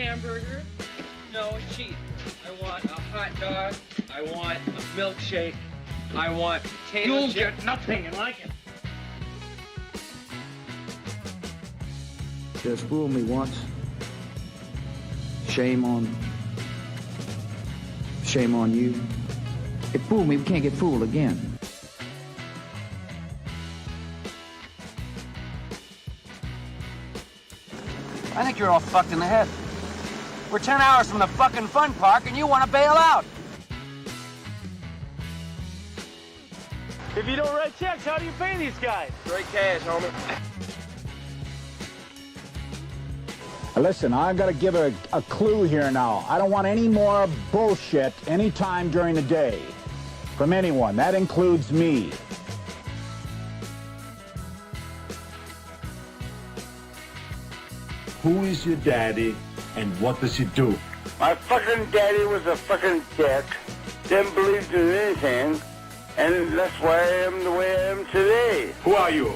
hamburger, no cheese. I want a hot dog. I want a milkshake. I want potato chips. You'll get nothing and like it. Just fool me once. Shame on you. It fooled me, we can't get fooled again. I think you're all fucked in the head. We're 10 hours from the fucking fun park and you want to bail out. If you don't write checks, how do you pay these guys? Straight cash, homie. Listen, I've got to give a clue here now. I don't want any more bullshit anytime during the day from anyone. That includes me. Who is your daddy and what does he do? My fucking daddy was a fucking dick, didn't believe in anything, and that's why I am the way I am today. Who are you?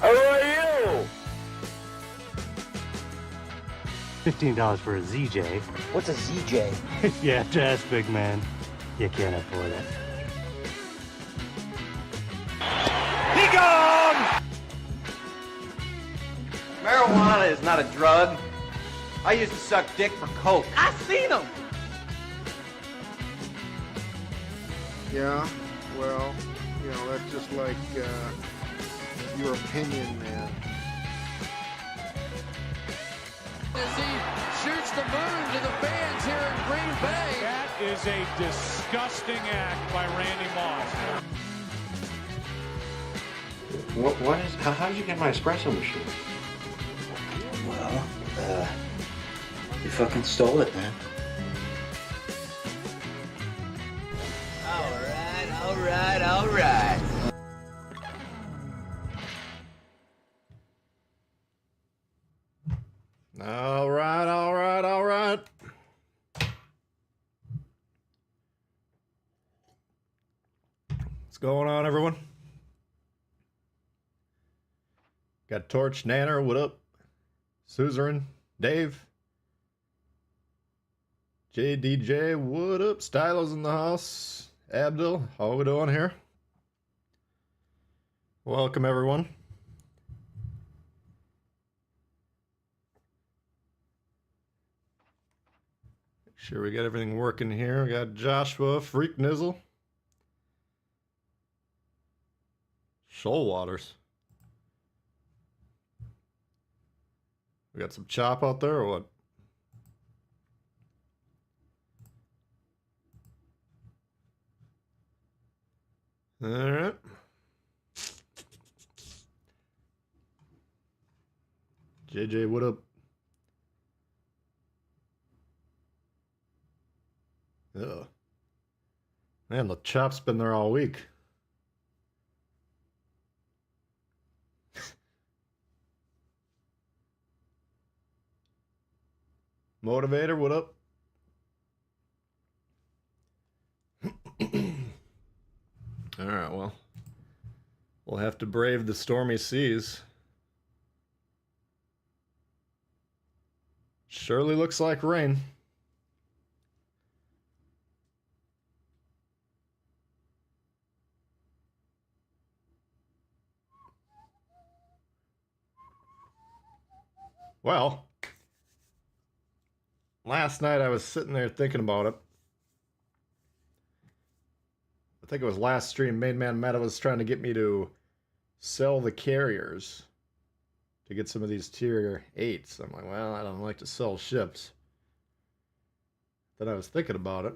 Who are you? $15 for a ZJ. What's a ZJ? Yeah, just big man. You can't afford it. Be gone! Marijuana is not a drug. I used to suck dick for coke. I seen them. Yeah, well, you know, that's just like your opinion, man. As he shoots the moon to the fans here in Green Bay. That is a disgusting act by Randy Moss. What is, how did you get my espresso machine? Well, you fucking stole it, man. All right. All right. What's going on, everyone? Got Torch, Nanner, what up? Suzerain, Dave, JDJ, what up? Stylo's in the house. Abdul, how we doing here? Welcome, everyone. Make sure we got everything working here. We got Joshua, Freak Nizzle, Shoal Waters. We got some chop out there or what? All right. JJ, what up? Ugh. Man, the chop's been there all week. Motivator, what up? All right, well, we'll have to brave the stormy seas. Surely looks like rain. Well, last night I was sitting there thinking about it. I think it was last stream, Main Man Meta was trying to get me to sell the carriers to get some of these tier 8s. I'm like, well, I don't like to sell ships. Then I was thinking about it.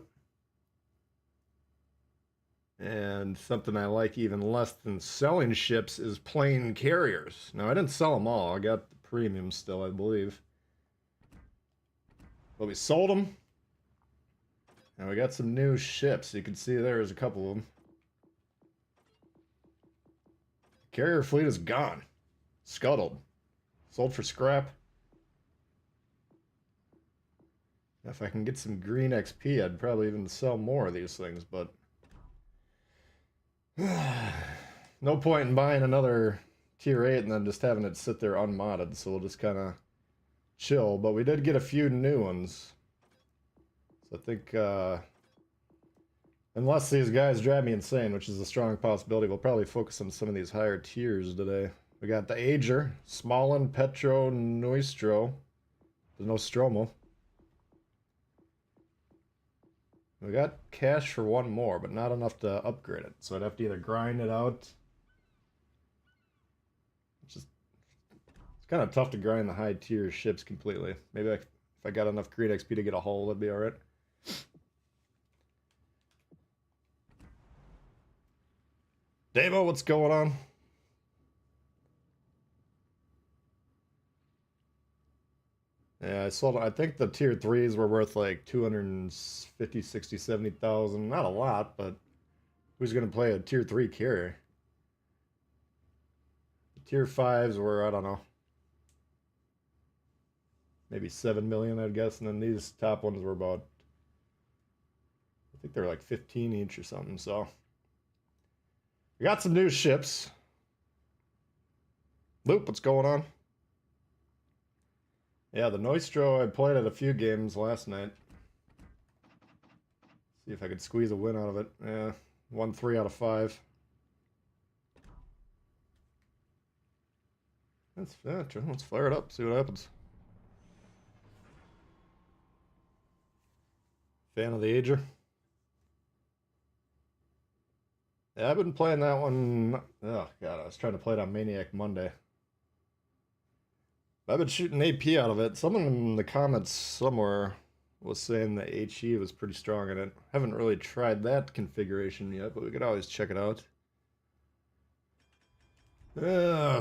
And something I like even less than selling ships is plain carriers. Now, I didn't sell them all. I got the premium still, I believe. But we sold them. And we got some new ships. You can see there's a couple of them. Carrier fleet is gone. Scuttled. Sold for scrap. If I can get some green XP, I'd probably even sell more of these things, but no point in buying another tier 8 and then just having it sit there unmodded, so we'll just kind of chill, but we did get a few new ones. So I think, unless these guys drive me insane, which is a strong possibility, we'll probably focus on some of these higher tiers today. We got the Ager, Smolin, Petro, Noistro. There's no Stromo. We got cash for one more, but not enough to upgrade it. So I'd have to either grind it out. It's kind of tough to grind the high tier ships completely. Maybe if I got enough green XP to get a hull, that'd be alright. Davo, what's going on? Yeah, I sold. I think the tier 3s were worth like 250, 60, 70,000. Not a lot, but who's going to play a tier 3 carrier? The tier 5s were, I don't know, maybe 7 million, I'd guess. And then these top ones were about, I think they're like 15 each or something. So we got some new ships. Loop, what's going on? Yeah, the Noistro, I played at a few games last night. See if I could squeeze a win out of it. Yeah, won 3 out of 5. Let's fire it up, see what happens. Fan of the Ager. Yeah, I've been playing that one. Oh, God, I was trying to play it on Maniac Monday. I've been shooting AP out of it. Someone in the comments somewhere was saying the HE was pretty strong in it. Haven't really tried that configuration yet, but we could always check it out.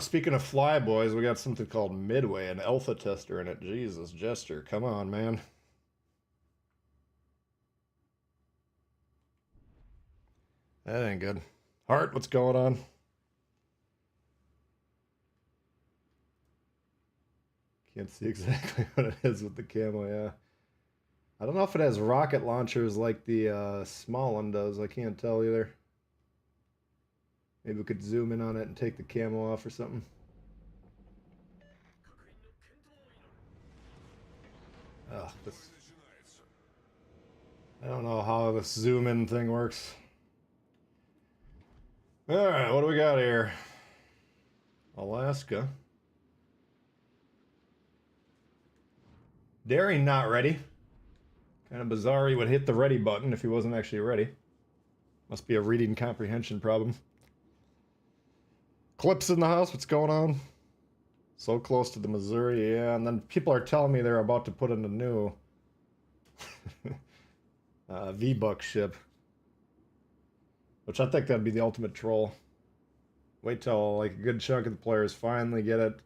Speaking of flyboys, we got something called Midway, an alpha tester in it. Jesus, Jester, come on, man. That ain't good. Hart, what's going on? Can't see exactly what it is with the camo, yeah. I don't know if it has rocket launchers like the small one does. I can't tell either. Maybe we could zoom in on it and take the camo off or something. Ugh, I don't know how this zoom in thing works. Alright, what do we got here? Alaska. Daring not ready. Kind of bizarre he would hit the ready button if he wasn't actually ready. Must be a reading comprehension problem. Clips in the house, what's going on? So close to the Missouri, yeah, and then people are telling me they're about to put in a new V-Buck ship. Which I think that'd be the ultimate troll. Wait till like a good chunk of the players finally get it,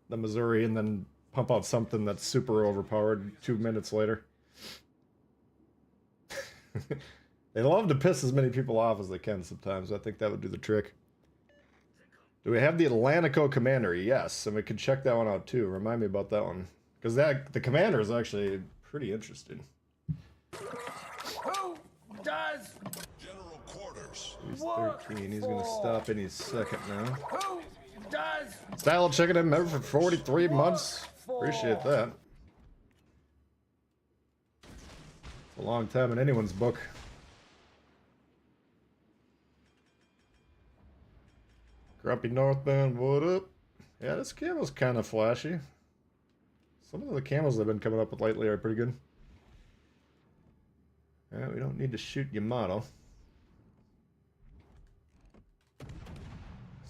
the Missouri, and then pump out something that's super overpowered 2 minutes later. They love to piss as many people off as they can sometimes. I think that would do the trick. Do we have the Atlantico Commander? Yes, and we could check that one out too. Remind me about that one. Because the Commander is actually pretty interesting. Who does? General quarters. He's 13. He's going to stop any second now. Who does? Style checking him ever for 43 months. Appreciate that. It's a long time in anyone's book. Grumpy Northbound, what up? Yeah, this camo's kind of flashy. Some of the camos I've been coming up with lately are pretty good. Alright, we don't need to shoot Yamato.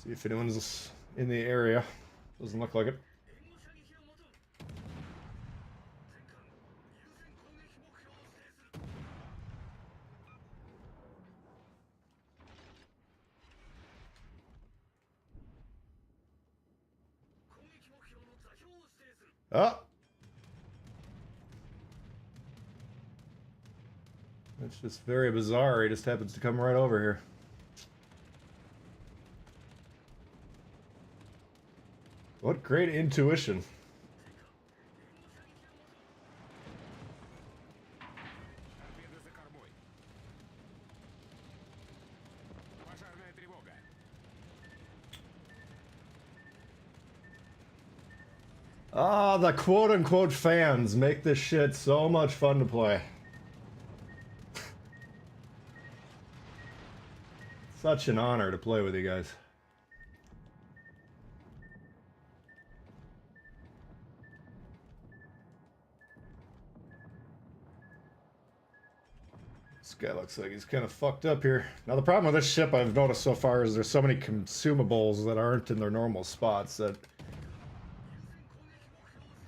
See if anyone's in the area. Doesn't look like it. Oh! It's just very bizarre. He just happens to come right over here. What great intuition. Ah, the quote-unquote fans make this shit so much fun to play. Such an honor to play with you guys. This guy looks like he's kind of fucked up here. Now the problem with this ship I've noticed so far is there's so many consumables that aren't in their normal spots that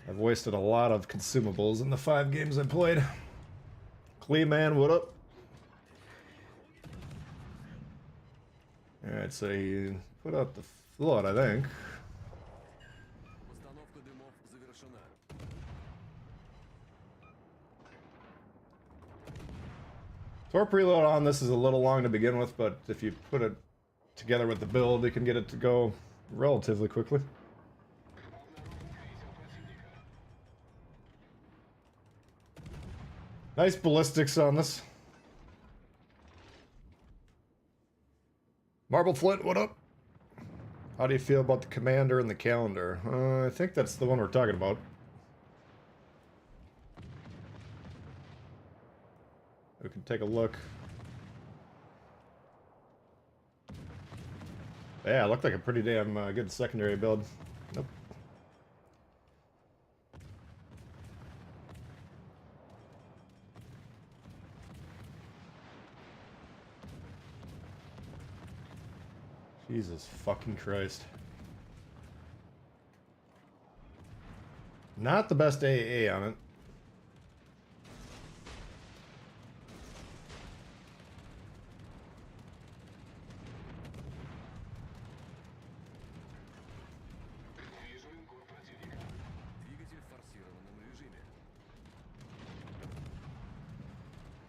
I've wasted a lot of consumables in the 5 games I played. Kleeman, what up? Alright, so he put out the flood, I think. Torp reload on this is a little long to begin with, but if you put it together with the build, you can get it to go relatively quickly. Nice ballistics on this. Marble Flint, what up? How do you feel about the commander and the calendar? I think that's the one we're talking about. We can take a look. Yeah, it looked like a pretty damn good secondary build. Nope. Jesus fucking Christ. Not the best AA on it.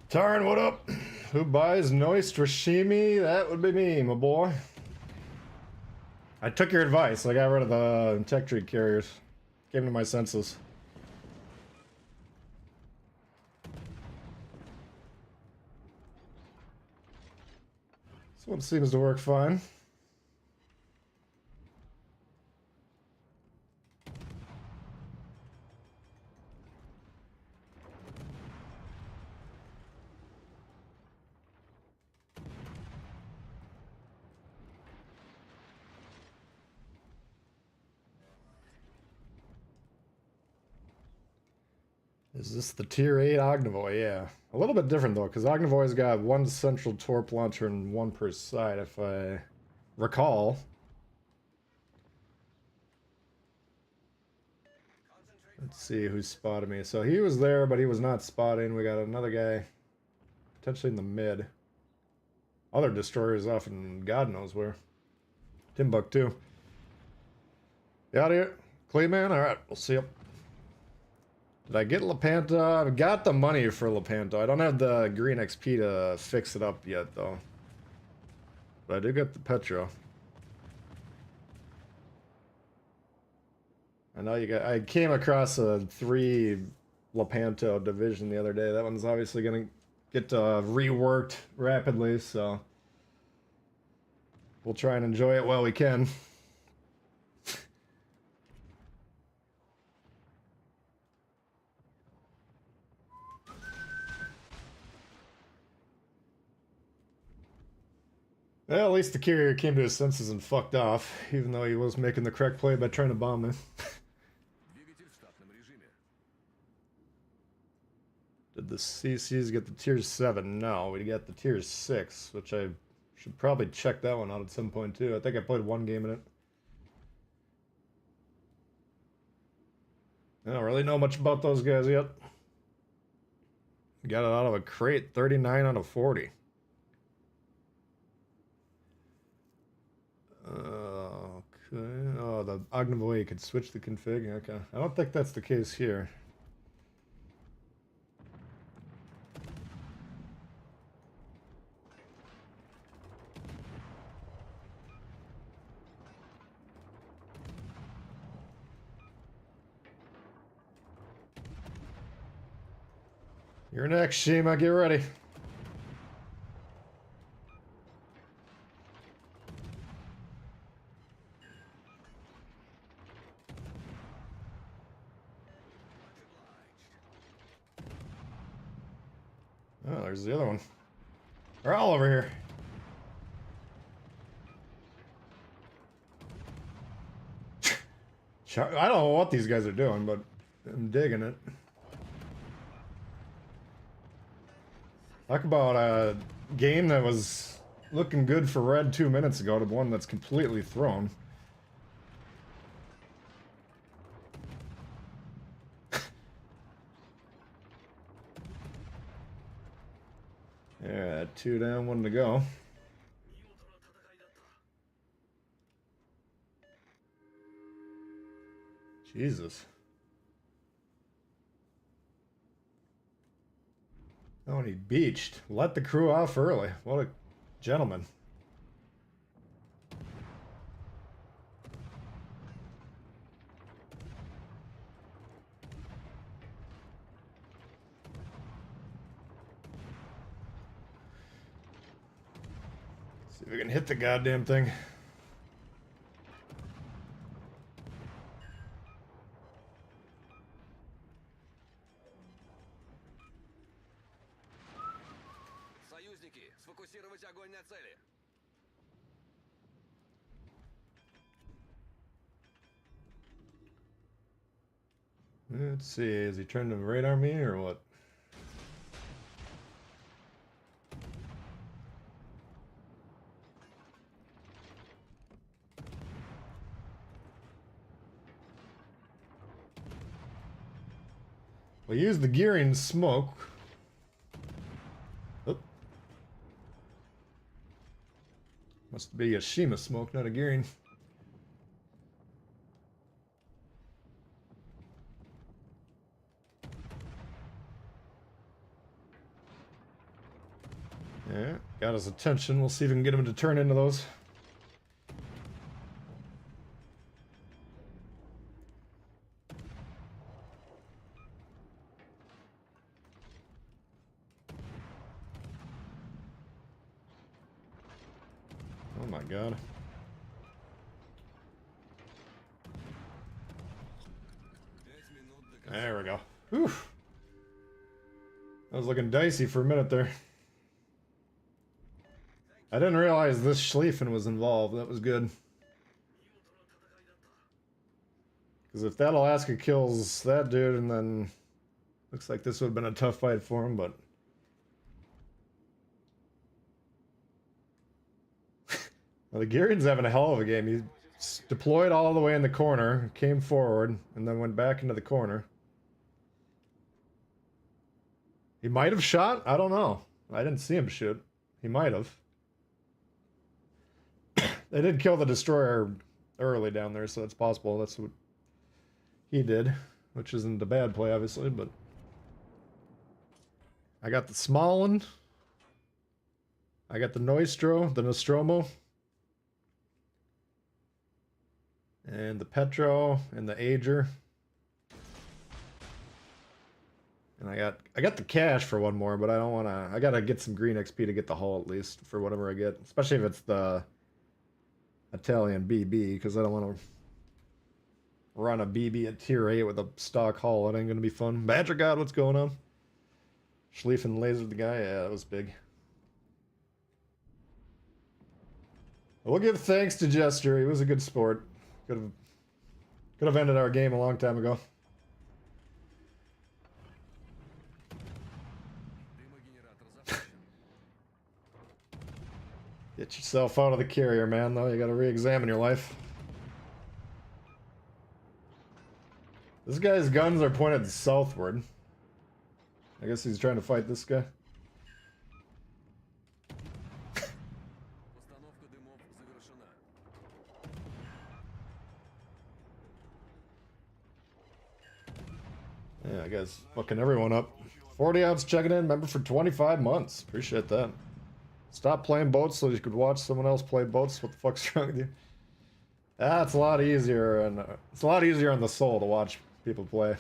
Tarn, what up? Who buys Noist Rashimi? That would be me, my boy. I took your advice. I got rid of the tech tree carriers. Came to my senses. This one seems to work fine. Is this the tier 8 Ognivoy? Yeah. A little bit different though, because Ognivoy's got one central torp launcher and one per side, if I recall. Let's see who spotted me. So he was there, but he was not spotting. We got another guy potentially in the mid. Other destroyers off in God knows where. Timbuktu. You out of here? Kleeman? Alright, we'll see you. Did I get Lepanto? I've got the money for Lepanto. I don't have the green XP to fix it up yet, though. But I do get the Petro. I know you got... I came across a 3 Lepanto division the other day. That one's obviously going to get reworked rapidly, so... we'll try and enjoy it while we can. Well, at least the carrier came to his senses and fucked off, even though he was making the correct play by trying to bomb me. Did the CCs get the tier 7? No, we got the tier 6, which I should probably check that one out at some point too. I think I played 1 game in it. I don't really know much about those guys yet. Got it out of a crate, 39 out of 40. Okay. Oh, the Ognivoy, you could switch the config. Okay. I don't think that's the case here. You're next, Shima. Get ready. Oh, there's the other one. They're all over here. I don't know what these guys are doing, but I'm digging it. Talk about a game that was looking good for red 2 minutes ago to one that's completely thrown. Yeah, 2 down, 1 to go. Jesus. Oh, and he beached. Let the crew off early. What a gentleman. See if we can hit the goddamn thing. Let's see, is he trying to radar me or what? We'll use the gearing smoke. Oop. Must be a Shima smoke, not a gearing. Yeah, got his attention. We'll see if we can get him to turn into those. Oh my god. There we go. Whew. I was looking dicey for a minute there. I didn't realize this Schlieffen was involved. That was good. Because if that Alaska kills that dude, and then looks like this would have been a tough fight for him, but well, the Gearin's having a hell of a game. He deployed all the way in the corner, came forward, and then went back into the corner. He might have shot. I don't know. I didn't see him shoot. He might have. They did kill the destroyer early down there, so it's possible that's what he did, which isn't a bad play, obviously, but I got the small one. I got the Nostromo, and the Petro, and the Ager. And I got the cash for one more, but I don't want to. I gotta get some green XP to get the hull at least for whatever I get, especially if it's the Italian BB, because I don't want to run a BB at tier 8 with a stock hull. It ain't gonna be fun. Badger God, what's going on? Schlieffen lasered the guy. Yeah, that was big. We'll give thanks to Jester. He was a good sport. Could have ended our game a long time ago. Get yourself out of the carrier, man, though. You gotta re-examine your life. This guy's guns are pointed southward. I guess he's trying to fight this guy. Yeah, I guess fucking everyone up. 40 ounce checking in, member for 25 months. Appreciate that. Stop playing boats so you could watch someone else play boats. What the fuck's wrong with you? It's a lot easier, and it's a lot easier on the soul to watch people play.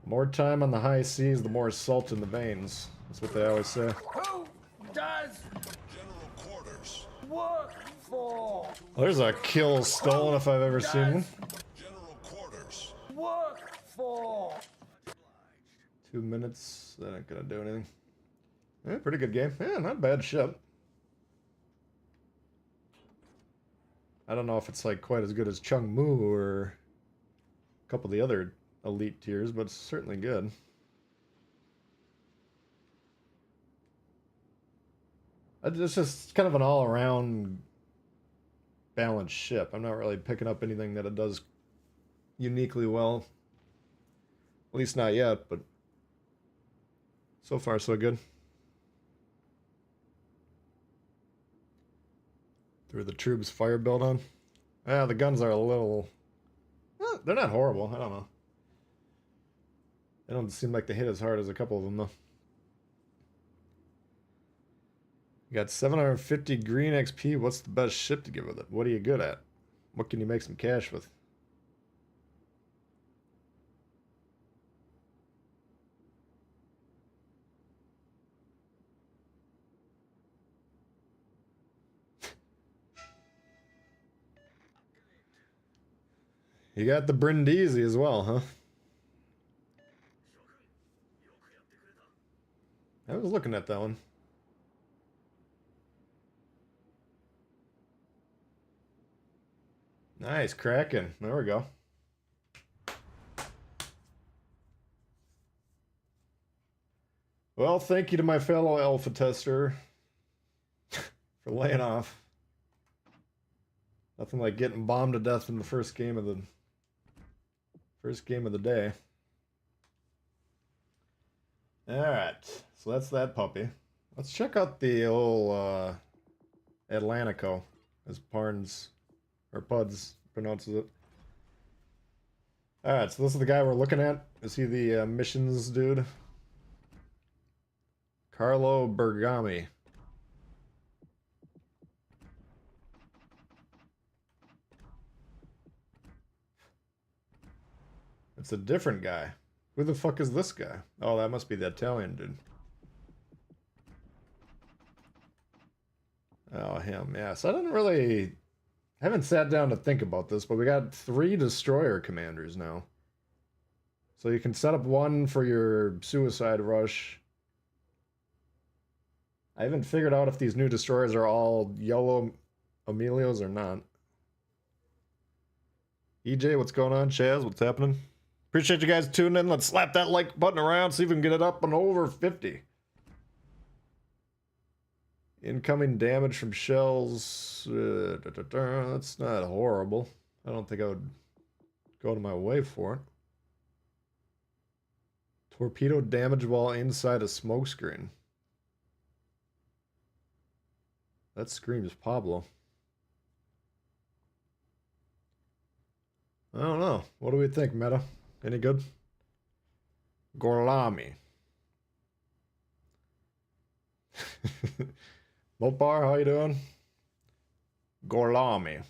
More time on the high seas, the more salt in the veins. That's what they always say. Who does General Quarters work for? Well, there's a kill stolen if I've ever seen one. General Quarters 2 minutes. That ain't gonna do anything. Yeah, pretty good game. Yeah, not bad ship. I don't know if it's like quite as good as Chung Mu or a couple of the other elite tiers, but it's certainly good. It's just kind of an all-around balanced ship. I'm not really picking up anything that it does uniquely well. At least not yet, but so far so good. Threw the troops fire build on. Yeah, the guns are a little... they're not horrible. I don't know. They don't seem like they hit as hard as a couple of them, though. You got 750 green XP. What's the best ship to get with it? What are you good at? What can you make some cash with? You got the Brindisi as well, huh? I was looking at that one. Nice, Kraken. There we go. Well, thank you to my fellow alpha tester for laying off. Nothing like getting bombed to death in the first game of the day. Alright, so that's that puppy. Let's check out the old Atlantico, as Parnes, or Puds pronounces it. Alright, so this is the guy we're looking at. Is he the missions dude? Carlo Bergami. It's a different guy. Who the fuck is this guy? Oh, that must be the Italian dude. Oh, him. Yeah, so I haven't sat down to think about this, but we got 3 destroyer commanders now. So you can set up one for your suicide rush. I haven't figured out if these new destroyers are all yellow Emilios or not. EJ, what's going on? Chaz, what's happening? Appreciate you guys tuning in. Let's slap that like button around, see if we can get it up and over 50. Incoming damage from shells. That's not horrible. I don't think I would go to my way for it. Torpedo damage while inside a smokescreen. That screams Pablo. I don't know. What do we think, Meta? Any good? Gorlami. Mopar, how you doing? Gorlami.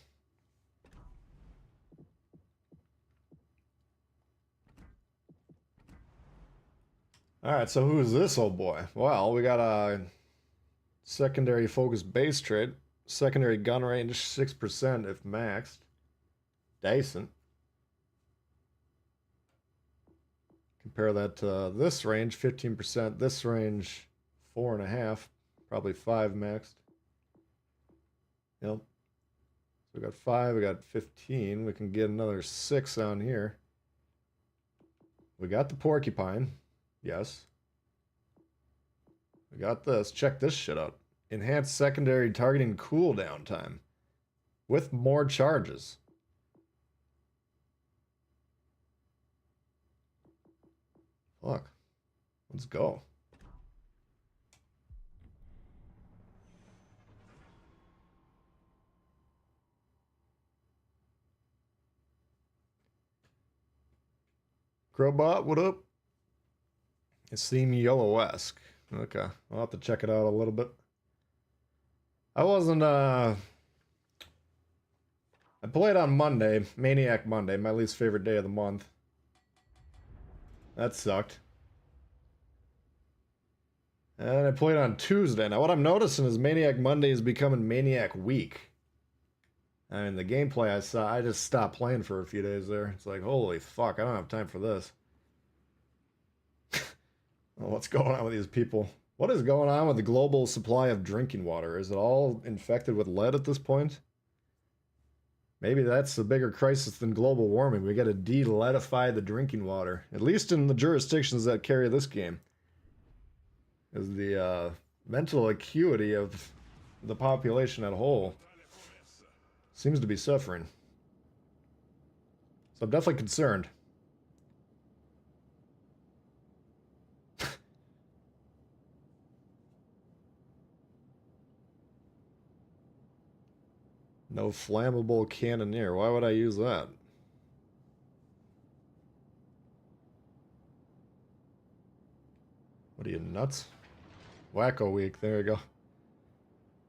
Alright, so who's this old boy? Well, we got a secondary focus base trait, secondary gun range 6% if maxed. Decent. Compare that to this range, 15%. This range, 4.5. Probably 5 maxed. Yep. So we got 5, we got 15. We can get another 6 on here. We got the porcupine. Yes. We got this. Check this shit out. Enhanced secondary targeting cooldown time. With more charges. Fuck. Let's go. Crowbot, what up? It seemed yellow-esque. Okay, I'll have to check it out a little bit. I wasn't, I played on Monday, Maniac Monday, my least favorite day of the month. That sucked. And I played on Tuesday. Now what I'm noticing is Maniac Monday is becoming Maniac Week. I mean, the gameplay I saw, I just stopped playing for a few days there. It's like, holy fuck, I don't have time for this. Well, what's going on with these people? What is going on with the global supply of drinking water? Is it all infected with lead at this point? Maybe that's a bigger crisis than global warming. We got to de-leadify the drinking water. At least in the jurisdictions that carry this game. Is the mental acuity of the population as a whole seems to be suffering. So I'm definitely concerned. No flammable cannoneer. Why would I use that? What are you, nuts? Wacko week. There you go.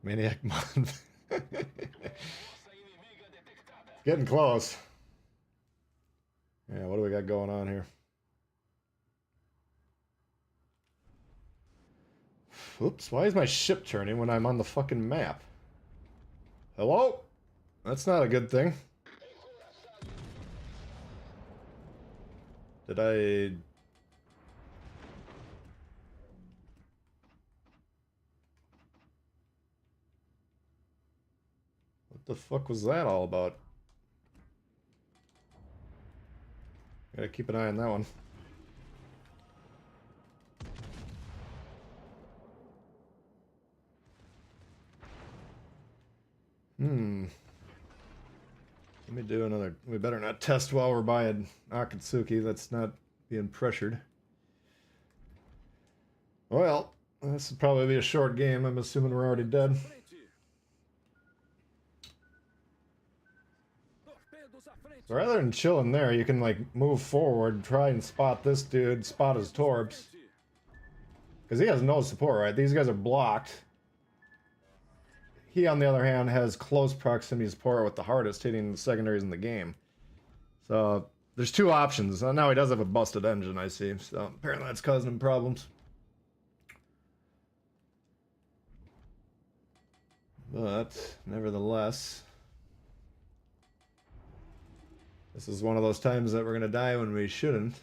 Maniac month. Getting close. Yeah, what do we got going on here? Oops, why is my ship turning when I'm on the fucking map? Hello? That's not a good thing. Did I... What the fuck was that all about? Gotta keep an eye on that one. Let me do another... We better not test while we're by an Akatsuki. That's not being pressured. Well, this will probably be a short game. I'm assuming we're already dead. So rather than chilling there, you can like move forward, try and spot this dude, spot his torps. Because he has no support, right? These guys are blocked. He, on the other hand, has close proximity support with the hardest hitting the secondaries in the game. So, there's two options. Now he does have a busted engine, I see. So, apparently that's causing him problems. But, nevertheless... This is one of those times that we're going to die when we shouldn't.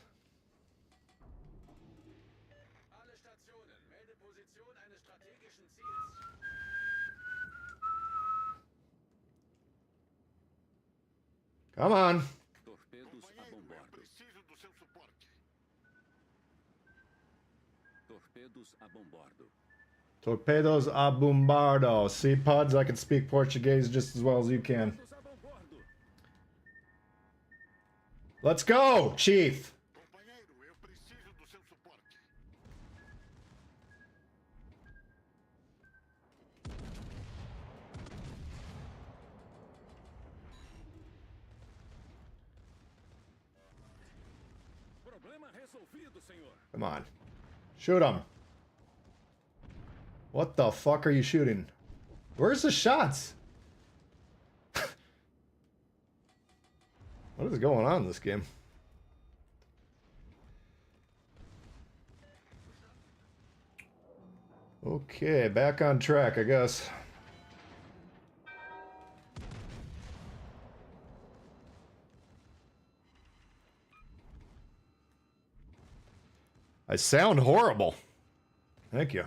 Come on. Torpedos a bombardo. See, Puds, I can speak Portuguese just as well as you can. Let's go, Chief. Come on. Shoot him. What the fuck are you shooting? Where's the shots? What is going on in this game? Okay, back on track, I guess. I sound horrible. Thank you.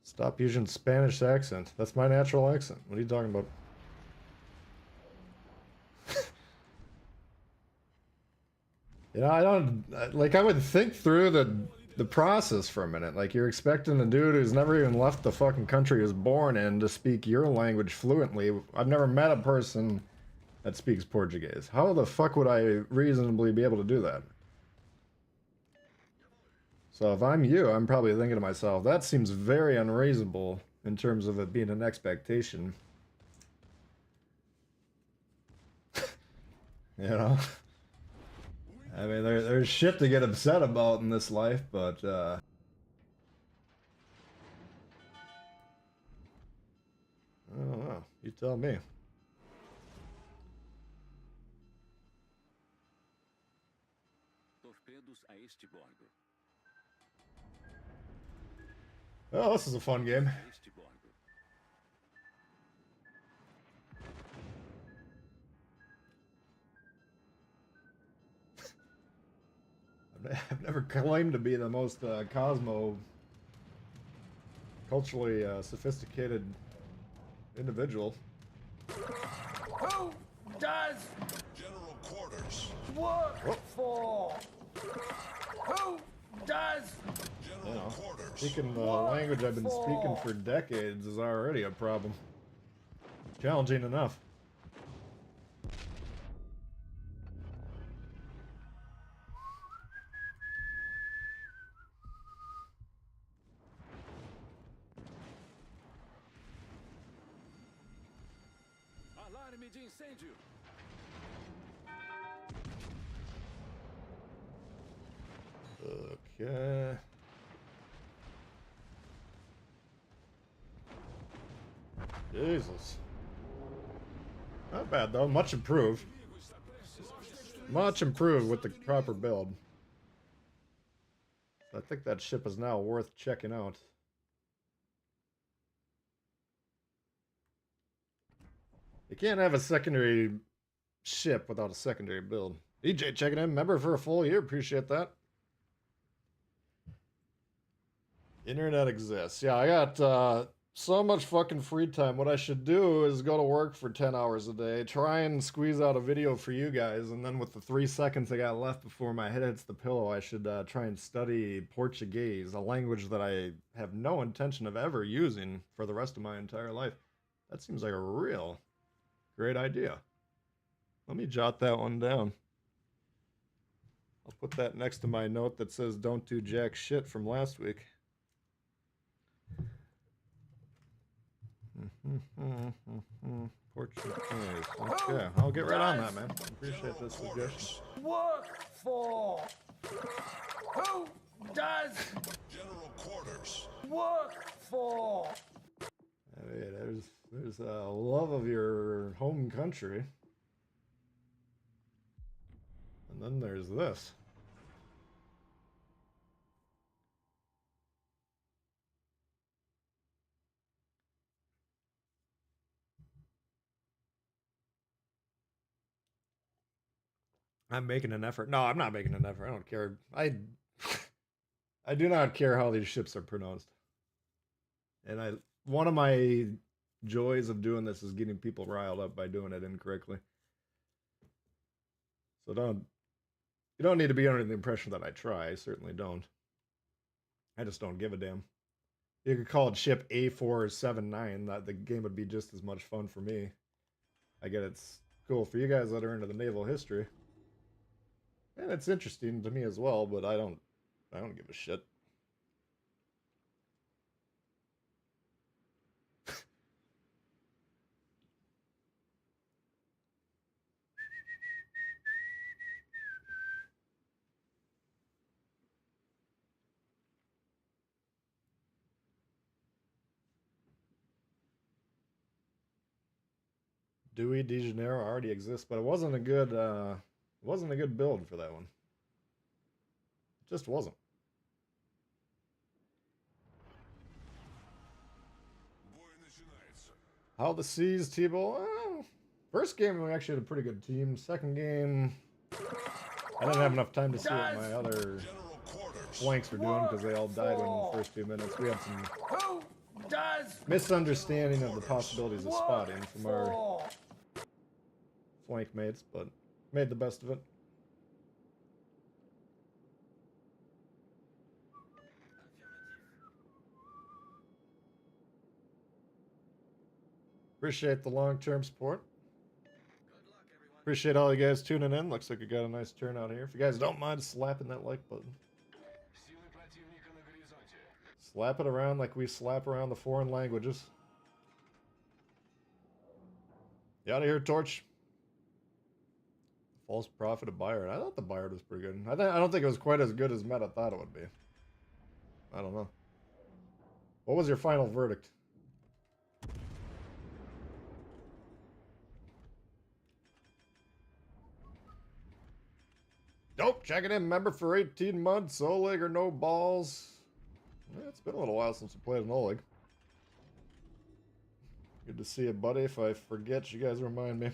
Stop using Spanish accent. That's my natural accent. What are you talking about? You know, I don't... Like, I would think through the process for a minute. Like, you're expecting a dude who's never even left the fucking country he was born in to speak your language fluently. I've never met a person that speaks Portuguese. How the fuck would I reasonably be able to do that? So if I'm you, I'm probably thinking to myself, that seems very unreasonable in terms of it being an expectation. You know? I mean, there's shit to get upset about in this life, but, I don't know. You tell me. Oh, this is a fun game. I've never claimed to be the most culturally sophisticated individual. Who does General Quarters work for? Who does General Quarters? Speaking the language I've been speaking for decades is already a problem. Challenging enough. Alarme de incêndio. Okay. Jesus. Not bad though, much improved. Much improved with the proper build. I think that ship is now worth checking out. You can't have a secondary ship without a secondary build. EJ checking in, member for a full year, appreciate that. Internet exists. Yeah, I got so much fucking free time. What I should do is go to work for 10 hours a day, try and squeeze out a video for you guys, and then with the 3 seconds I got left before my head hits the pillow, I should try and study Portuguese, a language that I have no intention of ever using for the rest of my entire life. That seems like a real great idea. Let me jot that one down. I'll put that next to my note that says don't do jack shit from last week. Portuguese. Okay, I'll get right on that, man. Appreciate this suggestion. Work for? Who does General Quarters work for? Hey, there's a love of your home country. And then there's this. I'm making an effort. No, I'm not making an effort. I don't care. I do not care how these ships are pronounced. And one of my joys of doing this is getting people riled up by doing it incorrectly. So you don't need to be under the impression that I try. I certainly don't. I just don't give a damn. You could call it ship A479. That the game would be just as much fun for me. I get it's cool for you guys that are into the naval history. And it's interesting to me as well, but I don't give a shit. Dewey de Janeiro already exists, but it wasn't a good build for that one. It just wasn't. How the seas, Tbull? Well, first game we actually had a pretty good team. Second game, I didn't have enough time to see what my other flanks were doing because they all died within the first 2 minutes. We had some misunderstanding of the possibilities of spotting from our flank mates, but made the best of it. Appreciate the long-term support. Appreciate all you guys tuning in. Looks like we got a nice turnout here. If you guys don't mind slapping that like button. Slap it around like we slap around the foreign languages. You out of here, Torch? False prophet of Bayard. I thought the Bayard was pretty good. I don't think it was quite as good as Meta thought it would be. I don't know. What was your final verdict? Nope, checking in. Member for 18 months. Oleg or no balls. Yeah, it's been a little while since we played an Oleg. Good to see you, buddy. If I forget, you guys remind me.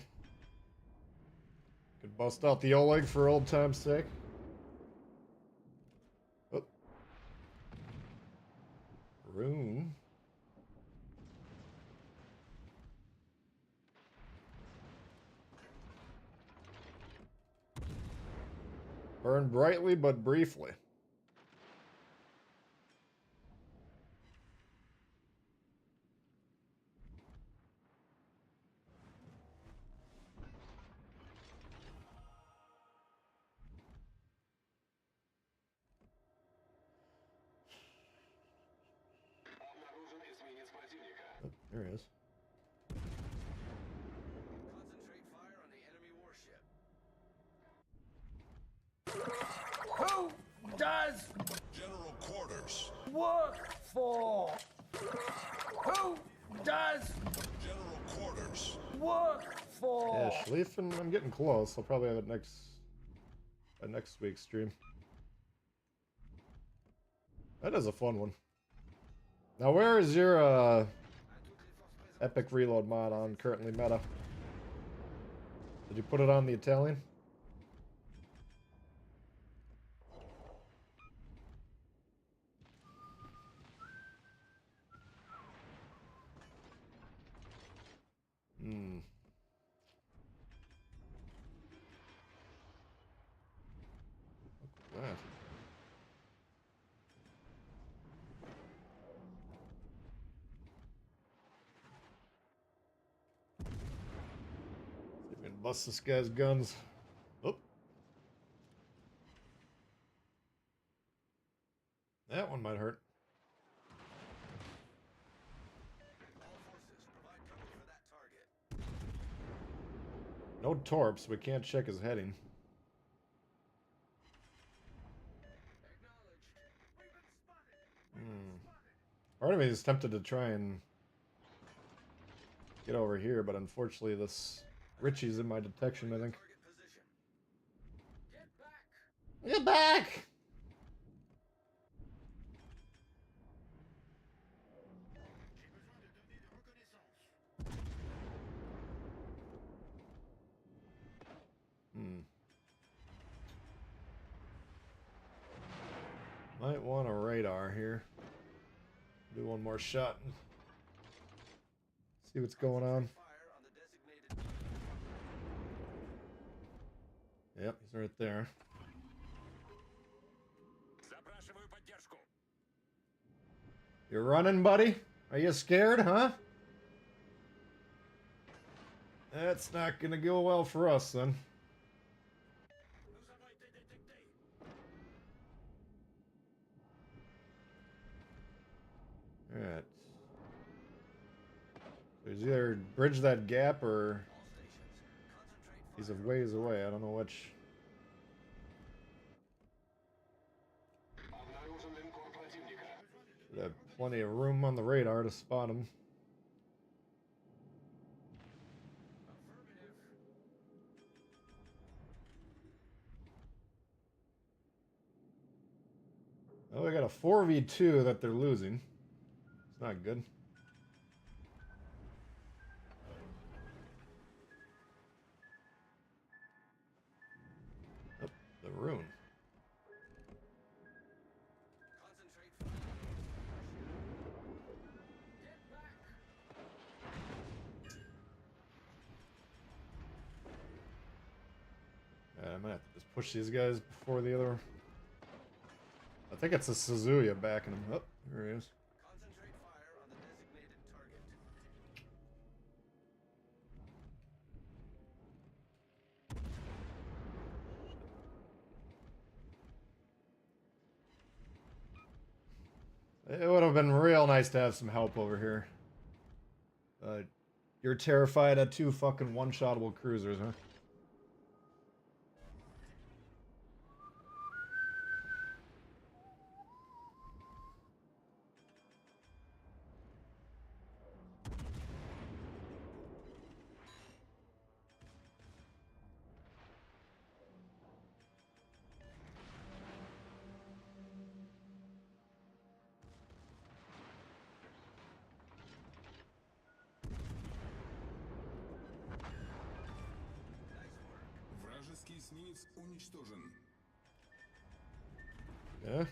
Could bust out the Oleg for old time's sake. Rune. Burn brightly but briefly. Oh, there he is. Concentrate fire on the enemy warship. Who does General Quarters work for? Who does General Quarters work for? Yeah, Schlieffen, I'm getting close. I'll probably have it next week's stream. That is a fun one. Now, where is your epic reload mod on currently meta? Did you put it on the Italian? Look at that. See if we can bust this guy's guns. Oh. That one might hurt. No torps, we can't check his heading. Part of me is tempted to try and get over here, but unfortunately this Richie's in my detection, I think. Get back! Might want a radar here. Do one more shot and see what's going on. Yep, he's right there. You're running, buddy? Are you scared, huh? That's not gonna go well for us, then. Alright. So he's either bridge that gap or he's a ways away. I don't know which. Should have plenty of room on the radar to spot him. Oh, we got a 4v2 that they're losing. It's not good. Oh, the rune. I might have to just push these guys before the other. I think it's a Suzuya backing him. Oh, there he is. Concentrate fire on the designated target. It would have been real nice to have some help over here. You're terrified of 2 fucking one-shotable cruisers, huh? Вражеский эсминец уничтожен. Yeah.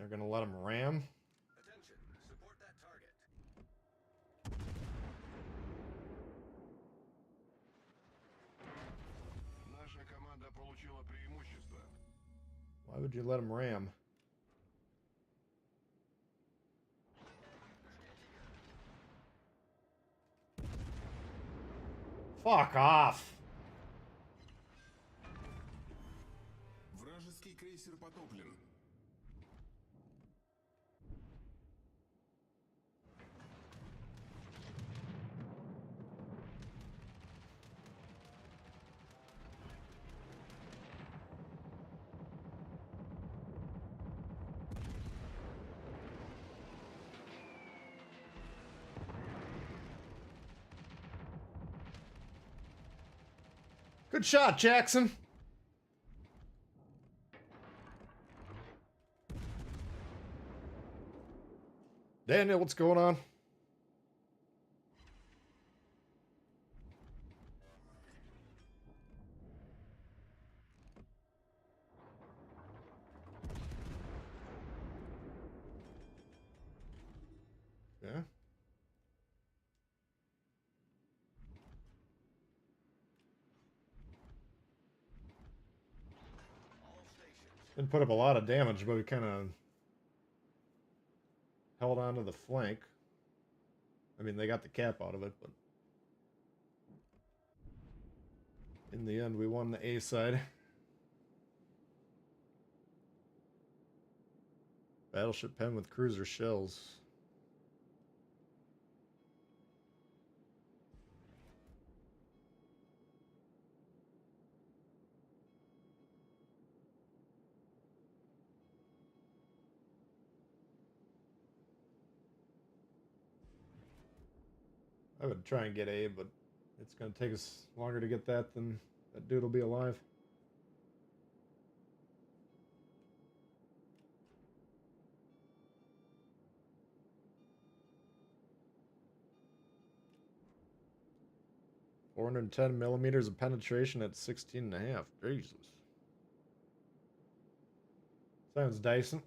They're gonna let him ram. Attention, support that target. Наша команда получила преимущество. Why would you let him ram? Fuck off! Вражеский крейсер потоплен. Good shot, Jackson. Daniel, what's going on? Yeah. Didn't put up a lot of damage, but we kind of held on to the flank. I mean, they got the cap out of it, but in the end, we won the A side. Battleship pen with cruiser shells. I would try and get A, but it's going to take us longer to get that than that dude will be alive. $410 of penetration at 16.5. Jesus. Sounds decent.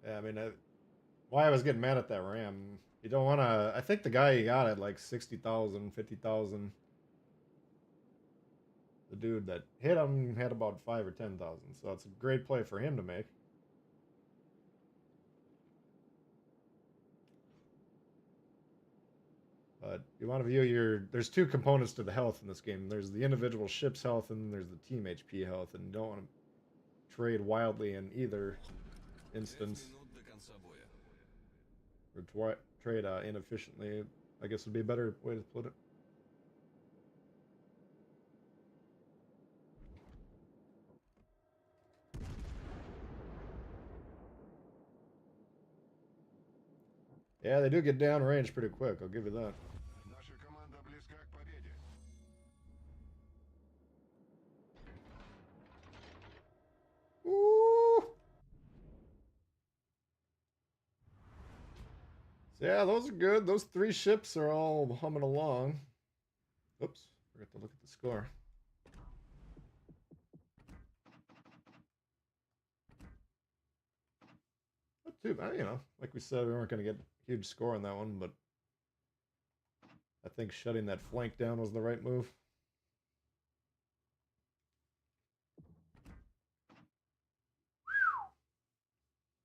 Yeah, I mean, why I was getting mad at that ram. You don't want to... I think the guy he got at like 60,000, 50,000. The dude that hit him had about 5 or 10,000. So it's a great play for him to make. But you want to view your... There's two components to the health in this game. There's the individual ship's health and there's the team HP health. And you don't want to trade wildly in either instance. Or trade inefficiently, I guess would be a better way to put it. Yeah, they do get downrange pretty quick, I'll give you that. Ooh. So yeah, those are good. Those 3 ships are all humming along. Oops, forgot to look at the score. Not too bad, you know. Like we said, we weren't going to get a huge score on that one, but I think shutting that flank down was the right move.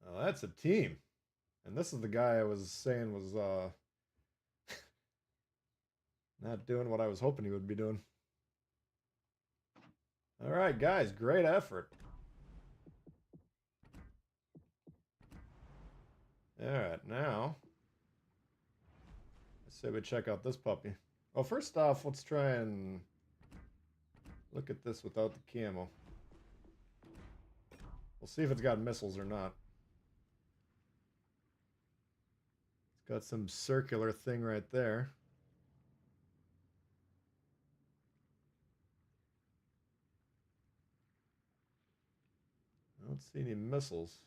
Oh, that's a team. And this is the guy I was saying was not doing what I was hoping he would be doing. All right, guys, great effort. All right, now let's say we check out this puppy. Well, first off, let's try and look at this without the camo. We'll see if it's got missiles or not. It's got some circular thing right there. I don't see any missiles.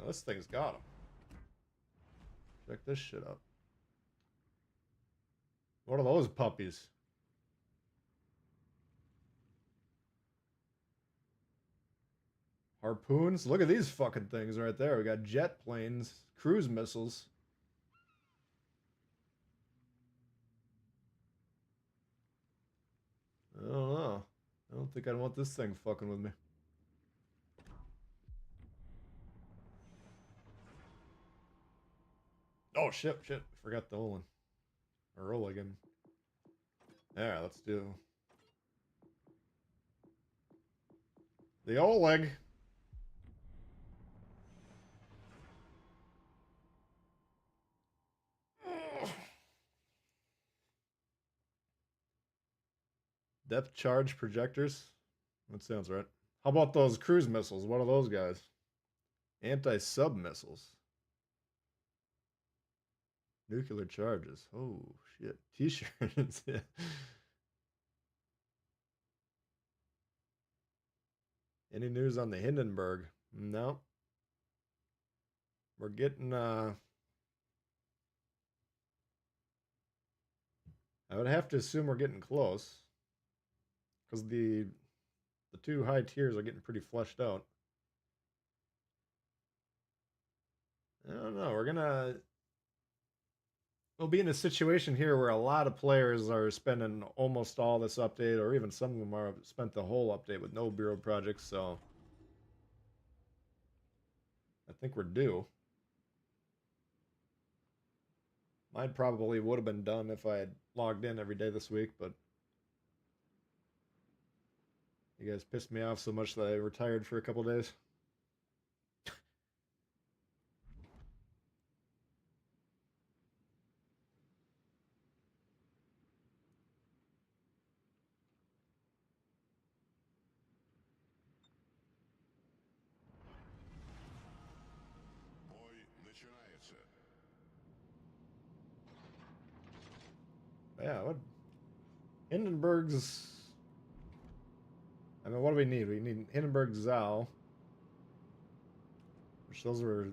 Oh, this thing's got him. Check this shit out. What are those puppies? Harpoons? Look at these fucking things right there. We got jet planes, cruise missiles. I don't know. I don't think I want this thing fucking with me. Oh shit, shit. Forgot the Olin. Or Oligan. Yeah, let's do the Oleg. Depth charge projectors. That sounds right. How about those cruise missiles? What are those guys? Anti-sub missiles. Nuclear charges. Oh shit. T-shirts. Yeah. Any news on the Hindenburg? No. We're getting I would have to assume we're getting close. Because the two high tiers are getting pretty fleshed out. I don't know. We'll be in a situation here where a lot of players are spending almost all this update, or even some of them are spent the whole update with no bureau projects, so I think we're due. Mine probably would have been done if I had logged in every day this week, but you guys pissed me off so much that I retired for a couple days. Yeah, what? Hindenburg's. I mean, what do we need? We need Hindenburg Zal. Which those were.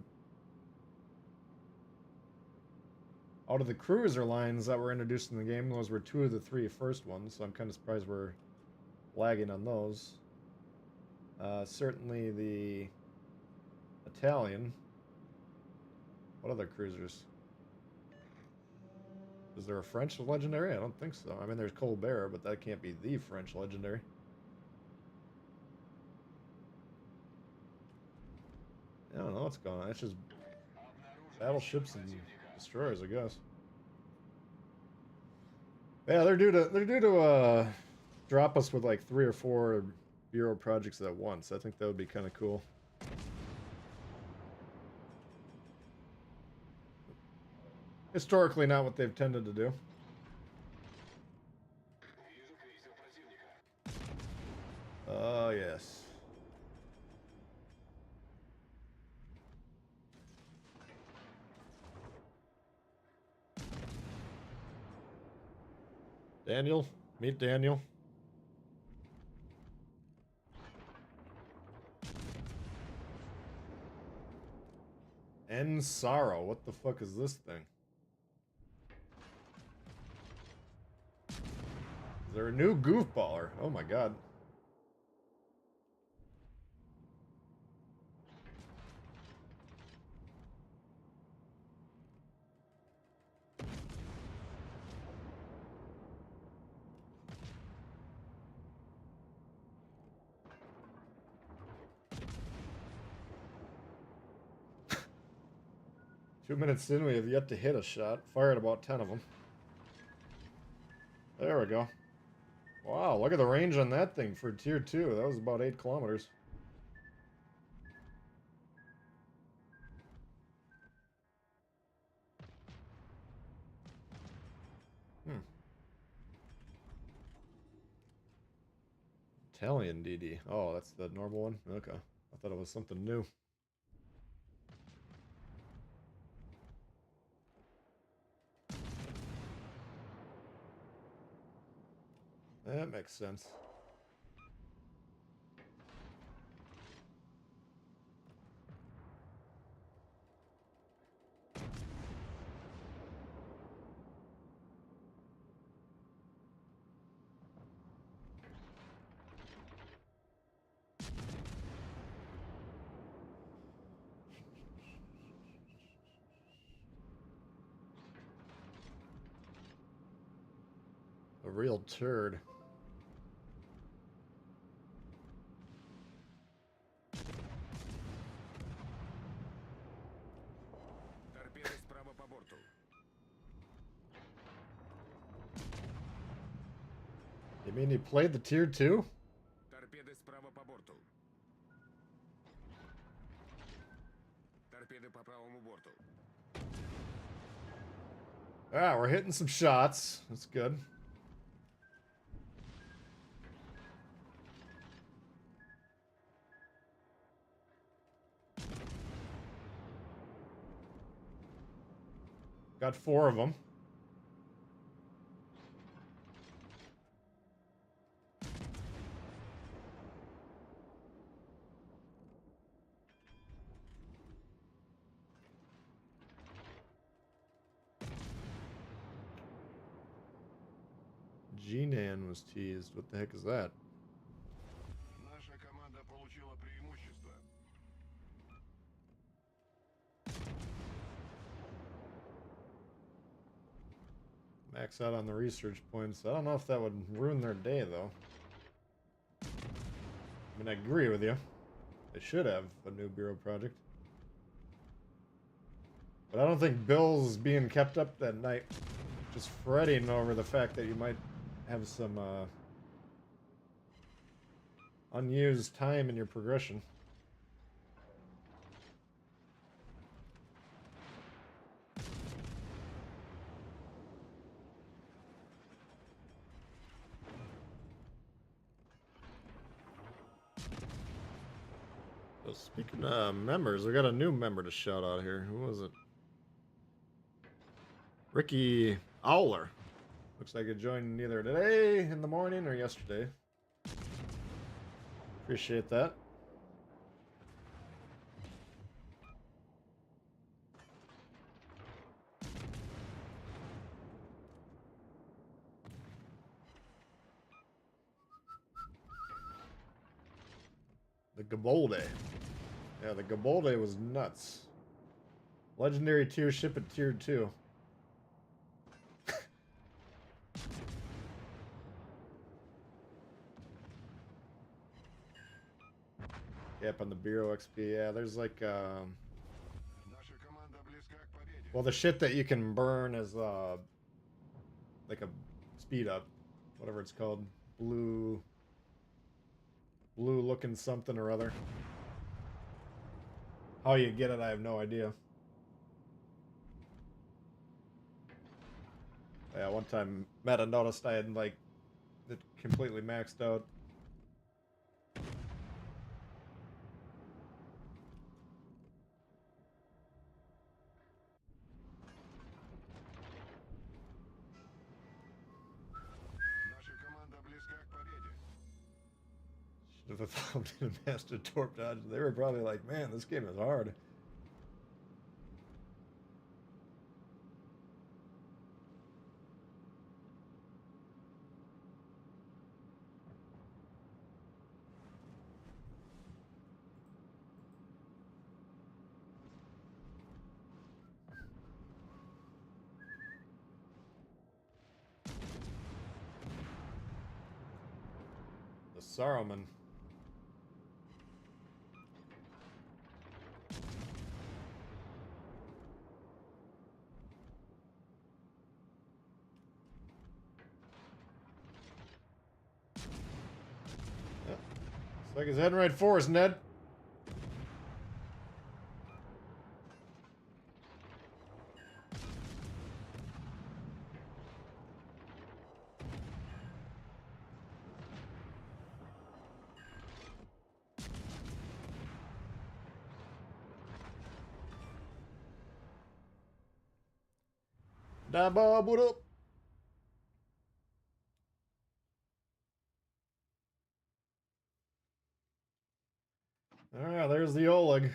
Out of the cruiser lines that were introduced in the game, those were 2 of the 3 first ones, so I'm kind of surprised we're lagging on those. Certainly the Italian. What other cruisers? Is there a French legendary? I don't think so. I mean, there's Colbert, but that can't be the French legendary. I don't know what's going on. It's just battleships and destroyers, I guess. Yeah, they're due to drop us with like 3 or 4 bureau projects at once. I think that would be kind of cool. Historically, not what they've tended to do. Oh, yes. Daniel, meet Daniel. End sorrow. What the fuck is this thing? Is there a new goofballer? Oh my god. Two minutes in, we have yet to hit a shot. Fired about 10 of them. There we go. Wow, look at the range on that thing for tier 2. That was about 8 kilometers. Italian DD. Oh, that's the normal one? Okay. I thought it was something new. That makes sense. A real turd. Торпеды справа по борту. You mean he played the tier 2? Торпеды справа по борту. Торпеды по правому борту. Ah, we're hitting some shots. That's good. Got 4 of them. G-Nan was teased. What the heck is that? Наша команда получила преимущество. Max out on the research points. I don't know if that would ruin their day, though. I mean, I agree with you. They should have a new bureau project. But I don't think Bill's being kept up that night just fretting over the fact that you might have some unused time in your progression. So speaking of members, we got a new member to shout out here. Who was it? Ricky Owler. Looks like it joined either today in the morning or yesterday. Appreciate that. The Gabolde. Yeah, the Gabolde was nuts. Legendary tier ship at tier 2. Yep, on the Bureau XP, yeah, there's like, Наша команда близка к победе. well, the shit that you can burn is, like a speed up, whatever it's called, blue looking something or other. How you get it, I have no idea. Yeah, one time Meta noticed I had, like, it completely maxed out. Наша команда близка к победе. Should have found a master torp dodge. They were probably like, man, this game is hard. The Saruman. Looks like he's heading right for us, Ned. Da ba boot up. Alright, there's the Oleg.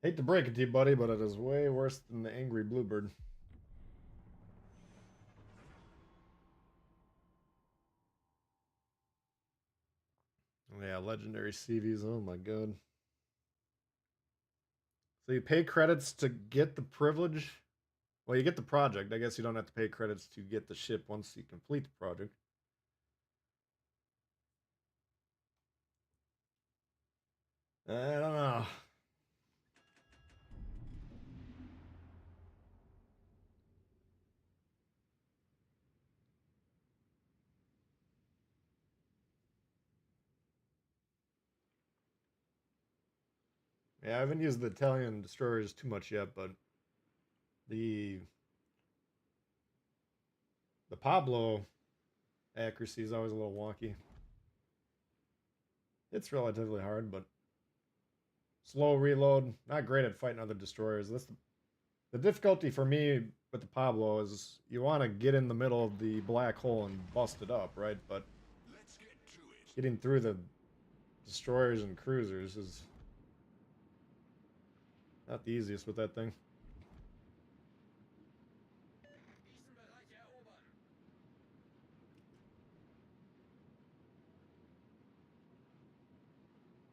Hate to break it to you, buddy, but it is way worse than the Angry Bluebird. Yeah, legendary CVs, oh my god. So you pay credits to get the privilege? Well, you get the project. I guess you don't have to pay credits to get the ship once you complete the project. I don't know. Yeah, I haven't used the Italian destroyers too much yet, but the Pablo accuracy is always a little wonky. It's relatively hard, but slow reload. Not great at fighting other destroyers. That's the difficulty for me with the Pablo is you want to get in the middle of the black hole and bust it up, right? But getting through the destroyers and cruisers is not the easiest with that thing.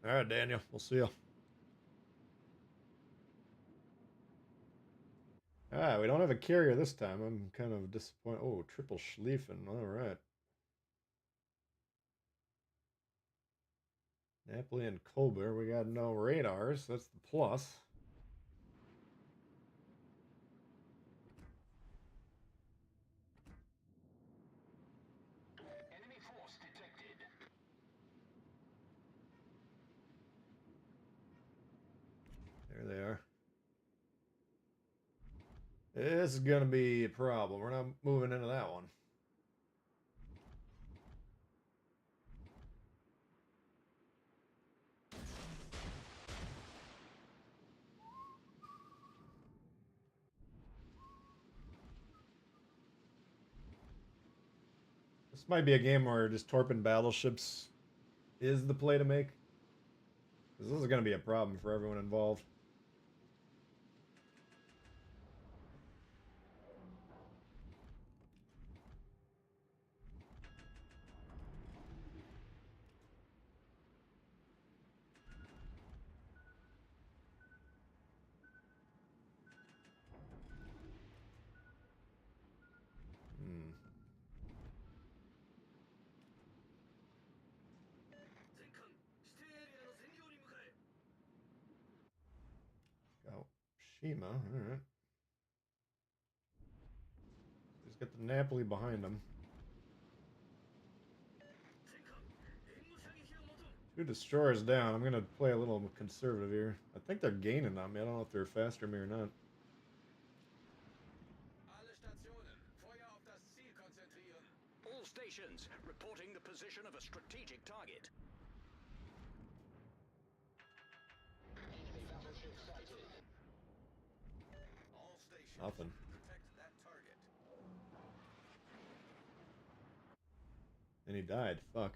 All right, Daniel. We'll see you. Ah, we don't have a carrier this time. I'm kind of disappointed. Oh, triple Schlieffen. All right. Napoli and Colbert. We got no radars. That's the plus. Enemy force detected. There they are. This is going to be a problem. We're not moving into that one. This might be a game where just torping battleships is the play to make. This is going to be a problem for everyone involved. Oh, Shima, alright. Just get the Napoli behind him. Two destroyers down. I'm gonna play a little conservative here. I think they're gaining on me. I don't know if they're faster than me or not. All stations reporting the position of a strategic target. Enemy battleship sighted. All stations Nothing. protect that target. And he died. Fuck.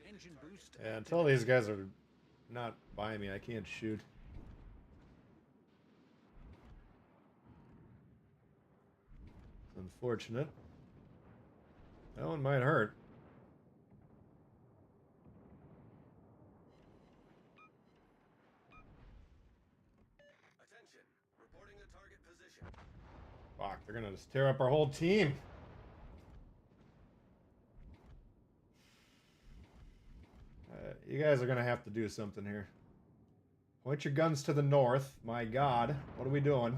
Engine boost. Yeah, until these guys are not by me, I can't shoot. It's unfortunate. That one might hurt. Attention, reporting the target position. Fuck, they're gonna just tear up our whole team. You guys are gonna have to do something here. Point your guns to the north. My God, what are we doing?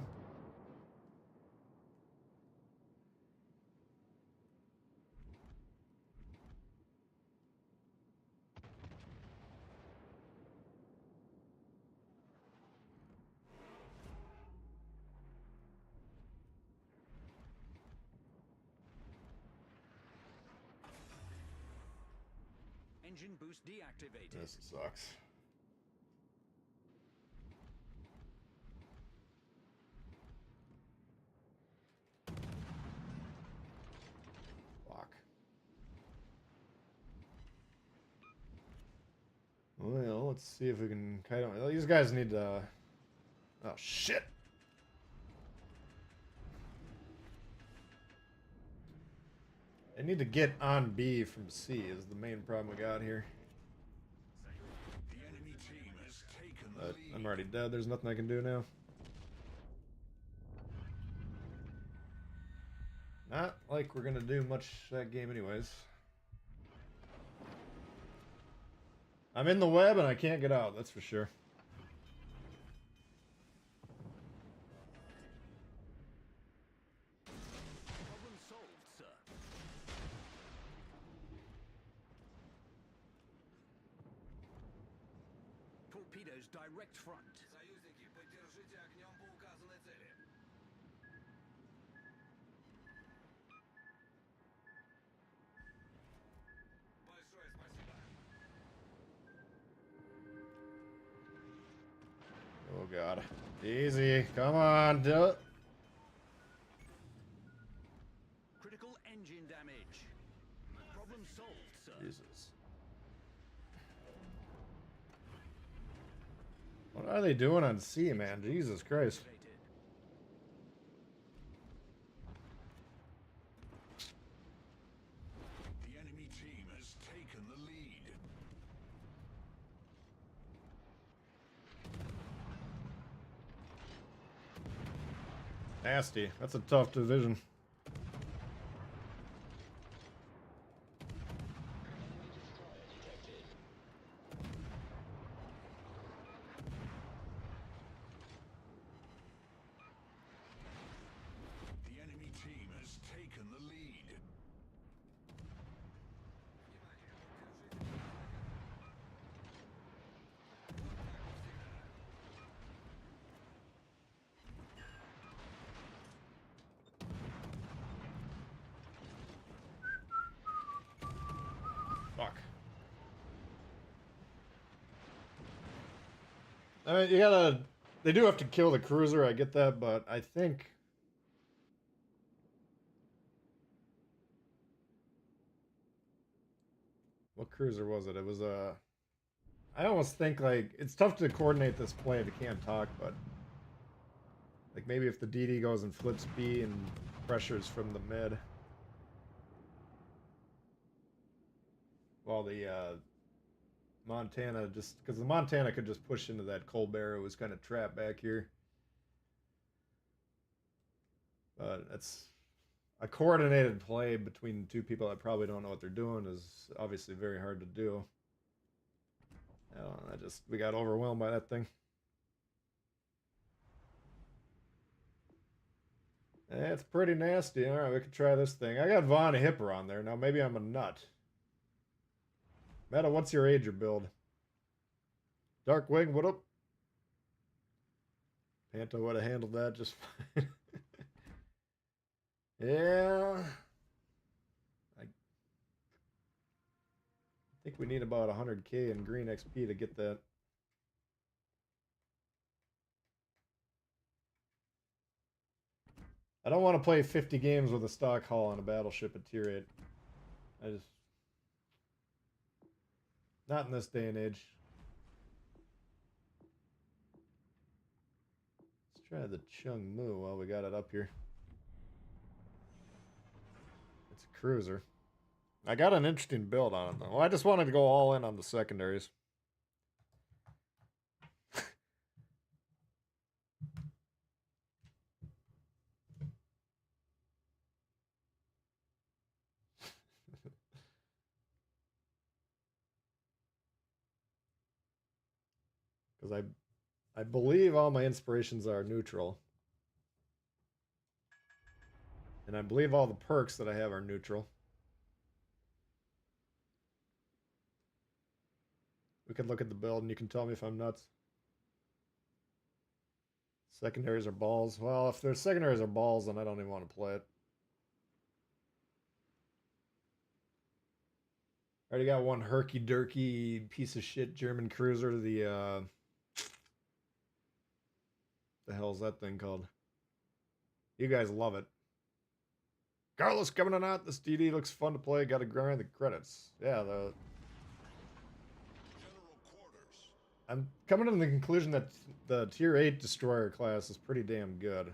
Engine boost deactivated. This sucks. Fuck. Well, let's see if we can kind of. These guys need to Oh, shit. I need to get on B from C is the main problem we got here. But I'm already dead. There's nothing I can do now. Not like we're gonna do much that game anyways. I'm in the web and I can't get out, that's for sure. Problem solved, sir. Torpedoes direct front. Союзники, поддержите огнем по указанной цели. Большое спасибо. Oh god. Easy. Come on, do it. Critical engine damage. Problem solved, sir. Jesus. What are they doing on C, man? Jesus Christ. The enemy team has taken the lead. Nasty. That's a tough division. The enemy team has taken the lead. Fuck. I mean, you gotta... They do have to kill the cruiser, I get that, but I think... What cruiser was it? It was a... I almost think, like, it's tough to coordinate this play if you can't talk, but... Like, maybe if the DD goes and flips B and pressures from the mid. While the, Montana just... Because the Montana could just push into that Colbert. It was kind of trapped back here. But it's... A coordinated play between two people that probably don't know what they're doing is obviously very hard to do. I don't know, we got overwhelmed by that thing. It's pretty nasty. Alright, we could try this thing. I got Von Hipper on there. Now maybe I'm a nut. Meta, what's your age or build? Darkwing, what up? Panto would have handled that just fine. Yeah. I think we need about 100k in green XP to get that. I don't want to play 50 games with a stock hull on a battleship at tier 8. I just... Not in this day and age. Let's try the Chung Mu while we got it up here. It's a cruiser. I got an interesting build on it though. Well, I just wanted to go all in on the secondaries. Because I believe all my inspirations are neutral. And I believe all the perks that I have are neutral. We can look at the build and you can tell me if I'm nuts. Secondaries are balls. Well, if there's secondaries are balls, then I don't even want to play it. Already got one herky-derky piece of shit German cruiser, the hell's that thing called? You guys love it. Carlos coming on out. This DD looks fun to play. Got to grind the credits. Yeah, the... I'm coming to the conclusion that the Tier 8 destroyer class is pretty damn good.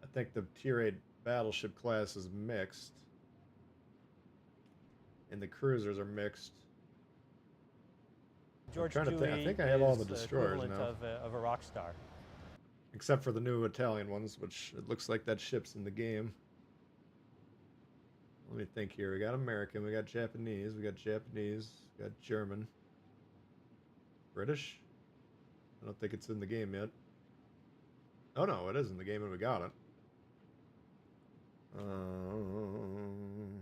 I think the Tier 8 battleship class is mixed. And the cruisers are mixed. George I'm trying to think. I think I have all the destroyers now. Of a rock star. Except for the new Italian ones, which it looks like that ship's in the game. Let me think here. We got American, we got Japanese, we got German. British? I don't think it's in the game yet. Oh no, it is in the game and we got it.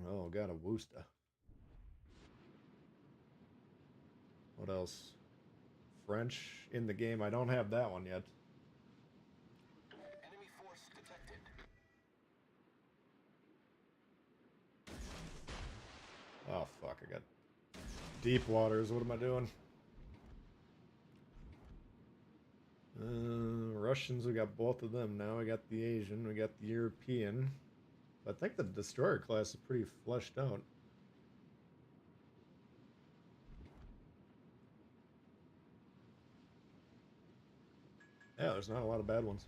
Oh, got a Worcester. What else? French in the game. I don't have that one yet. Enemy force detected. Oh fuck, I got deep waters. What am I doing? Russians, we got both of them now. We got the Asian, we got the European. I think the destroyer class is pretty fleshed out. Yeah, there's not a lot of bad ones.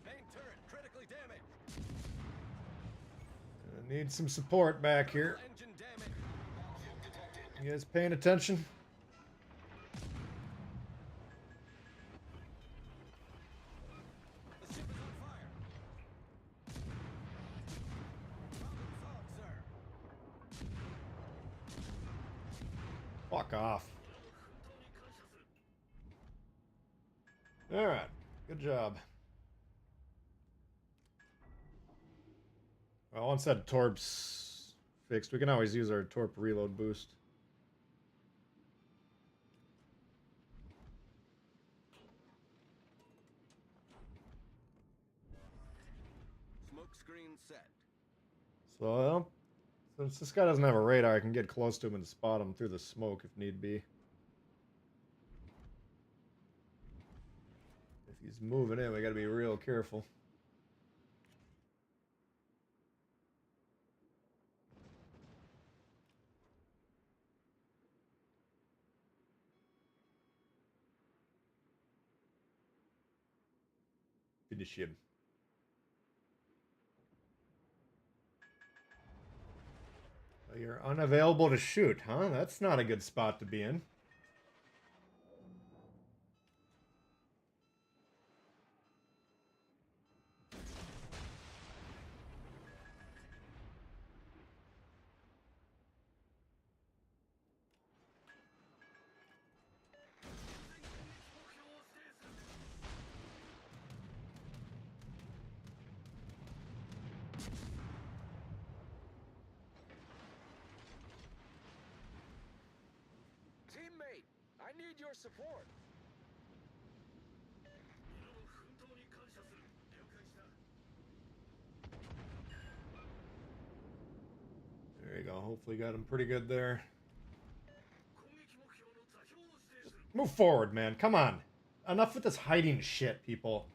Main turret critically damaged. I need some support back here. Engine damage. You guys paying attention? The ship is on fire. Problem solved, sir. Fuck off. Alright, good job. Well, once that torp's fixed, we can always use our torp reload boost. Smoke screen set. So, since this guy doesn't have a radar, I can get close to him and spot him through the smoke if need be. If he's moving in, we gotta be real careful. Finish him. You're unavailable to shoot, huh? That's not a good spot to be in. Teammate, I need your support. There you go. Hopefully got him pretty good there. Move forward, man. Come on. Enough with this hiding shit, people.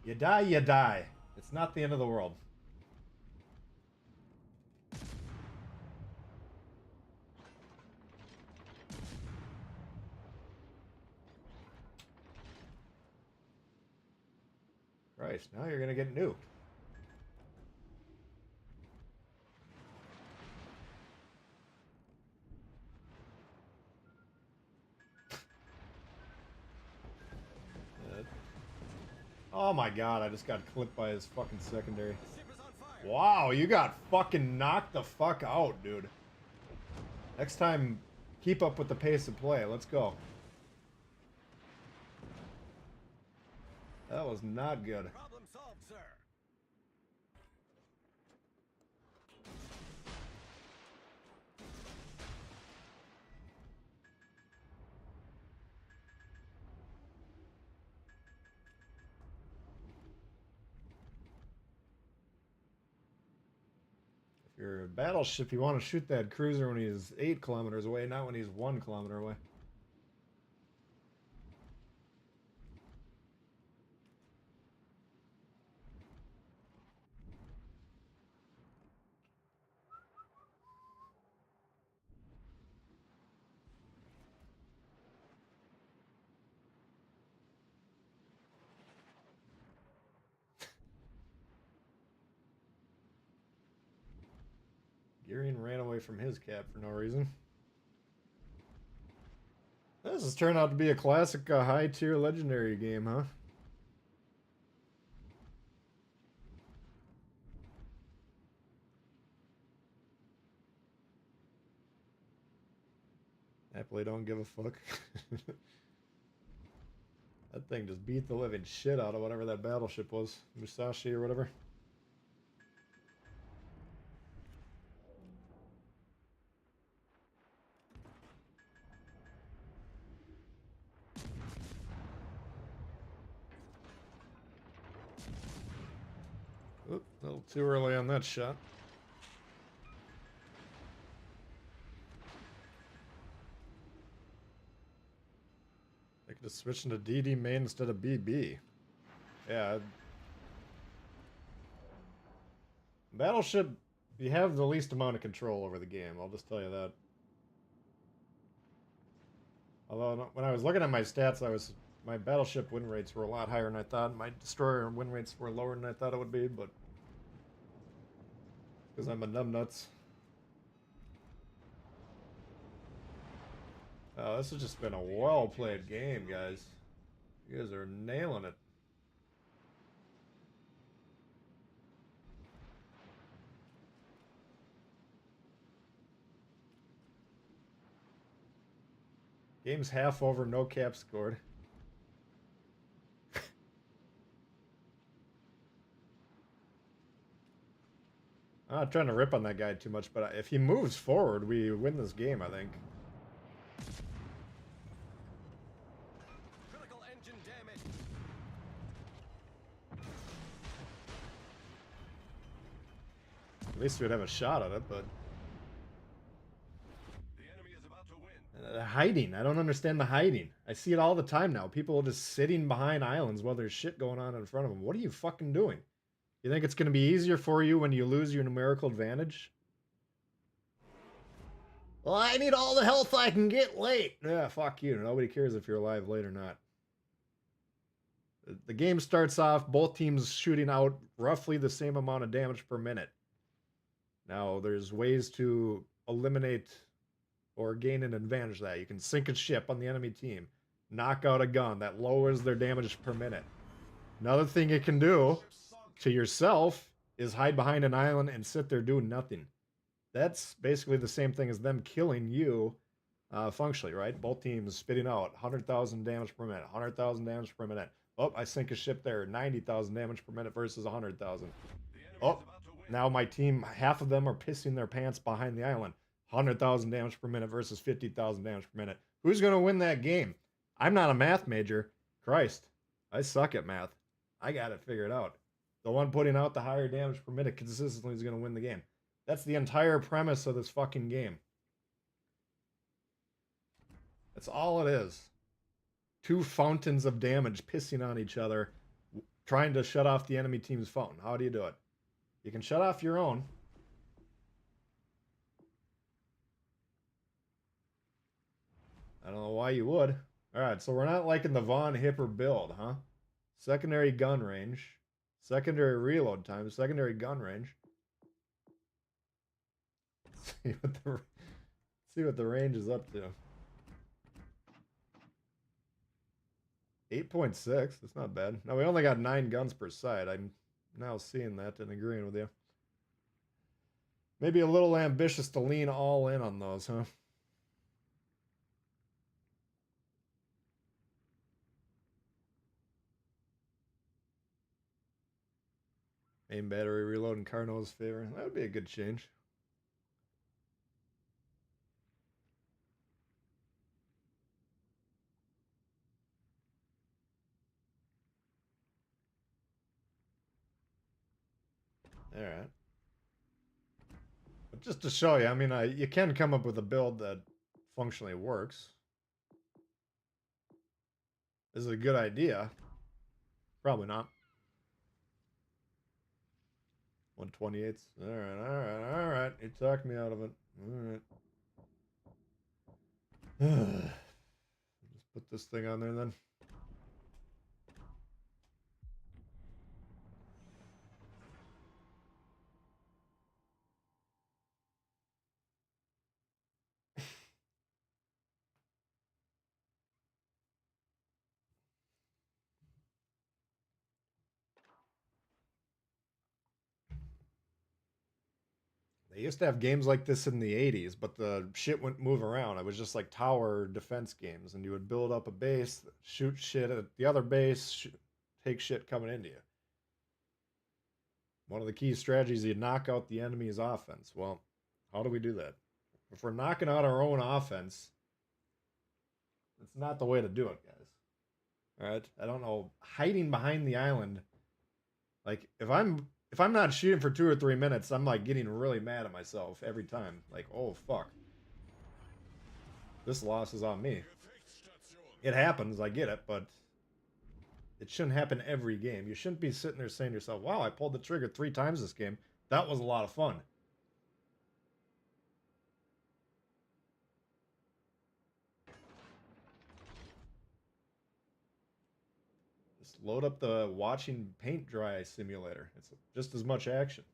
You die, you die. It's not the end of the world. Christ, now you're gonna get nuked. Oh my god, I just got clipped by his fucking secondary. Wow, you got fucking knocked the fuck out, dude. Next time, keep up with the pace of play. Let's go. That was not good. Problem solved, sir. You're a battleship, you want to shoot that cruiser when he's 8 kilometers away, not when he's 1 kilometer away. Girion ran away from his cap for no reason. This has turned out to be a classic high-tier legendary game, huh? Happily don't give a fuck. That thing just beat the living shit out of whatever that battleship was. Musashi or whatever. Oop, a little too early on that shot. They could have switched into DD main instead of BB. Yeah. Battleship, you have the least amount of control over the game, I'll just tell you that. Although, when I was looking at my stats, my battleship win rates were a lot higher than I thought. My destroyer win rates were lower than I thought it would be, but... because I'm a numbnuts. Oh, this has just been a well-played game, guys. You guys are nailing it. Game's half over, no cap scored. I'm not trying to rip on that guy too much, but if he moves forward, we win this game, I think. Critical engine damage. At least we'd have a shot at it, but... The enemy is about to win. The hiding. I don't understand the hiding. I see it all the time now. People just sitting behind islands while there's shit going on in front of them. What are you fucking doing? You think it's going to be easier for you when you lose your numerical advantage? Well, I need all the health I can get late. Yeah, fuck you. Nobody cares if you're alive late or not. The game starts off, both teams shooting out roughly the same amount of damage per minute. Now, there's ways to eliminate or gain an advantage that. You can sink a ship on the enemy team. Knock out a gun. That lowers their damage per minute. Another thing you can do to yourself is hide behind an island and sit there doing nothing. That's basically the same thing as them killing you functionally, right? Both teams spitting out 100,000 damage per minute, 100,000 damage per minute. Oh, I sink a ship there, 90,000 damage per minute versus 100,000. Oh, now my team, half of them are pissing their pants behind the island. 100,000 damage per minute versus 50,000 damage per minute. Who's going to win that game? I'm not a math major. Christ, I suck at math. I got it figured out. The one putting out the higher damage per minute consistently is going to win the game. That's the entire premise of this fucking game. That's all it is. Two fountains of damage pissing on each other, trying to shut off the enemy team's fountain. How do you do it? You can shut off your own. I don't know why you would. Alright, so we're not liking the Von Hipper build, huh? Secondary gun range. Secondary reload time. Secondary gun range. See what the range is up to. 8.6. That's not bad. Now we only got 9 guns per side. I'm now seeing that and agreeing with you. Maybe a little ambitious to lean all in on those, huh? Main battery reload in Carnot's favor. That would be a good change. Alright. But just to show you, I mean, you can come up with a build that functionally works. Is it a good idea? Probably not. 128. All right. You talked me out of it. All right. Just put this thing on there then. They used to have games like this in the 80s, but the shit wouldn't move around. It was just like tower defense games, and you would build up a base, shoot shit at the other base, take shit coming into you. One of the key strategies, you knock out the enemy's offense. Well, how do we do that? If we're knocking out our own offense, it's not the way to do it, guys. All right? I don't know. Hiding behind the island, like, if I'm not shooting for 2 or 3 minutes, I'm like getting really mad at myself every time. Like, oh fuck, this loss is on me. It happens, I get it, but it shouldn't happen every game. You shouldn't be sitting there saying to yourself, wow, I pulled the trigger 3 times this game. That was a lot of fun. Just load up the watching paint dry simulator. It's just as much action.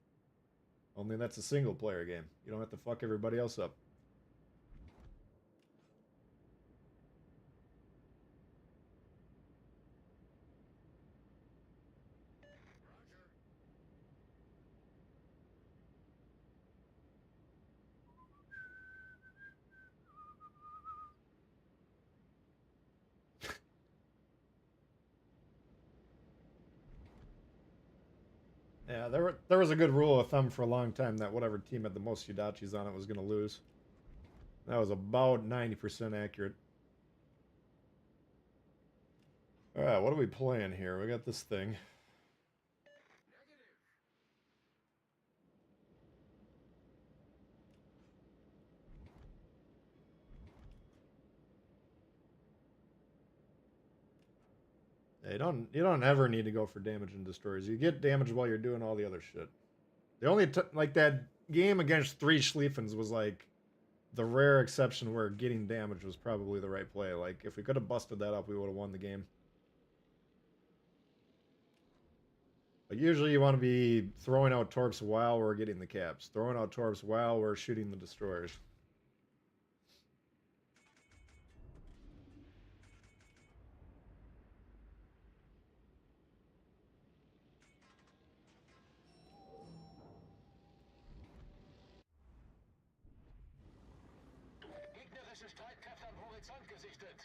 Only that's a single player game. You don't have to fuck everybody else up. Yeah, there was a good rule of thumb for a long time that whatever team had the most Yudachis on it was going to lose. That was about 90% accurate. Alright, what are we playing here? We got this thing. Yeah, you don't ever need to go for damage and destroyers. You get damage while you're doing all the other shit. The only like that game against 3 Schlieffens was like the rare exception where getting damage was probably the right play. Like if we could have busted that up, we would have won the game. But usually you want to be throwing out torps while we're getting the caps. Throwing out torps while we're shooting the destroyers. Gegnerische Streitkräfte am Horizont gesichtet.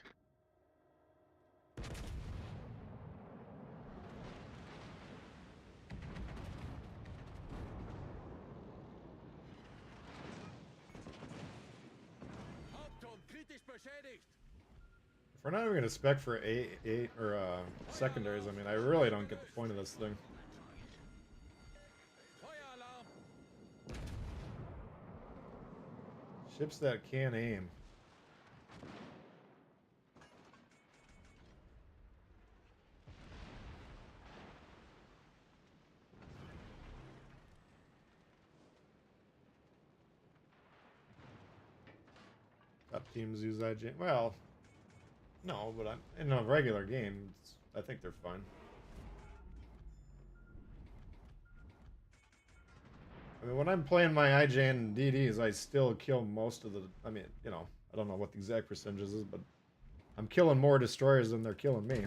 Hauptturm kritisch beschädigt. If we're not even going to spec for eight or secondaries, I mean, I really don't get the point of this thing. Ships that can aim. Top teams use IJ. Well, no, but in a regular game, I think they're fine. I mean, when I'm playing my IJ and DDs, I still kill most of the... I mean, you know, I don't know what the exact percentages is, but I'm killing more destroyers than they're killing me.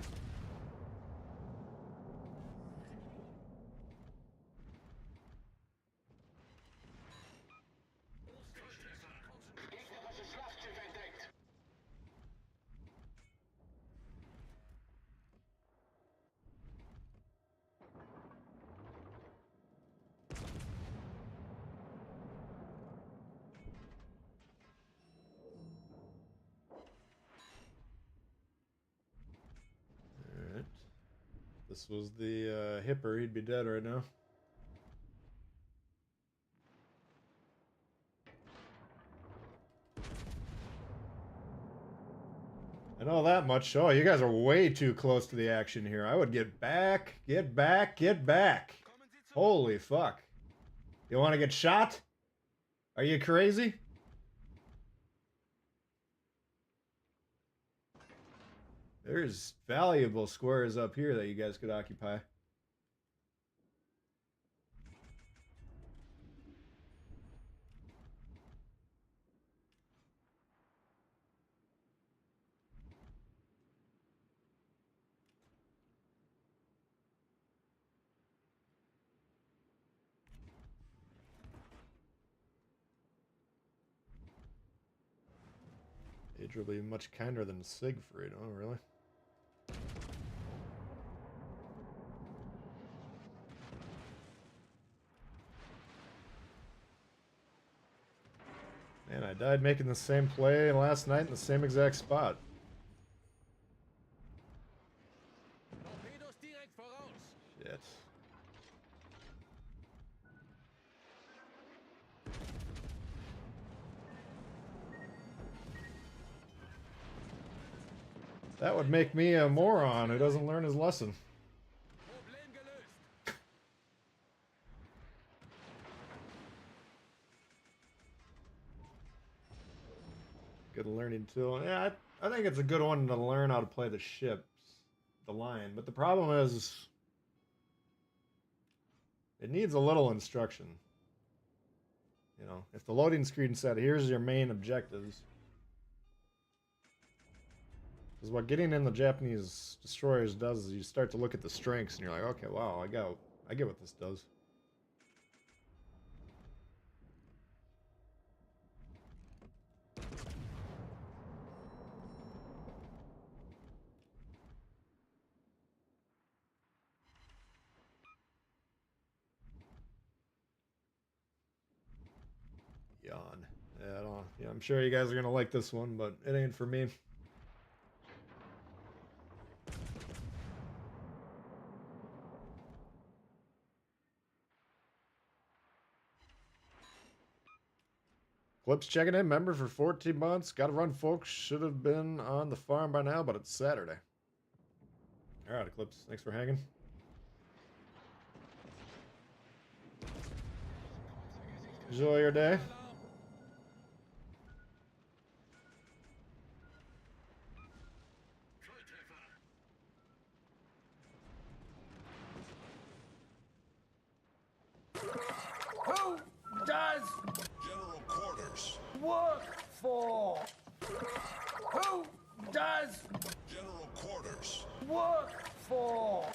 This was the hipper, he'd be dead right now. know that much. Oh, you guys are way too close to the action here. I would get back, get back, get back. Holy fuck. You want to get shot? Are you crazy? There's valuable squares up here that you guys could occupy. Age will be much kinder than Siegfried. Oh, really? Man, I died making the same play last night in the same exact spot. Shit. That would make me a moron who doesn't learn his lesson. Good learning tool. Yeah, I think it's a good one to learn how to play the ships, the line. But the problem is, it needs a little instruction. You know, if the loading screen said, here's your main objectives. Because what getting in the Japanese destroyers does is you start to look at the strengths and you're like, okay, wow, I get what this does. Yawn. Yeah, I don't. Yeah, I'm sure you guys are gonna like this one, but it ain't for me. Clips checking in, member for 14 months. Gotta run, folks. Should have been on the farm by now, but it's Saturday. Alright, Eclipse. Thanks for hanging. Enjoy your day. Who does General quarters. work for? Who does General quarters. work for?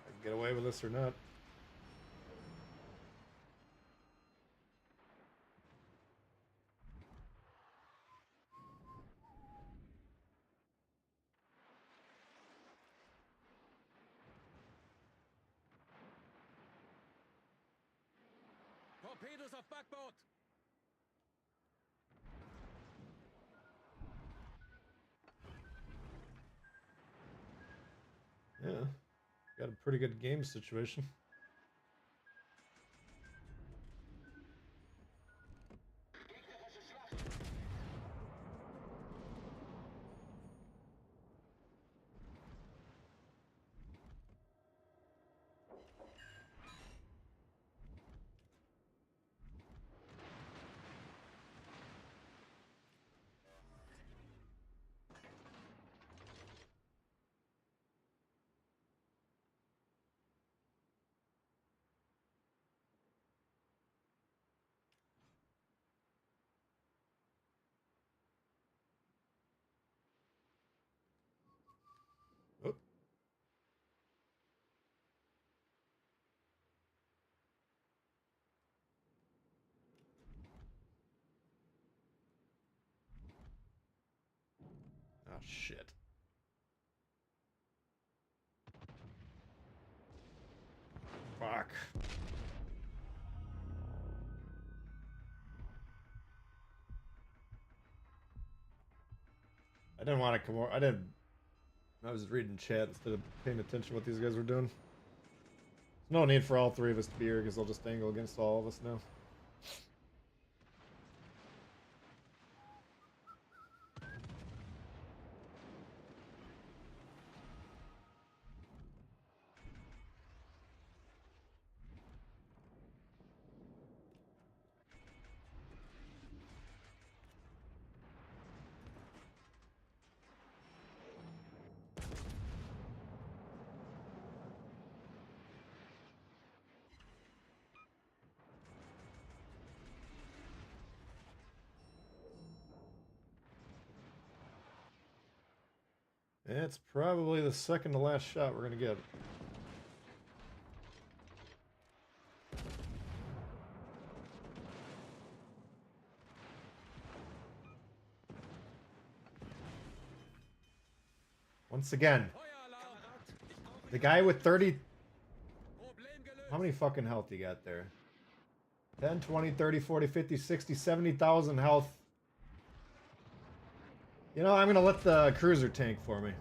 I can get away with this or not. Torpedoes off backboard! Yeah. Got a pretty good game situation. Oh. Oh, shit. Fuck. I didn't want to come over. I was reading chat instead of paying attention to what these guys were doing. No need for all three of us to be here because they'll just angle against all of us now. It's probably the second to last shot we're gonna get. Once again, the guy with 30... How many fucking health you got there? 10, 20, 30, 40, 50, 60, 70,000 health. You know, I'm gonna let the cruiser tank for me.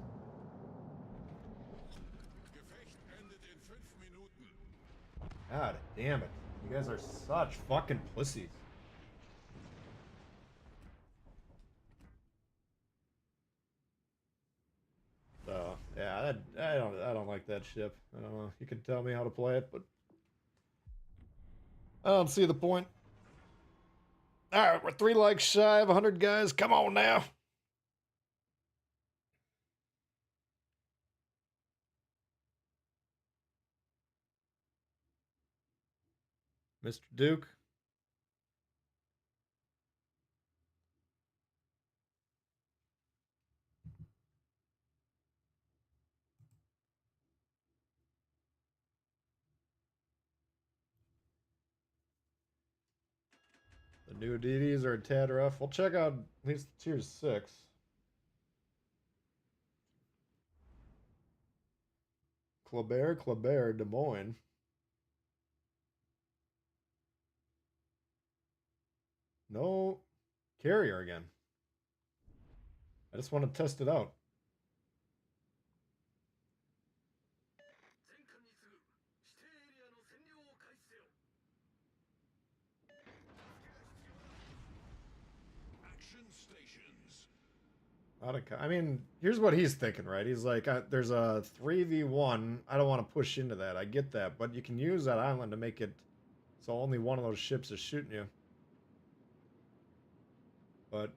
God damn it. You guys are such fucking pussies. So, yeah, I don't like that ship. I don't know. You can tell me how to play it, but I don't see the point. Alright, we're 3 likes shy of 100 guys. Come on now. Mr. Duke. The new DDs are a tad rough. We'll check out at least tier 6. Kleber, Des Moines. No carrier again. I just want to test it out. I mean, here's what he's thinking, right? He's like, there's a 3v1. I don't want to push into that. I get that. But you can use that island to make it so only one of those ships is shooting you. But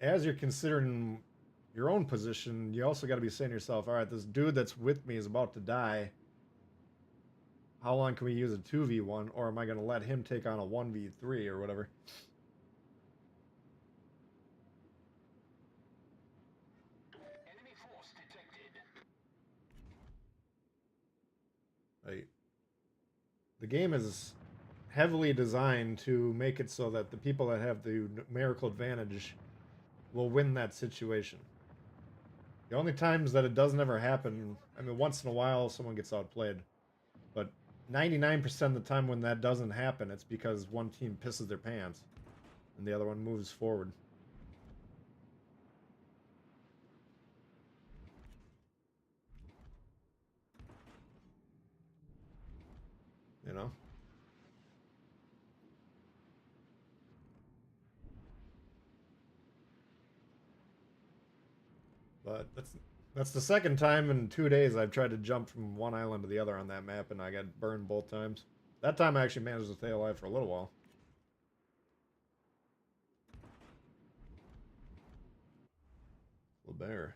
as you're considering your own position, you also got to be saying to yourself, all right, this dude that's with me is about to die. How long can we use a 2v1? Or am I going to let him take on a 1v3 or whatever? The game is heavily designed to make it so that the people that have the numerical advantage will win that situation. The only times that it doesn't ever happen, I mean, once in a while someone gets outplayed, but 99% of the time when that doesn't happen, it's because one team pisses their pants and the other one moves forward. You know? But that's the second time in 2 days I've tried to jump from one island to the other on that map, and I got burned both times. That time I actually managed to stay alive for a little while. Kleber.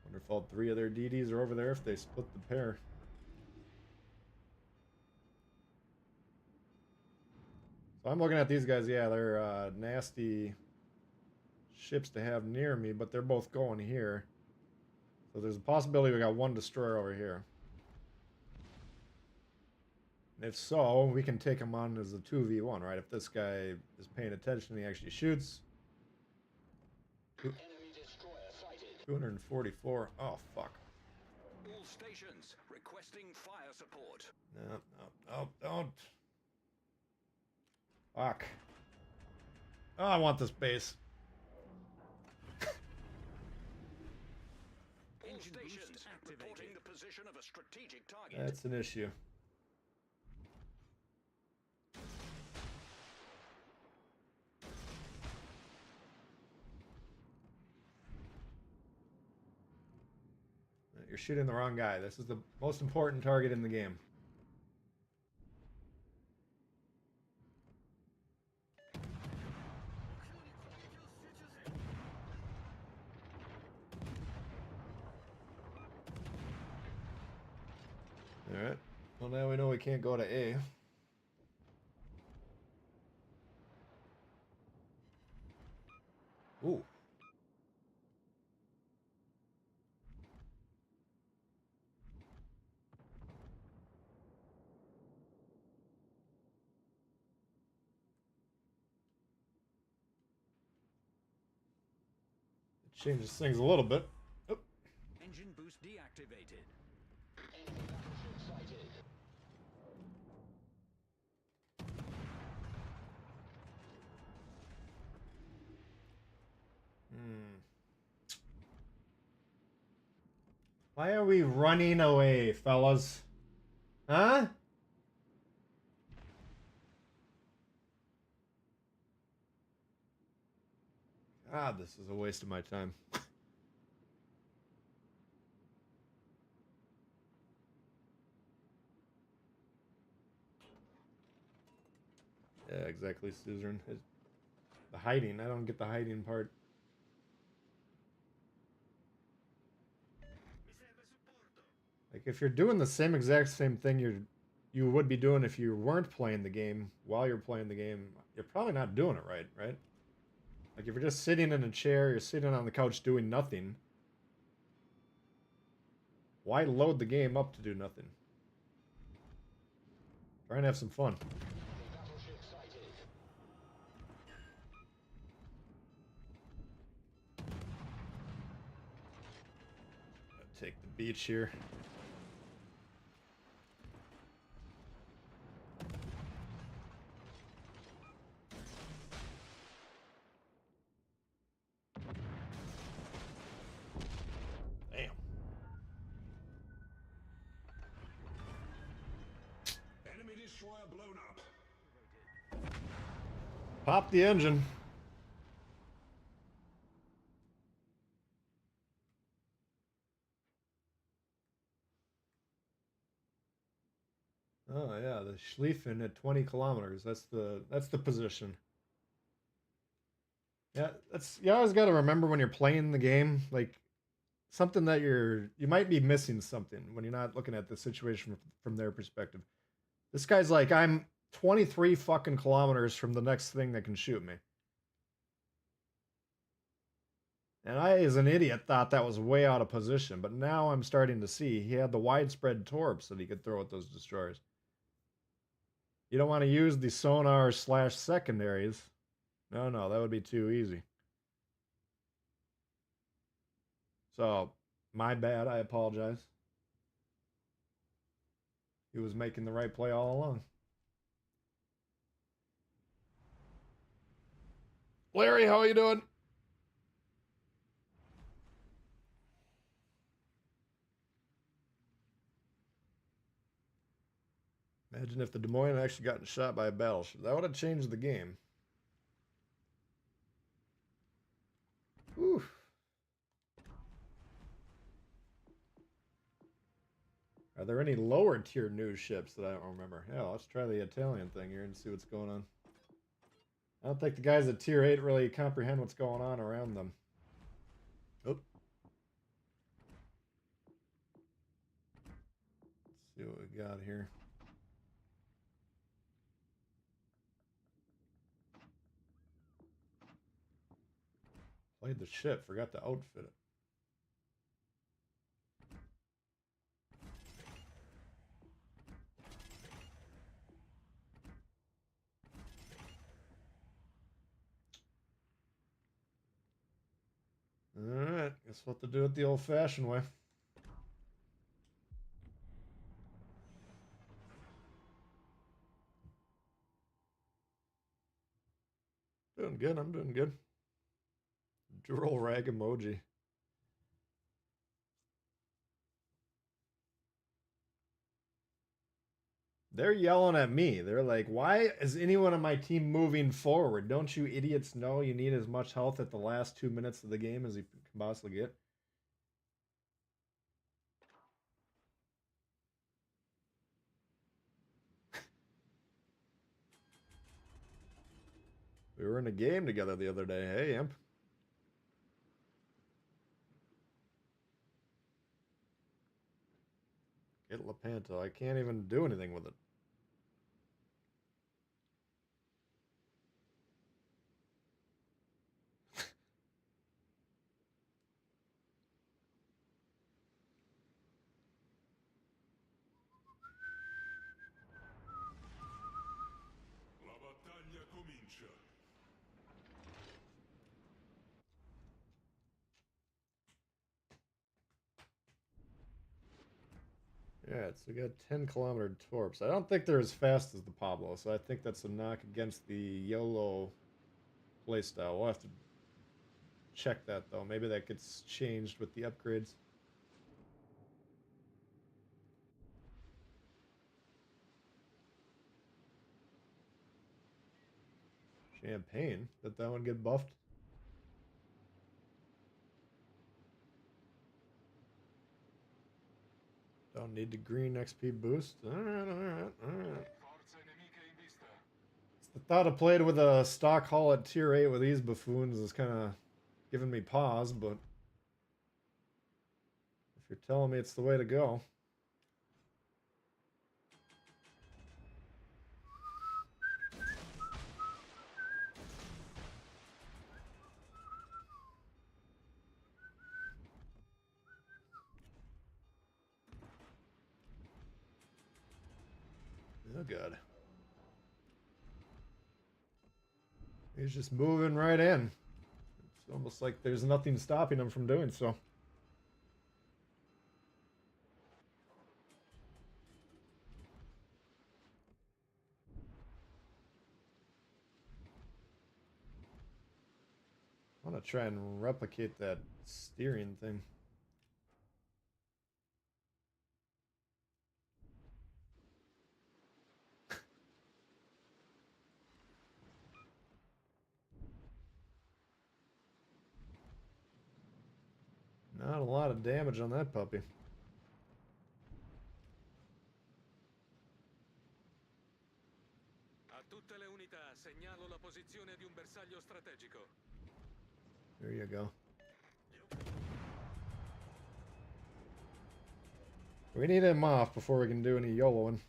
Wonder if all 3 of their DDs are over there if they split the pair. So I'm looking at these guys, yeah, they're nasty ships to have near me, but they're both going here. So there's a possibility we got one destroyer over here. And if so, we can take him on as a 2v1, right? If this guy is paying attention, he actually shoots. 244. Oh, fuck. All stations requesting fire support. No, don't. Fuck. Oh, I want this base. All stations reporting the position of a strategic target. That's an issue. You're shooting the wrong guy. This is the most important target in the game. Alright. Well, now we know we can't go to A. Ooh. It changes things a little bit. Oh. Engine boost deactivated. Why are we running away, fellas? Huh? God, this is a waste of my time. Yeah, exactly, Suzerain. The hiding, I don't get the hiding part. Like, if you're doing the same exact same thing you would be doing if you weren't playing the game while you're playing the game, you're probably not doing it right, right? Like, if you're just sitting in a chair, you're sitting on the couch doing nothing, why load the game up to do nothing? Try and have some fun. Take the beach here. Damn. Enemy destroyer blown up. Pop the engine. Oh yeah, the Schlieffen at 20 kilometers. That's the position. Yeah, you always got to remember when you're playing the game, like something that you might be missing something when you're not looking at the situation from their perspective. This guy's like, I'm 23 fucking kilometers from the next thing that can shoot me. And I, as an idiot, thought that was way out of position, but now I'm starting to see he had the widespread torps that he could throw at those destroyers. You don't want to use the sonar / secondaries. No, that would be too easy. So, my bad, I apologize. He was making the right play all along. Larry, how are you doing? Imagine if the Des Moines had actually gotten shot by a battleship. That would have changed the game. Whew. Are there any lower tier news ships that I don't remember? Yeah, let's try the Italian thing here and see what's going on. I don't think the guys at tier 8 really comprehend what's going on around them. Oh. Let's see what we got here. Played the ship, forgot to outfit it. Alright, guess we'll have to do it the old-fashioned way. Doing good, I'm doing good. Droll rag emoji. They're yelling at me. They're like, why is anyone on my team moving forward? Don't you idiots know you need as much health at the last 2 minutes of the game as you can possibly get? We were in a game together the other day. Hey, Imp. Get Lepanto. I can't even do anything with it. La battaglia comincia. Yeah, it's we got 10-kilometer torps. I don't think they're as fast as the Pablo, so I think that's a knock against the YOLO playstyle. We'll have to check that though. Maybe that gets changed with the upgrades. Champagne? Did that one get buffed? Don't need the green XP boost. Alright. It's the thought of playing with a stock hull at tier 8 with these buffoons is kind of giving me pause, but if you're telling me it's the way to go. Oh god. He's just moving right in. It's almost like there's nothing stopping him from doing so. I want to try and replicate that steering thing. Not a lot of damage on that puppy. A tutte le unità segnalo la posizione di un bersaglio strategico. There you go. We need him off before we can do any YOLOing.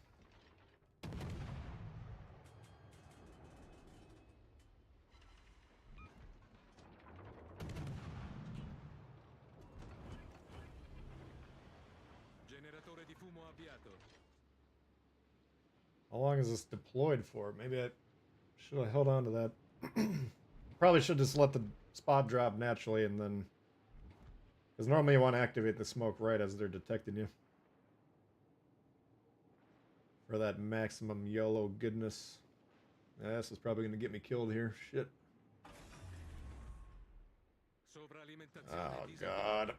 Generatore di fumo avviato. How long is this deployed for? Maybe I should have held on to that. Probably should just let the spot drop naturally and then... Because normally you want to activate the smoke right as they're detecting you. For that maximum YOLO goodness. Yeah, this is probably going to get me killed here. Shit. Oh, God.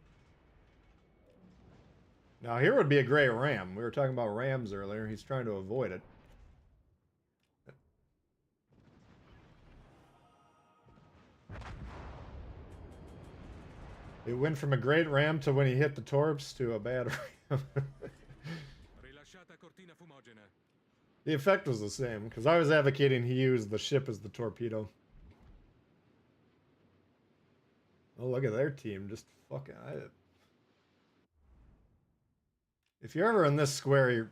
Now, here would be a great ram. We were talking about rams earlier. He's trying to avoid it. It went from a great ram to when he hit the torps to a bad ram. The effect was the same, because I was advocating he use the ship as the torpedo. Oh, look at their team. Just fucking... If you're ever in this square,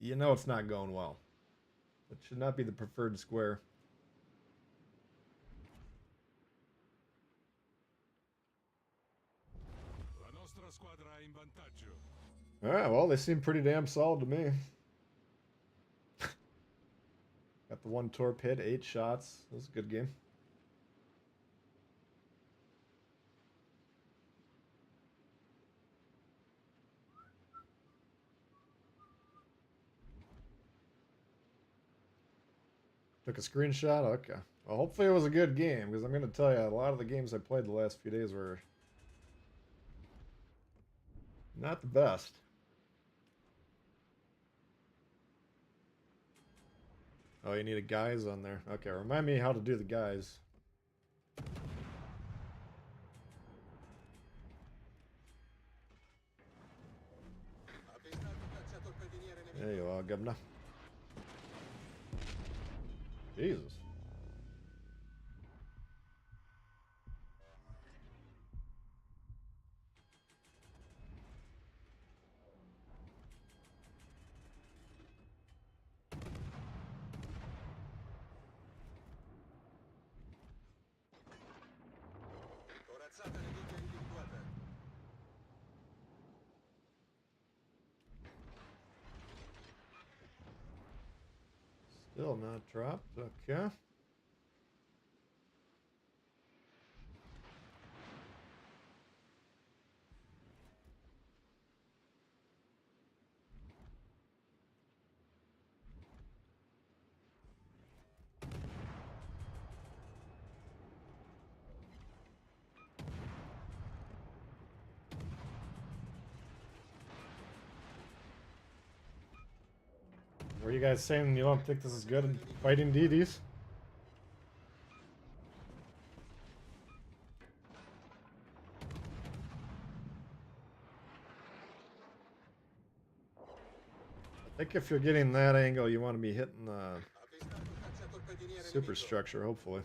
you know it's not going well. It should not be the preferred square. Alright, well, they seem pretty damn solid to me. Got the one torp hit, 8 shots. That was a good game. Took a screenshot? Okay. Well, hopefully it was a good game, because I'm going to tell you, a lot of the games I played the last few days were not the best. Oh, you need a guys on there. Okay, remind me how to do the guys. There you are, Governor. Jesus. Still not dropped. Okay. Were you guys saying you don't think this is good in fighting DDs? I think if you're getting that angle, you want to be hitting the superstructure, hopefully.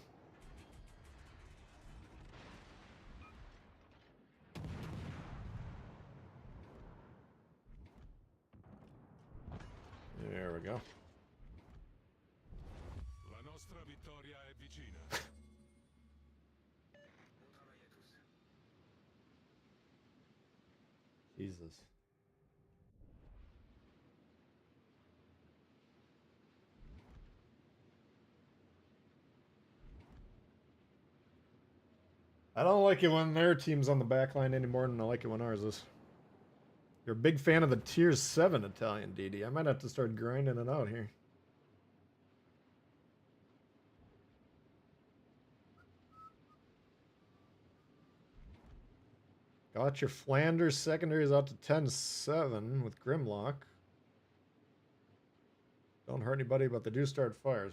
There we go. La nostra vittoria è vicina. Jesus. I don't like it when their team's on the back line any more than I like it when ours is. You're a big fan of the Tier 7 Italian DD. I might have to start grinding it out here. Got your Flanders secondaries out to 10-7 with Grimlock. Don't hurt anybody, but they do start fires.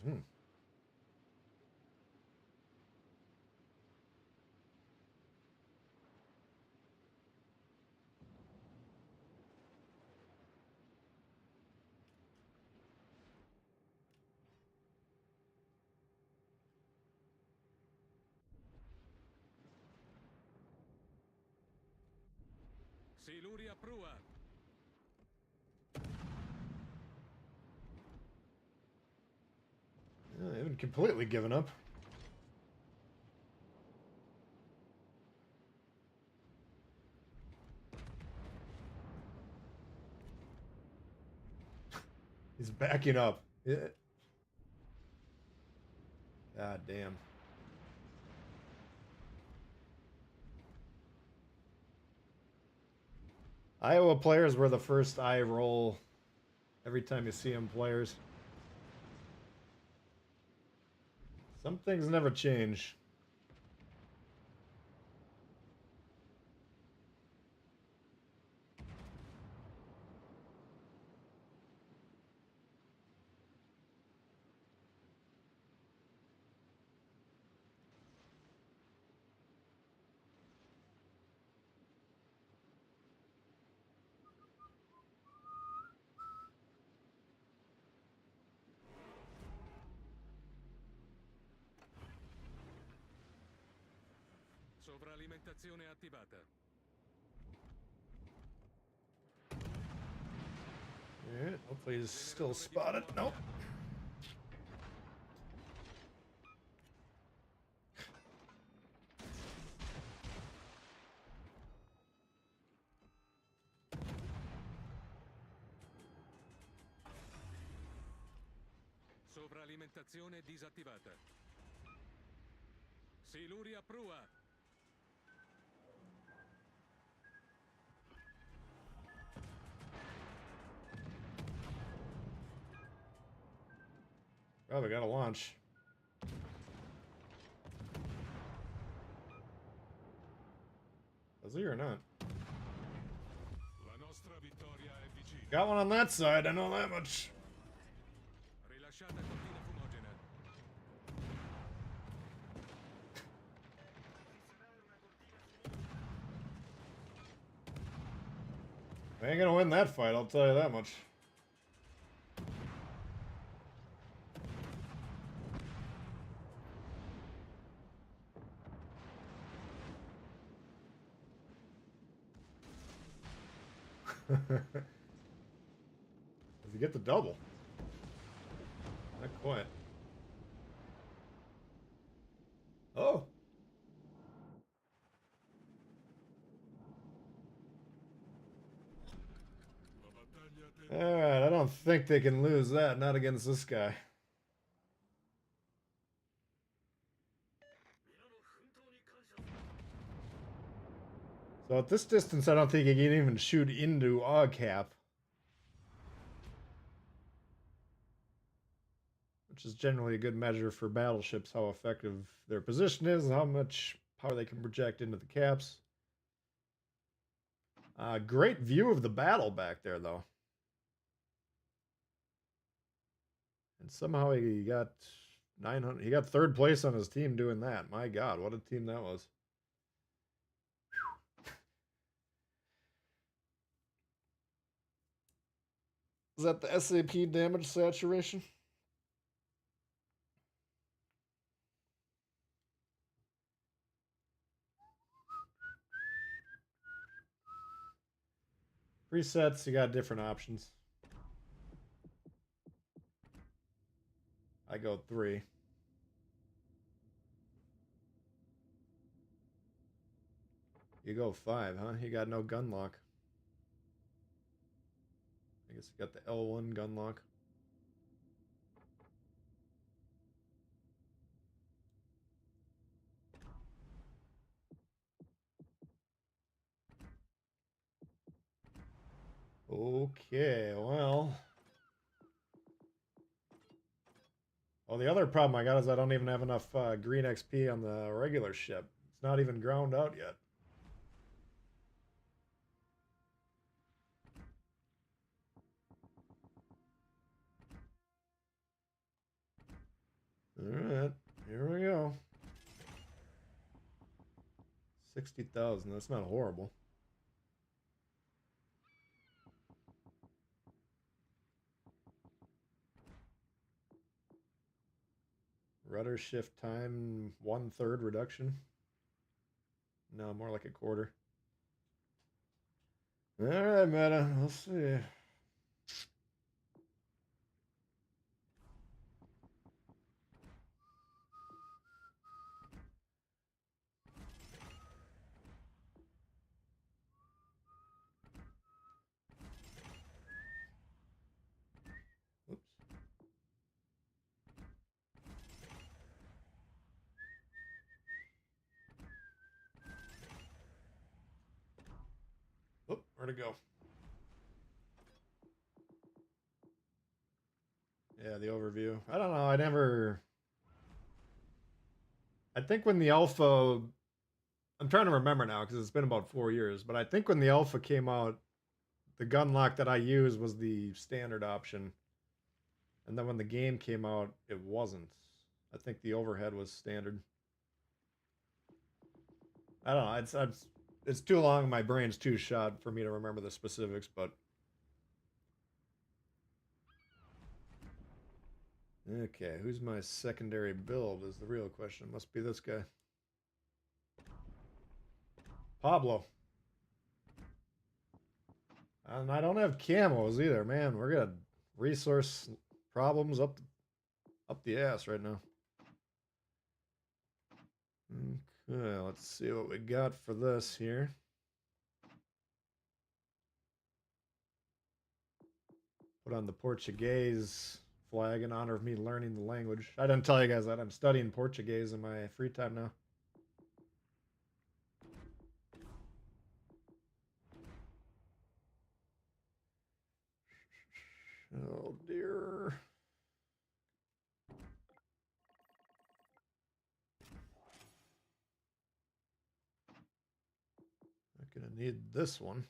Siluria prua. I haven't completely given up. He's backing up. Yeah. God damn. Iowa players were the first eye roll every time you see them players. Some things never change. Sovralimentazione attivata. Alright, hopefully he's still spotted. Nope. Sovralimentazione disattivata. Siluria prua. Oh, they got a launch. Is he or not? La nostra vittoria è vicina. Got one on that side, I know that much. Rilasciata cortina fumosa. I ain't gonna win that fight, I'll tell you that much. Does he get the double? Not quite. Oh. Alright, I don't think they can lose that, not against this guy. So at this distance, I don't think he can even shoot into AUG-cap. Which is generally a good measure for battleships, how effective their position is and how much power they can project into the caps. Great view of the battle back there, though. And somehow he got 900. He got third place on his team doing that. My God, what a team that was. Is that the SAP damage saturation? Presets, you got different options. I go 3. You go 5, huh? You got no gun lock. I guess you got the L1 gun lock. Okay, well. Well, the other problem I got is I don't even have enough green XP on the regular ship. It's not even ground out yet. Alright, here we go. 60,000, that's not horrible. Rudder shift time, 1/3 reduction. No, more like a quarter. Alright, meta, we'll see. Oh, where'd it go? Yeah, the overview. I don't know, I think when the alpha... I'm trying to remember now because it's been about 4 years, but I think when the alpha came out, the gun lock that I used was the standard option. And then when the game came out, it wasn't. I think the overhead was standard. I don't know, it's too long, my brain's too shot for me to remember the specifics, but... Okay, who's my secondary build is the real question. Must be this guy. Pablo. And I don't have camos either, man. We're gonna resource problems up the ass right now. Okay, let's see what we got for this here. Put on the Portuguese flag in honor of me learning the language. I didn't tell you guys that I'm studying Portuguese in my free time now. Oh dear. I'm gonna need this one.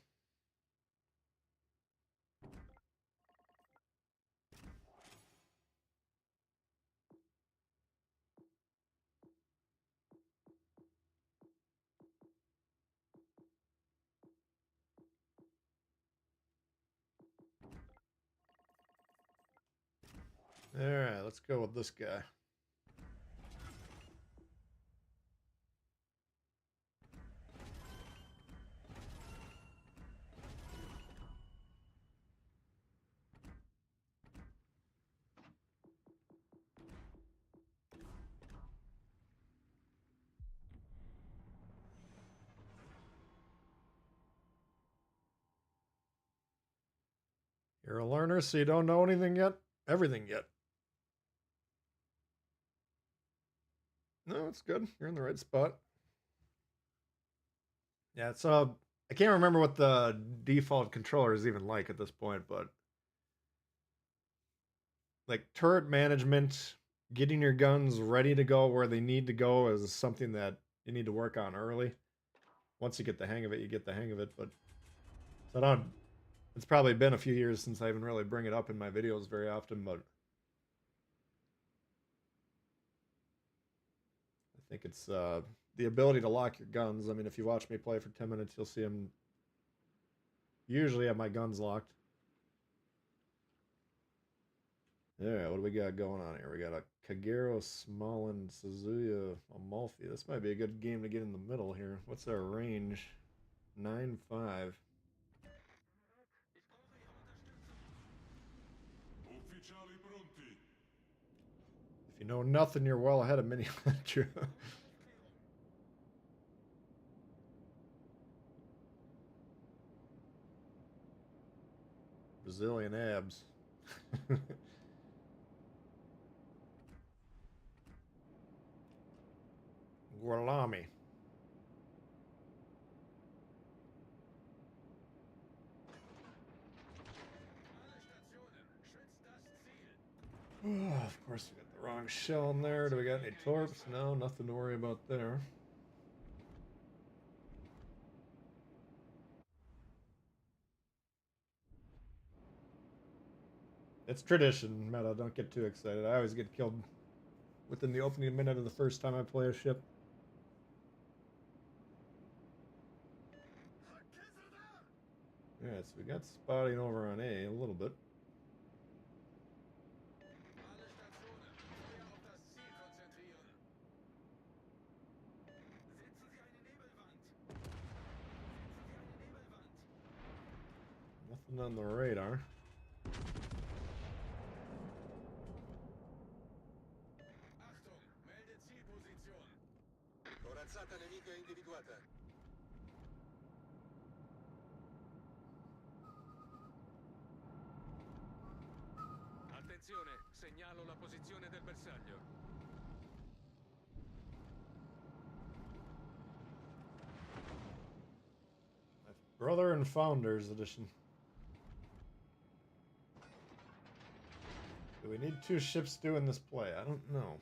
Alright, let's go with this guy. You're a learner, so you don't know anything yet? Everything yet. No, it's good. You're in the right spot. Yeah, so I can't remember what the default controller is even like at this point, but like turret management, getting your guns ready to go where they need to go is something that you need to work on early. Once you get the hang of it, you get the hang of it, but so I don't, it's probably been a few years since I even really bring it up in my videos very often, but I think it's the ability to lock your guns. I mean, if you watch me play for 10 minutes, you'll see them usually have my guns locked. Alright, what do we got going on here? We got a Kagero, Smolin, Suzuya, Amalfi. This might be a good game to get in the middle here. What's our range? 9.5. Ufficiali pronti. If you know nothing, you're well ahead of many. True. Brazilian abs. Gualami. Oh, of course, we got the wrong shell in there. Do we got any torps? No, nothing to worry about there. It's tradition, Meta. Don't get too excited. I always get killed within the opening minute of the first time I play a ship. Alright, so we got spotting over on A a little bit. Nothing on the radar. Corazzata nemica individuata. Attenzione, segnalo la posizione del bersaglio. Brother and Founders Edition. Do we need two ships doing this play? I don't know.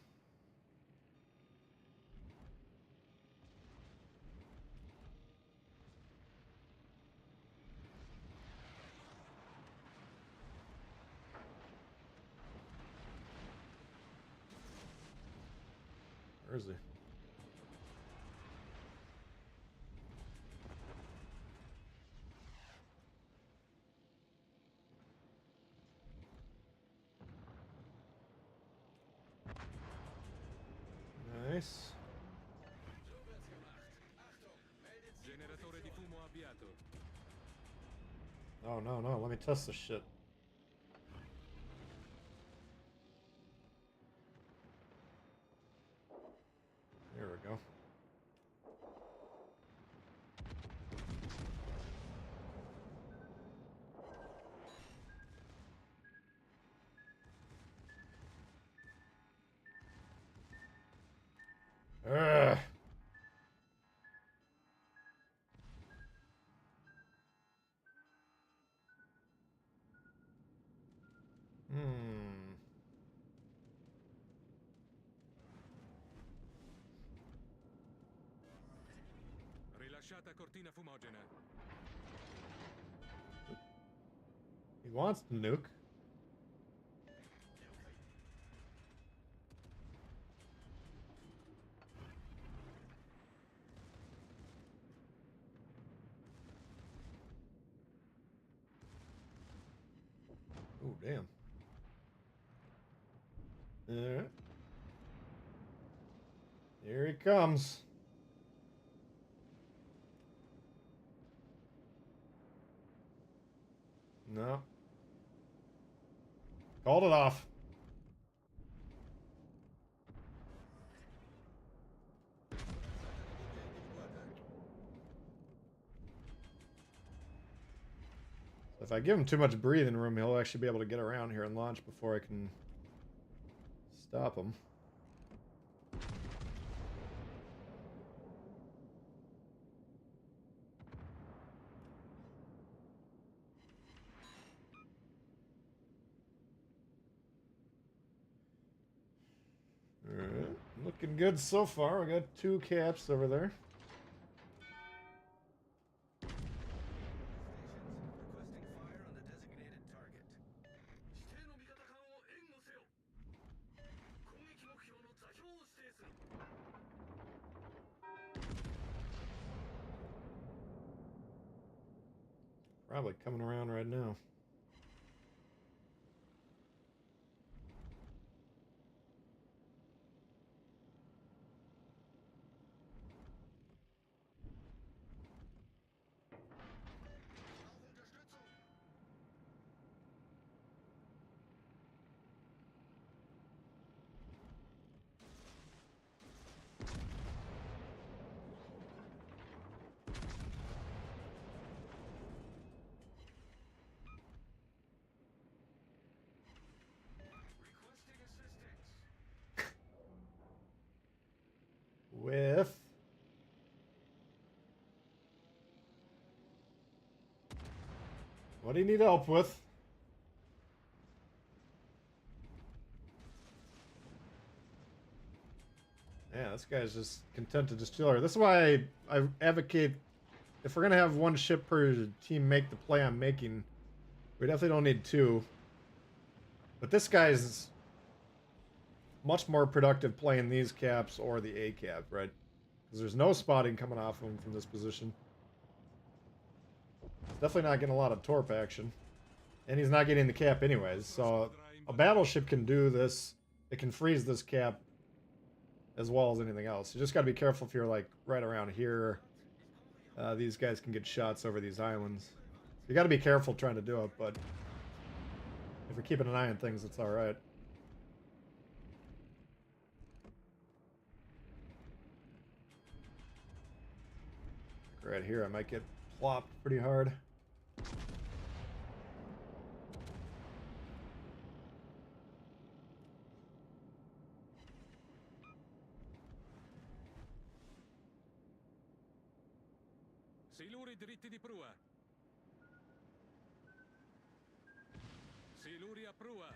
Where is he? Nice. Generatore di fumo avviato. Oh, no, no. Let me test this shit. There we go. Ugh. Rilasciata cortina fumogena. He wants to nuke. Oh, damn. Alright. Here he comes. No. Called it off. If I give him too much breathing room, he'll actually be able to get around here and launch before I can stop him. Alright, looking good so far. We got 2 caps over there. Probably coming around right now. With what do you need help with? Yeah, this guy's just content to just chill here. This is why I advocate, if we're gonna have 1 ship per team make the play I'm making, we definitely don't need 2. But this guy's much more productive playing these caps or the A cap, right? Because there's no spotting coming off him from this position. Definitely not getting a lot of torp action. And he's not getting the cap anyways, so a battleship can do this. It can freeze this cap as well as anything else. You just gotta be careful if you're like right around here. These guys can get shots over these islands. You gotta be careful trying to do it, but if we're keeping an eye on things, it's alright. Right here, I might get plopped pretty hard. Siluri dritti di prua. Siluri a prua.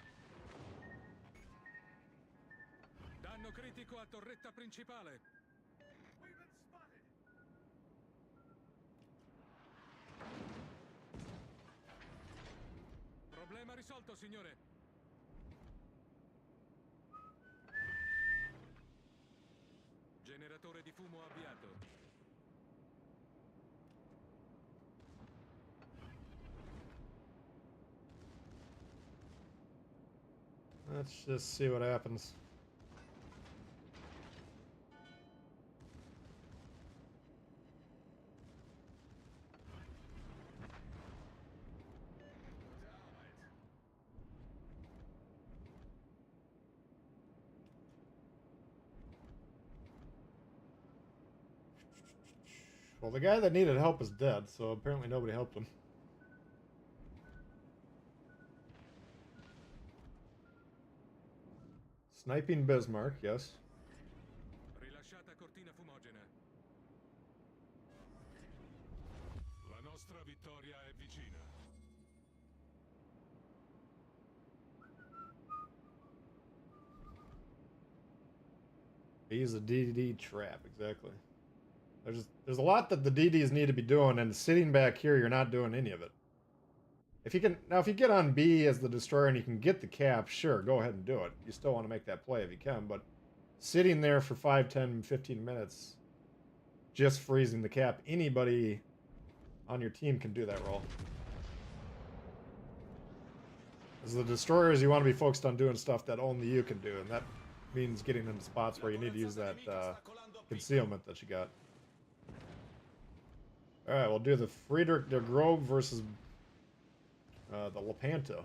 Danno critico a torretta principale. Problema risolto, signore. Generatore di fumo avviato. Let's just see what happens. Well, the guy that needed help is dead, so apparently nobody helped him. Sniping Bismarck, yes. Rilasciata cortina fumogena. La nostra vittoria è vicina. He's a DD trap, exactly. There's a lot that the DDs need to be doing, and sitting back here, you're not doing any of it. If you get on B as the destroyer and you can get the cap, sure, go ahead and do it. You still want to make that play if you can, but sitting there for 5, 10, 15 minutes, just freezing the cap, anybody on your team can do that role. As the destroyers, you want to be focused on doing stuff that only you can do, and that means getting into spots where you need to use that concealment that you got. Alright, we'll do the Friedrich der Grobe versus the Lepanto.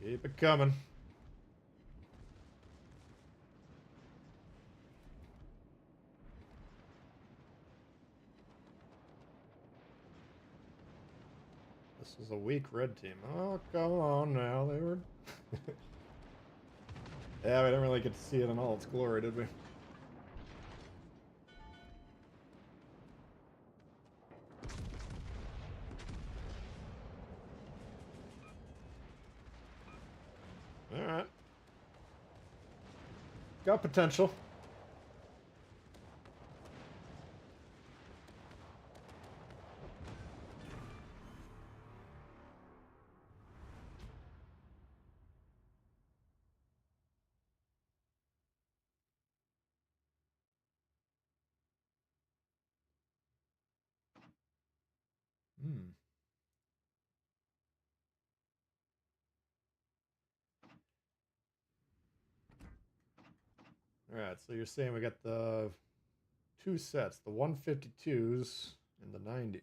Keep it coming. This is a weak red team. Oh, come on now. They were... Yeah, we didn't really get to see it in all its glory, did we? Alright. Got potential. Alright, so you're saying we got the two sets, the 152s and the 90s.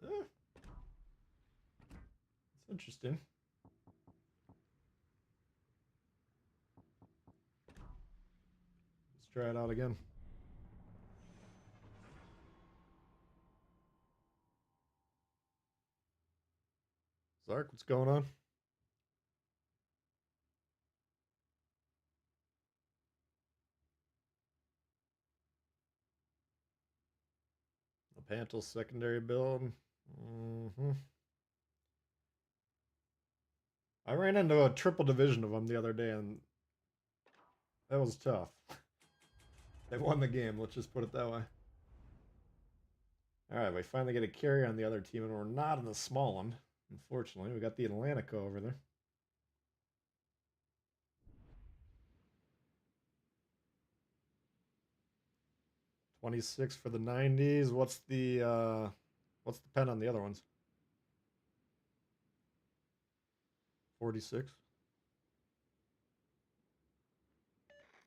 It's interesting. Let's try it out again. Zark, what's going on? Lepanto's secondary build. I ran into a triple division of them the other day, and that was tough. They won the game, let's just put it that way. Alright, we finally get a carry on the other team, and we're not in the small one. Unfortunately, we got the Atlantica over there. $26 for the 90s. What's the pen on the other ones? 46.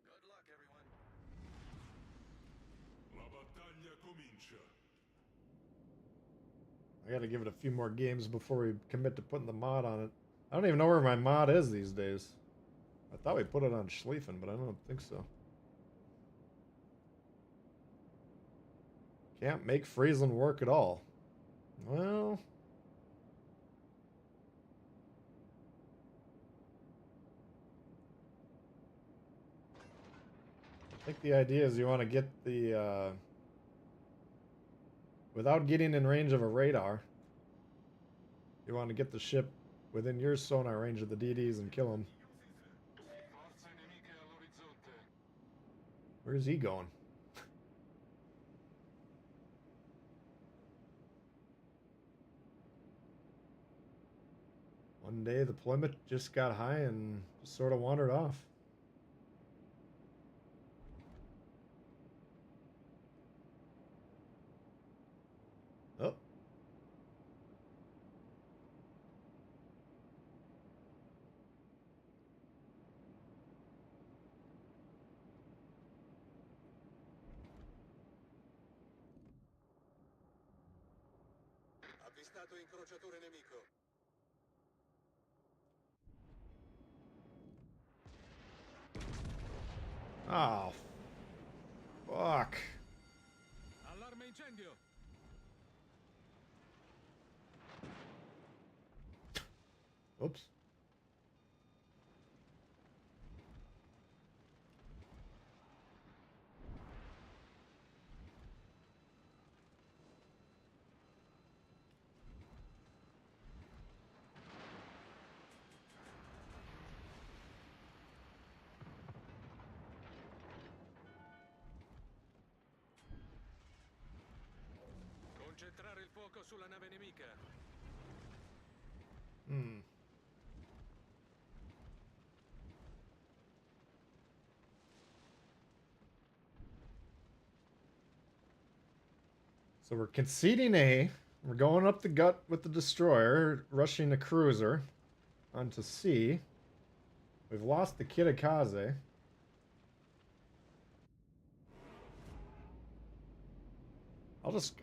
Good luck, everyone. La battaglia comincia. I gotta give it a few more games before we commit to putting the mod on it. I don't even know where my mod is these days. I thought we put it on Schlieffen, but I don't think so. Can't make Friesland work at all. Well... I think the idea is you want to get the... without getting in range of a radar, you want to get the ship within your sonar range of the DDs and kill them. Where's he going? One day the Plymouth just got high and just sort of wandered off. Oh. Avvistato incrociatore nemico. Oh. Fuck. Allarme incendio. Oops. sulla nave nemica. Hmm. So we're conceding A. We're going up the gut with the destroyer, rushing the cruiser onto C. We've lost the Kitakaze.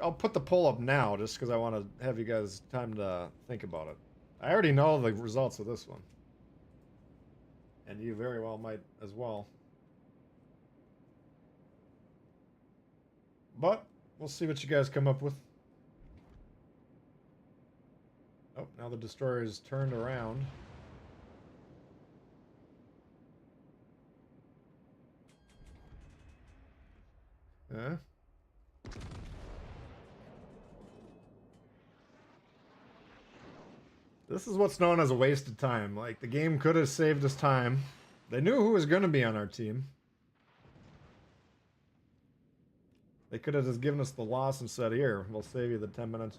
I'll put the poll up now just because I want to have you guys time to think about it. I already know the results of this one. And you very well might as well. But we'll see what you guys come up with. Oh, now the destroyer is turned around. Huh? This is what's known as a waste of time. Like, the game could have saved us time. They knew who was going to be on our team. They could have just given us the loss and said, here, we'll save you the 10 minutes.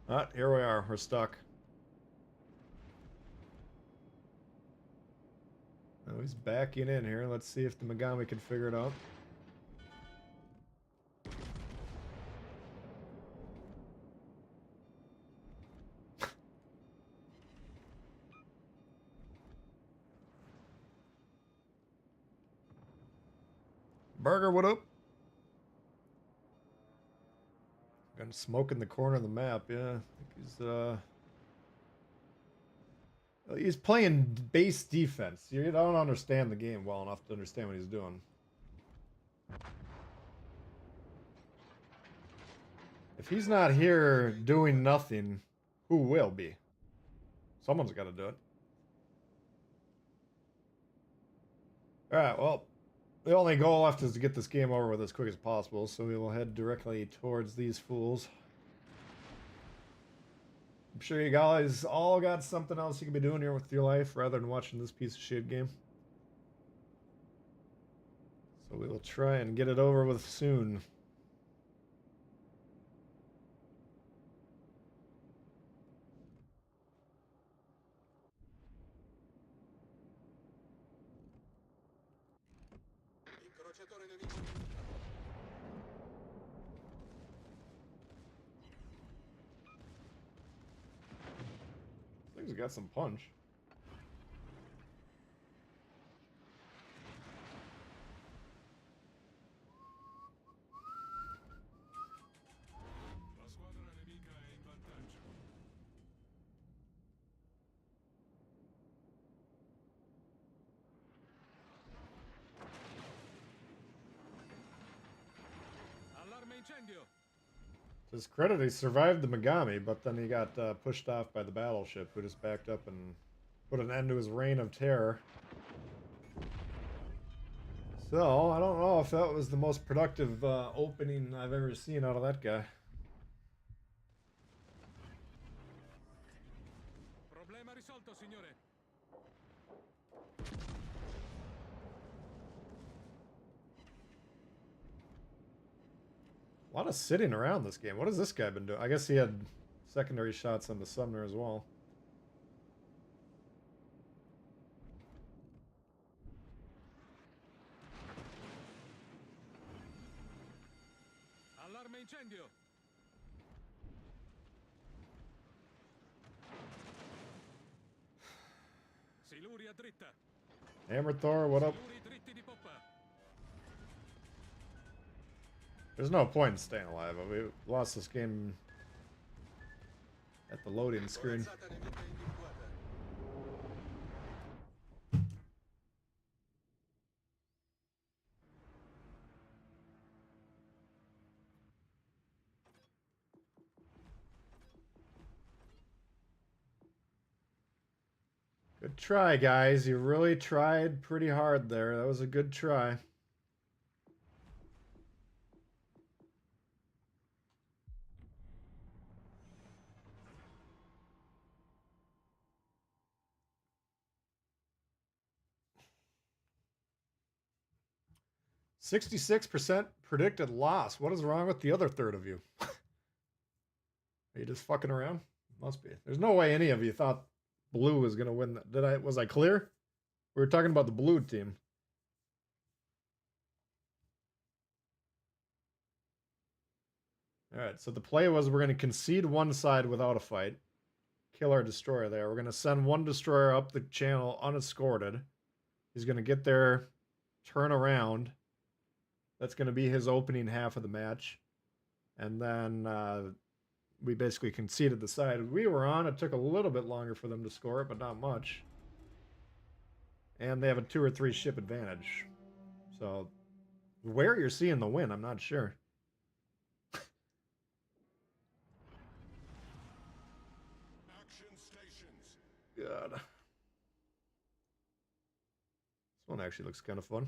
Ah, here we are. We're stuck. Oh, he's backing in here. Let's see if the Megami can figure it out. Burger, what up? Got smoke in the corner of the map, yeah. I think he's playing base defense. You don't understand the game well enough to understand what he's doing. If he's not here doing nothing, who will be? Someone's got to do it. Alright, well, the only goal left is to get this game over with as quick as possible, so we will head directly towards these fools. I'm sure you guys all got something else you can be doing here with your life rather than watching this piece of shit game. So we will try and get it over with soon. Thing's got some punch. La squadra nemica è in vantaggio. Allarme incendio. To his credit, he survived the Megami, but then he got pushed off by the battleship, who just backed up and put an end to his reign of terror. So, I don't know if that was the most productive opening I've ever seen out of that guy. Problema risolto, signore. A lot of sitting around this game. What has this guy been doing? I guess he had secondary shots on the Sumner as well. Allarme incendio. Siluria dritta. Hammer Thor, what up? Siluri dritti di poppa. There's no point in staying alive. We lost this game at the loading screen. Good try, guys. You really tried pretty hard there. That was a good try. 66% predicted loss. What is wrong with the other third of you? Are you just fucking around? Must be. There's no way any of you thought blue was gonna win that. Was I clear? We were talking about the blue team. Alright, so the play was we're gonna concede one side without a fight. Kill our destroyer there. We're gonna send one destroyer up the channel unescorted. He's gonna get there, turn around. That's gonna be his opening half of the match. And then we basically conceded the side we were on. It took a little bit longer for them to score it, but not much. And they have a 2 or 3 ship advantage. So, where you're seeing the win, I'm not sure. Action stations. God. This one actually looks kind of fun.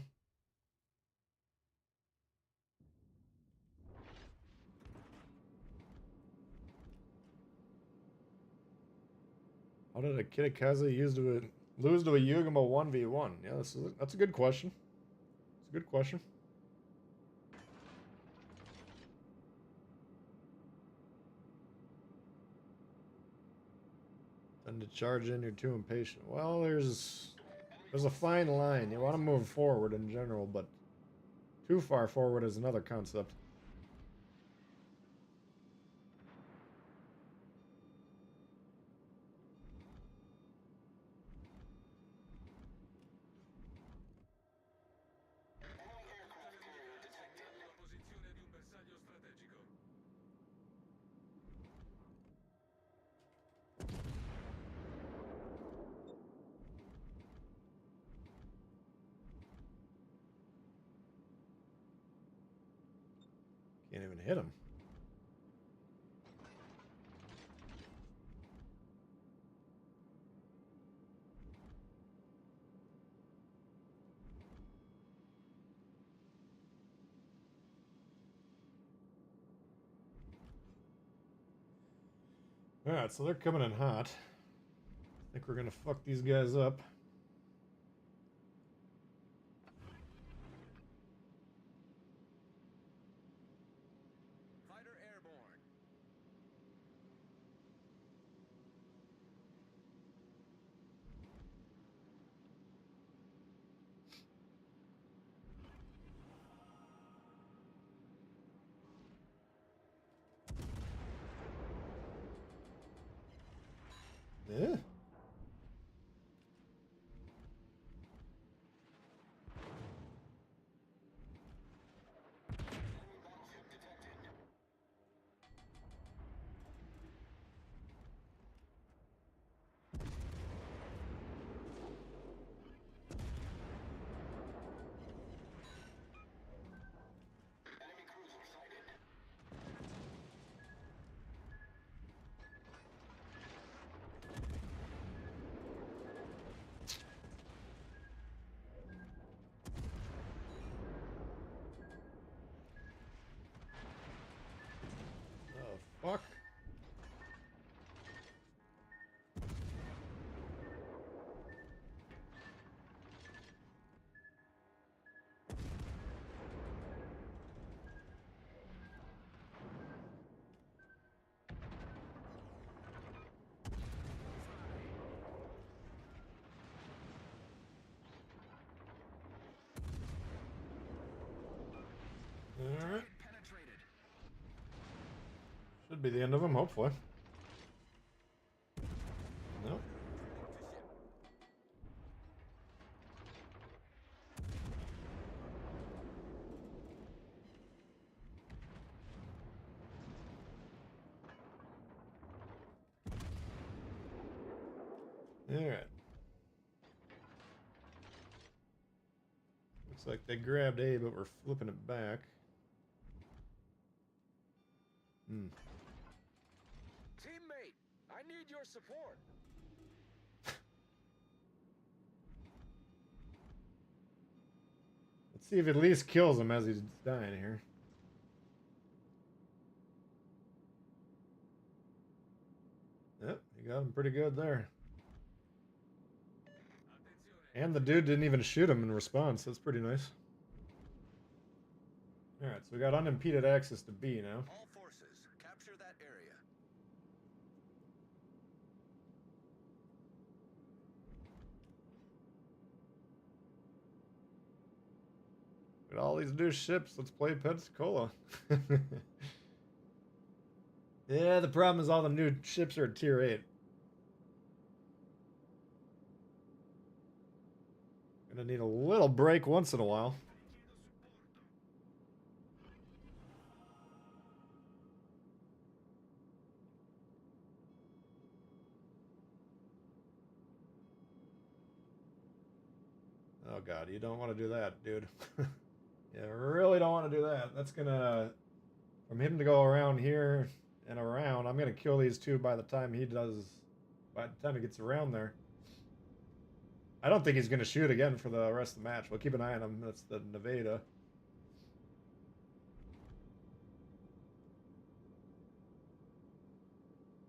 How did a Kitakaze lose to a Yugamo 1v1? Yeah, that's a good question. It's a good question. Tend to charge in, you're too impatient. Well, there's a fine line. You want to move forward in general, but too far forward is another concept. Can't even hit him. Alright, so they're coming in hot. I think we're gonna fuck these guys up. Fighter airborne. Yeah. Fuck. Alright. Should be the end of them, hopefully. Nope. Alright. Looks like they grabbed A, but we're flipping it back. Teammate, I need your support. Let's see if it at least kills him as he's dying here. Yep, you got him pretty good there. And the dude didn't even shoot him in response. That's pretty nice. Alright, so we got unimpeded access to B now. All forces, capture that area. With all these new ships, let's play Pensacola. Yeah, the problem is all the new ships are at tier 8. Gonna need a little break once in a while. Oh god, you don't want to do that, dude. You really don't want to do that. That's gonna... From him to go around here and around, I'm gonna kill these two by the time he does... By the time he gets around there. I don't think he's gonna shoot again for the rest of the match. We'll keep an eye on him. That's the Nevada.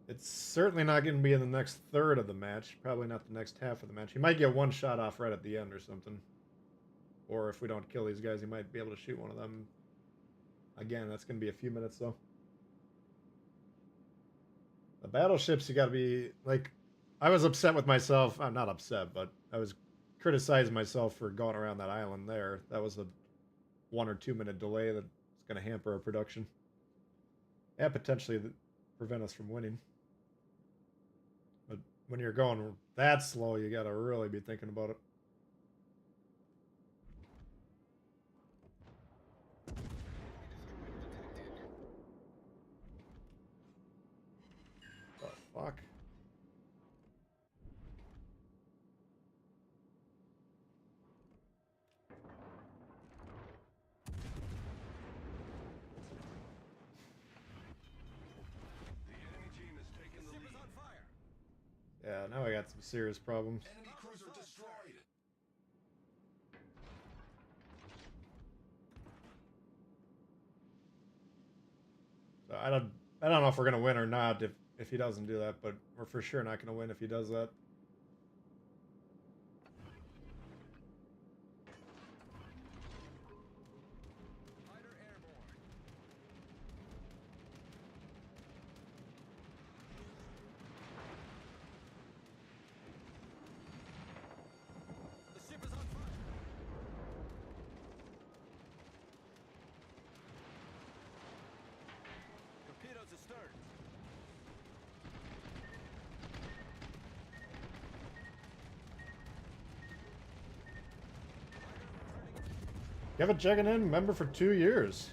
It's certainly not going to be in the next third of the match. Probably not the next half of the match. He might get one shot off right at the end or something. Or if we don't kill these guys, he might be able to shoot one of them. Again, that's going to be a few minutes, though. The battleships, you got to be... Like, I was upset with myself. I'm not upset, but I was criticizing myself for going around that island there. That was a 1 or 2 minute delay that's going to hamper our production. And potentially prevent us from winning. But when you're going that slow, you got to really be thinking about it. The fuck? Yeah, now I got some serious problems. Enemy cruiser destroyed. So I don't know if we're gonna win or not if he doesn't do that, but we're for sure not gonna win if he does that. Kevin checking in, member for 2 years.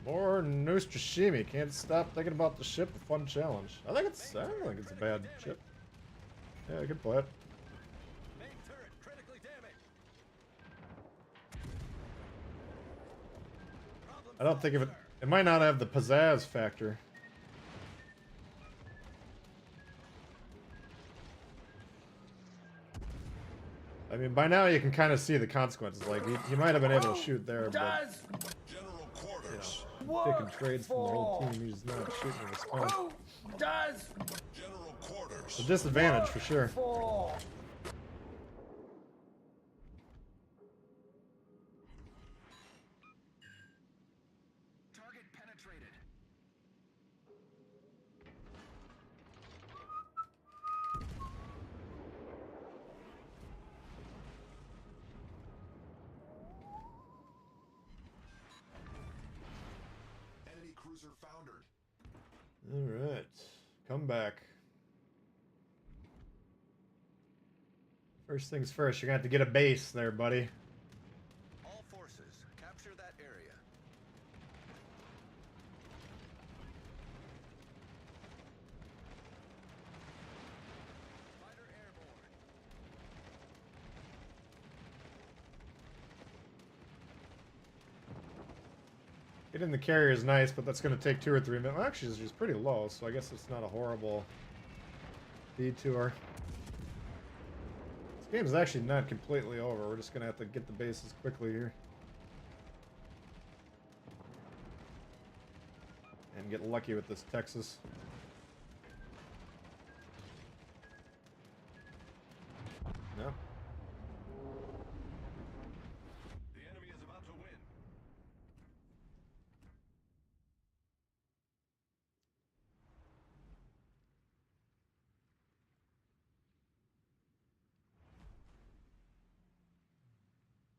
More Nostrashimi. Can't stop thinking about the ship. A fun challenge. I don't think it's a bad ship. Yeah, I could play it. Main turret critically damaged. I don't think of it. It might not have the pizzazz factor. I mean, by now you can kind of see the consequences. Like, he might have been able to shoot there, but General quarters. taking trades from the whole team, he's not shooting in response. General quarters. A disadvantage for sure. Target penetrated. Enemy cruiser foundered. Alright. Come back. First things first, you're gonna have to get a base there, buddy. All forces, capture that area. Fighter airborne. Getting the carrier is nice, but that's gonna take 2 or 3 minutes. Well, actually, she's pretty low, so I guess it's not a horrible detour. This game is actually not completely over. We're just gonna have to get the bases quickly here. And get lucky with this Texas. No? The enemy is about to win.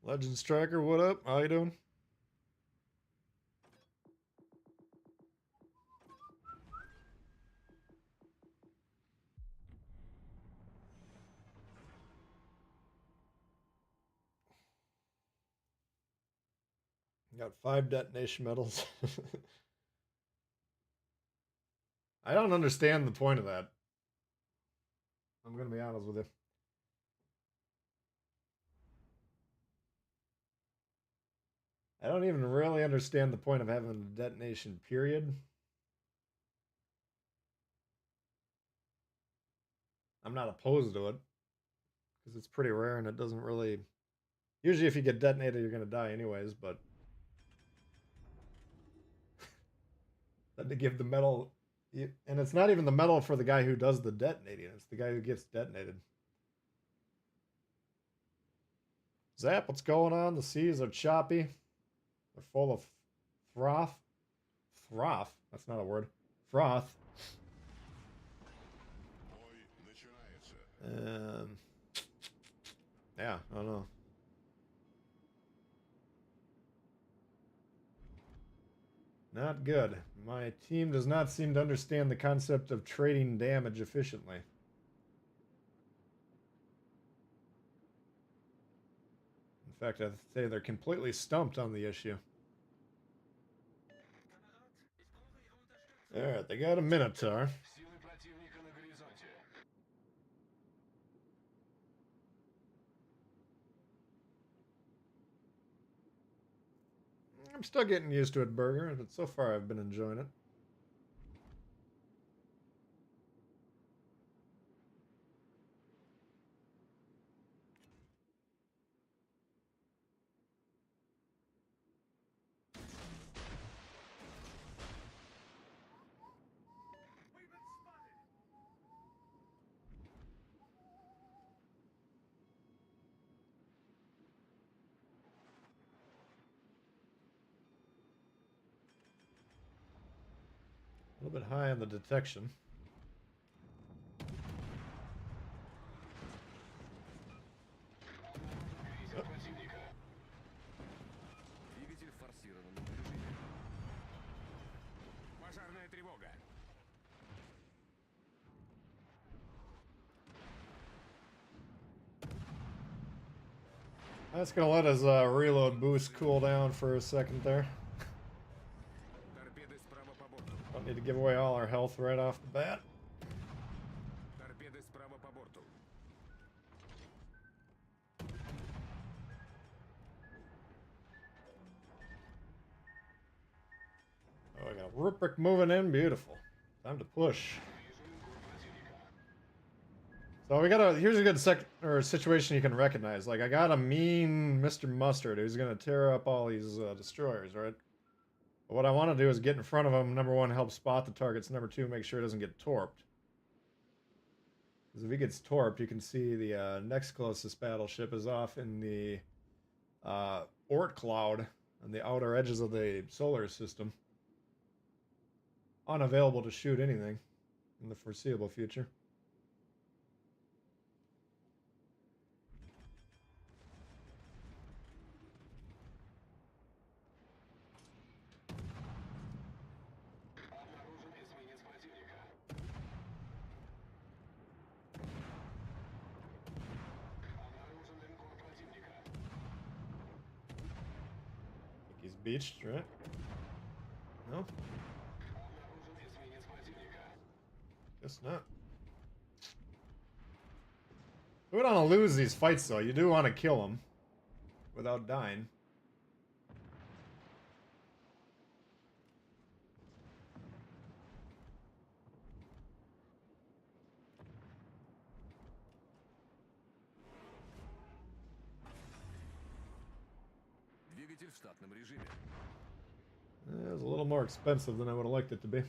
Legends Tracker, what up? How you doing? Got 5 detonation medals. I don't understand the point of that. I'm going to be honest with you. I don't even really understand the point of having a detonation period. I'm not opposed to it because it's pretty rare and it doesn't really... Usually if you get detonated, you're going to die anyways, but... Then to give the medal... And it's not even the medal for the guy who does the detonating. It's the guy who gets detonated. Zap, what's going on? The seas are choppy. They're full of froth. Froth? That's not a word. Froth. Yeah, I don't know. Not good. My team does not seem to understand the concept of trading damage efficiently. In fact, I'd say they're completely stumped on the issue. Alright, they got a Minotaur. I'm still getting used to it, Burger, but so far I've been enjoying it. A little bit high on the detection. That's gonna let his reload boost cool down for a second there. Don't need to give away all our health right off the bat. Oh, I got Rupert moving in. Beautiful. Time to push. So we got a, here's a good situation you can recognize. Like, I got a mean Mr. Mustard who's gonna tear up all these destroyers, right? But what I want to do is get in front of him. Number one, help spot the targets. Number two, make sure it doesn't get torped. Because if he gets torped, you can see the next closest battleship is off in the Oort cloud on the outer edges of the solar system. Unavailable to shoot anything in the foreseeable future. He's beached, right? No? Guess not. We don't want to lose these fights, though. You do want to kill them without dying. It was a little more expensive than I would have liked it to be.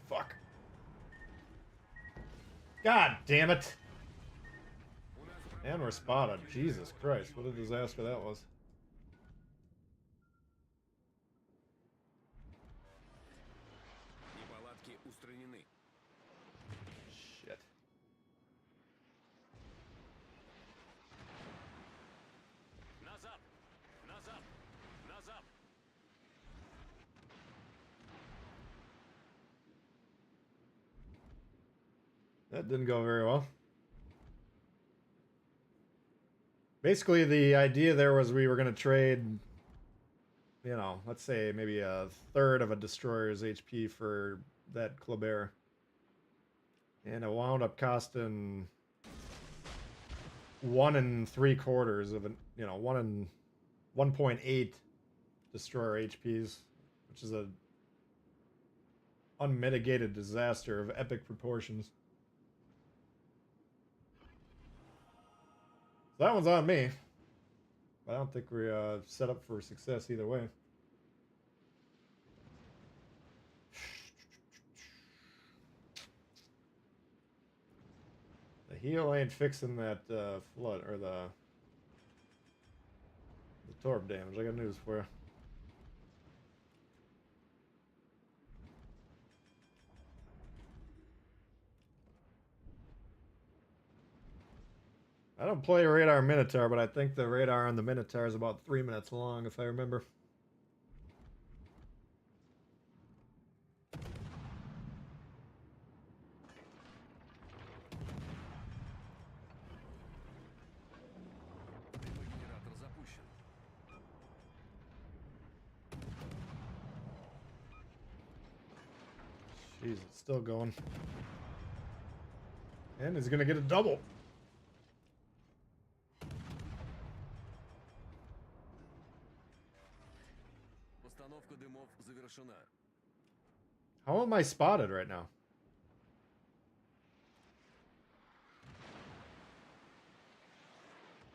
Fuck. God damn it. And we're spotted. Jesus Christ, what a disaster that was. That didn't go very well. Basically, the idea there was we were going to trade, you know, let's say maybe a third of a destroyer's HP for that Kleber. And it wound up costing 1 3/4 of an, you know, 1.8 destroyer HPs, which is a unmitigated disaster of epic proportions. So that one's on me. I don't think we're set up for success either way. The heal ain't fixing that flood or the torp damage. I got news for you. I don't play Radar Minotaur, but I think the radar on the Minotaur is about 3 minutes long, if I remember. Jeez, it's still going. And he's gonna get a double. How am I spotted right now?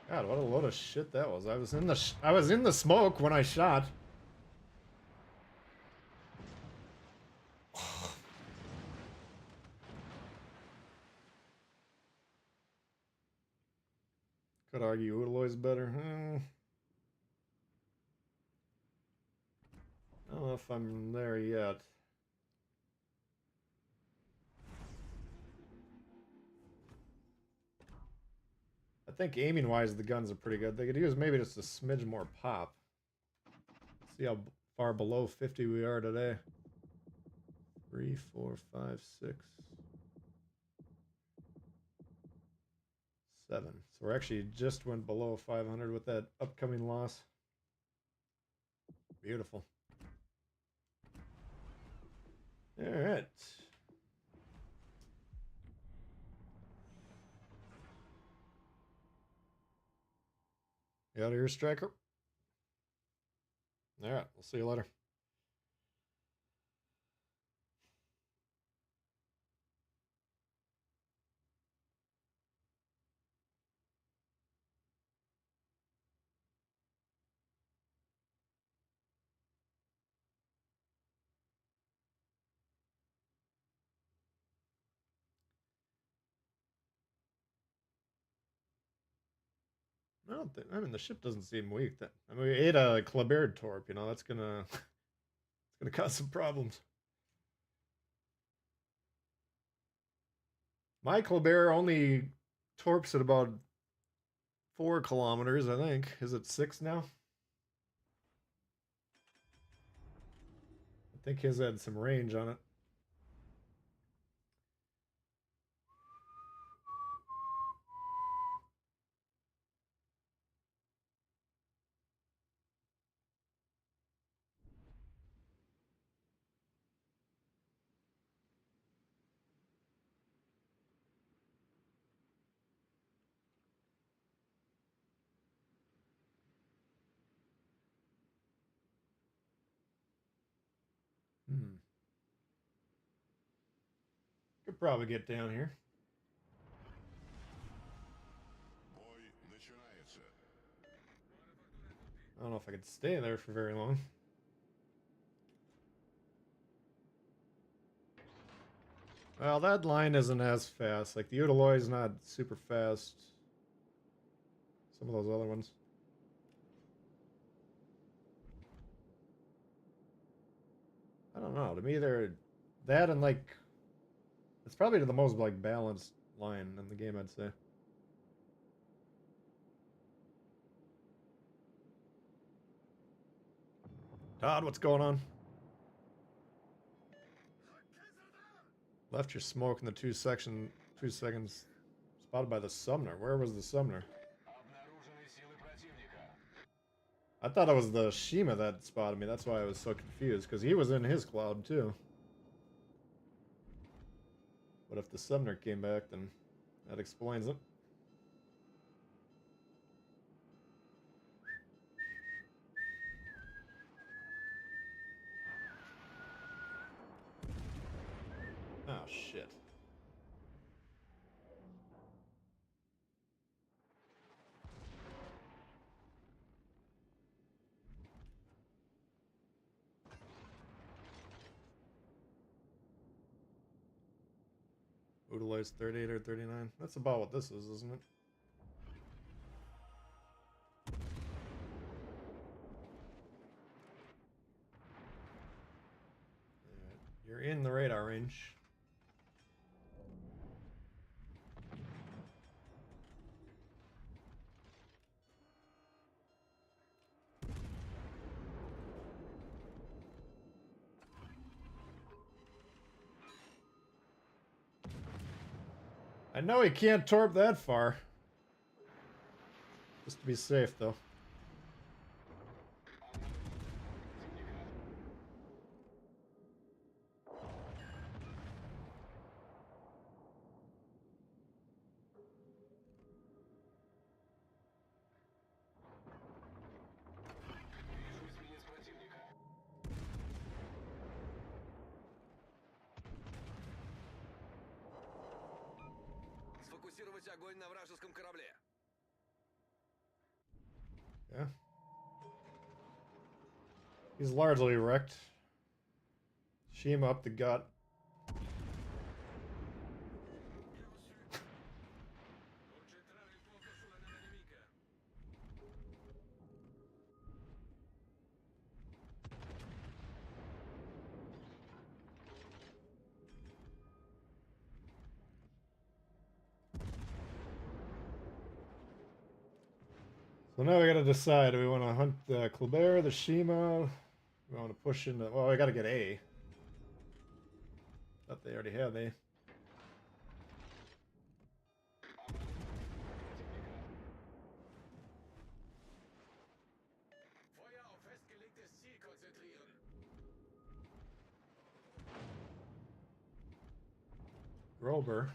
God, what a load of shit that was. I was in the smoke when I shot. Could argue Udaloy's better. I don't know if I'm there yet. I think aiming-wise, the guns are pretty good. They could use maybe just a smidge more pop. Let's see how far below 50 we are today. 3, 4, 5, 6, 7. So we're actually just went below 500 with that upcoming loss. Beautiful. All right. You out of here, Striker? All right, we'll see you later. I don't think. I mean, the ship doesn't seem weak. That I mean, we ate a Kleber torp. You know, that's gonna it's gonna cause some problems. My Kleber only torps at about 4 kilometers. I think. Is it 6 now? I think his had some range on it. Could probably get down here. I don't know if I could stay there for very long. Well, that line isn't as fast. Like, the Udaloy is not super fast. Some of those other ones. I don't know. To me, they're... That and, like... It's probably the most, like, balanced line in the game, I'd say. Todd, what's going on? Left your smoke in the 2 seconds. Spotted by the Sumner. Where was the Sumner? I thought it was the Shima that spotted me. That's why I was so confused, because he was in his cloud too. But if the Sumner came back, then that explains it. Oh, shit. Utilize 38 or 39. That's about what this is, isn't it? Alright, you're in the radar range. I know he can't torp that far. Just to be safe, though. Сфокусировать огонь на вражеском корабле. Yeah. He's largely wrecked. Shima up the gut. So now we gotta decide, do we want to hunt the Kleber, the Shima? We want to push into... Well, we gotta get A. Thought they already had A. Feuer auf festgelegtes Ziel konzentrieren. Grober.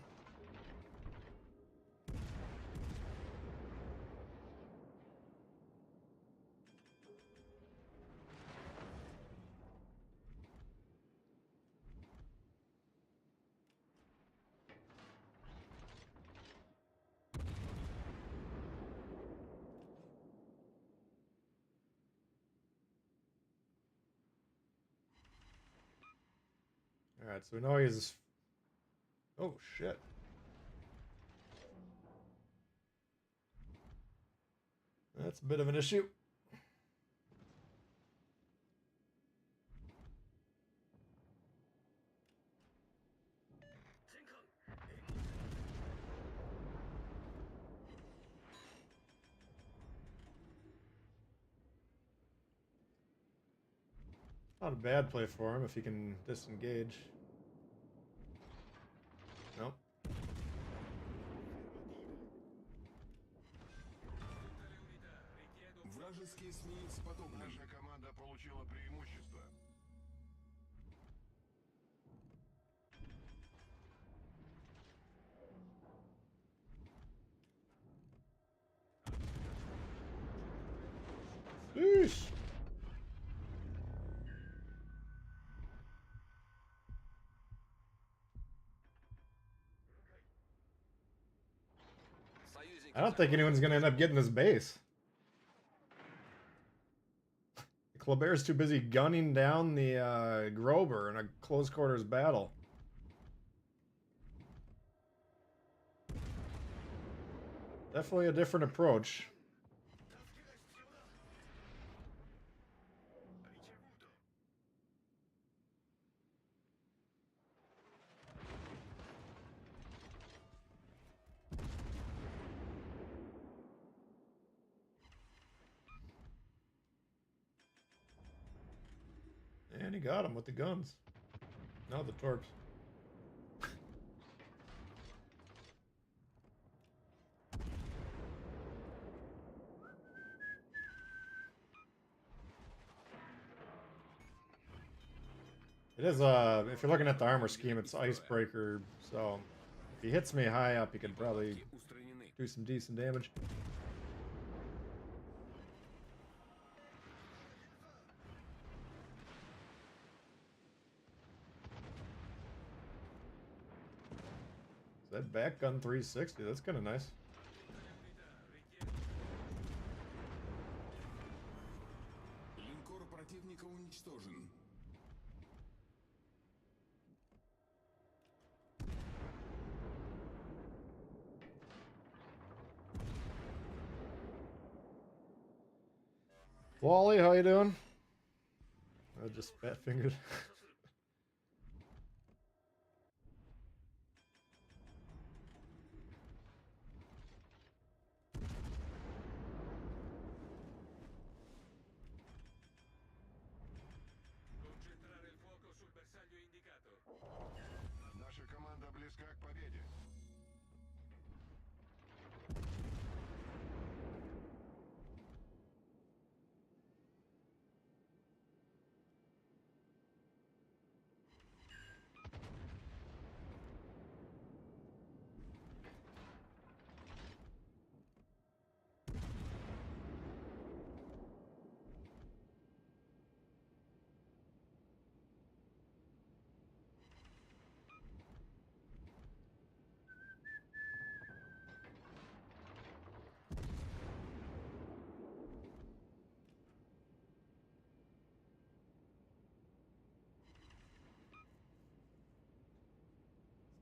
Alright, so we know he's... Oh, shit. That's a bit of an issue. Not a bad play for him if he can disengage. Nope. Вражеский эсминец потоплен. Наша команда получила преимущество. Sheesh. I don't think anyone's going to end up getting this base. Kleber's too busy gunning down the Grober in a close quarters battle. Definitely a different approach. And he got him with the guns. Now the torps. It is, if you're looking at the armor scheme, it's Icebreaker, so if he hits me high up, he could probably do some decent damage. Is that back gun 360? That's kind of nice. Линкор противника уничтожен. Wally, how you doing? I just fat fingered. Concentrare il fuoco sul bersaglio indicato. Наша команда близка к победе.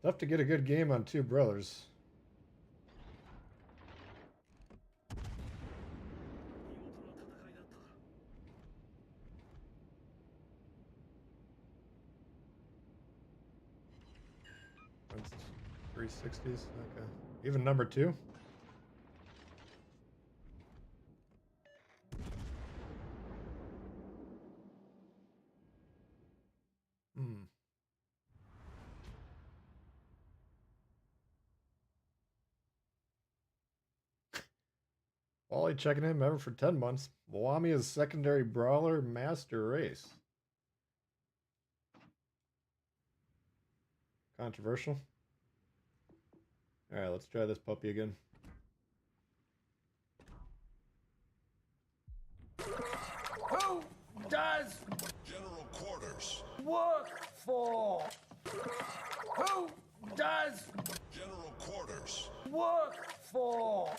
Tough to get a good game on two brothers. That's 360s. Okay. Even number two? Hmm. Wally checking in, member for 10 months. Wami is secondary brawler master race. Controversial. Alright, let's try this puppy again. Who does General quarters. work for? Who does General quarters. work for?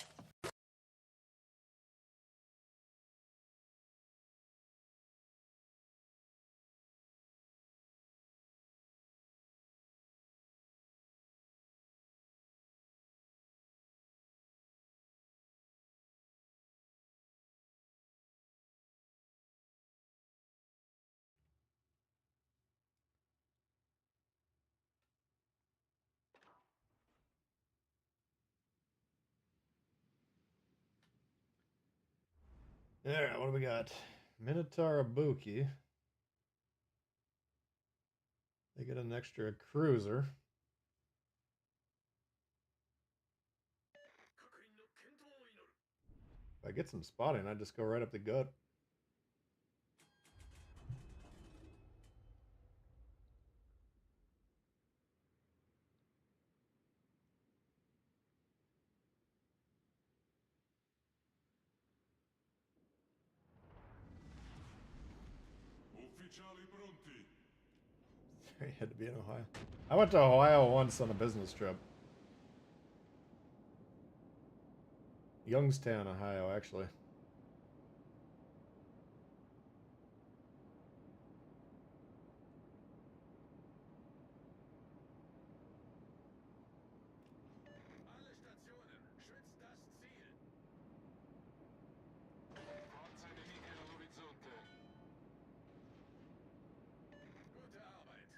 Alright, what do we got? Minotaur Ibuki. They get an extra cruiser. If I get some spotting, I just go right up the gut. Ufficiali pronti. He had to be in Ohio. I went to Ohio once on a business trip. Youngstown, Ohio, actually. Alle Stationen, schützt das Ziel. Forza nemiche all'orizzonte. Gute Arbeit.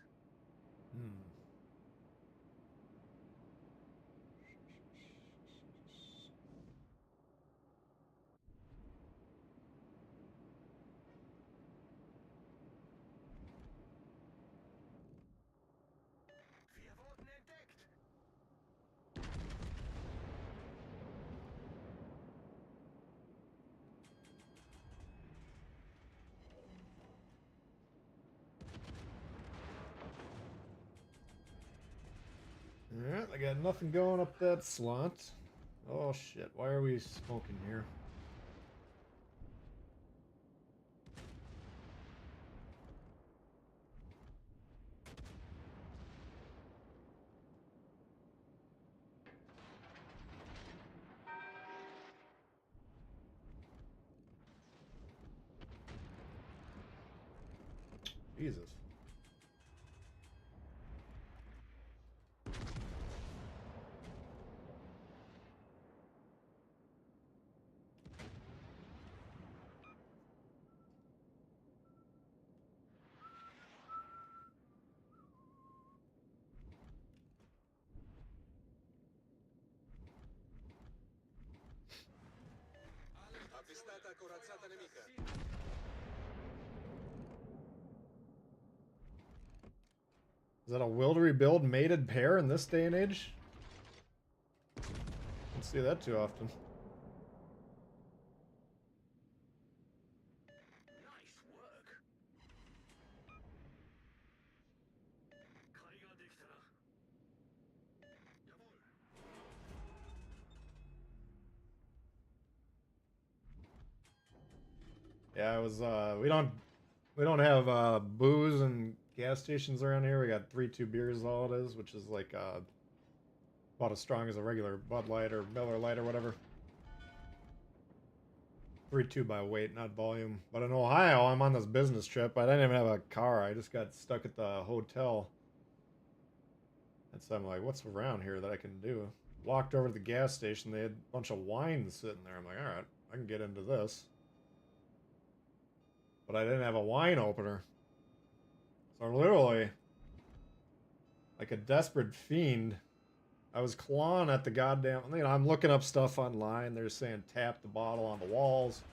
got nothing going up that slot. Oh shit, why are we smoking here? Jesus. Avvistata corazzata nemica. Is that a will to rebuild mated pair in this day and age? Don't see that too often. Nice work. Yeah, I was we don't have booze and gas stations around here. We got 3-2 beers all it is, which is like about as strong as a regular Bud Light or Miller Lite or whatever. 3-2 by weight, not volume. But in Ohio, I'm on this business trip. I didn't even have a car. I just got stuck at the hotel. And so I'm like, what's around here that I can do? Walked over to the gas station. They had a bunch of wine sitting there. I'm like, all right, I can get into this. But I didn't have a wine opener. So literally, like a desperate fiend, I was clawing at the goddamn... You know, I'm looking up stuff online. They're saying tap the bottle on the walls.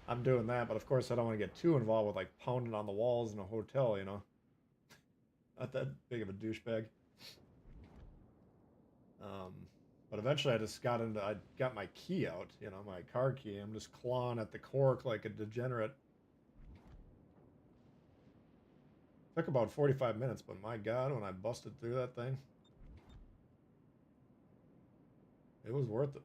I'm doing that, but of course I don't want to get too involved with like pounding on the walls in a hotel, you know. Not that big of a douchebag. But eventually I just got into... I got my key out, you know, my car key. I'm just clawing at the cork like a degenerate. Took about 45 minutes, but my god, when I busted through that thing, it was worth it.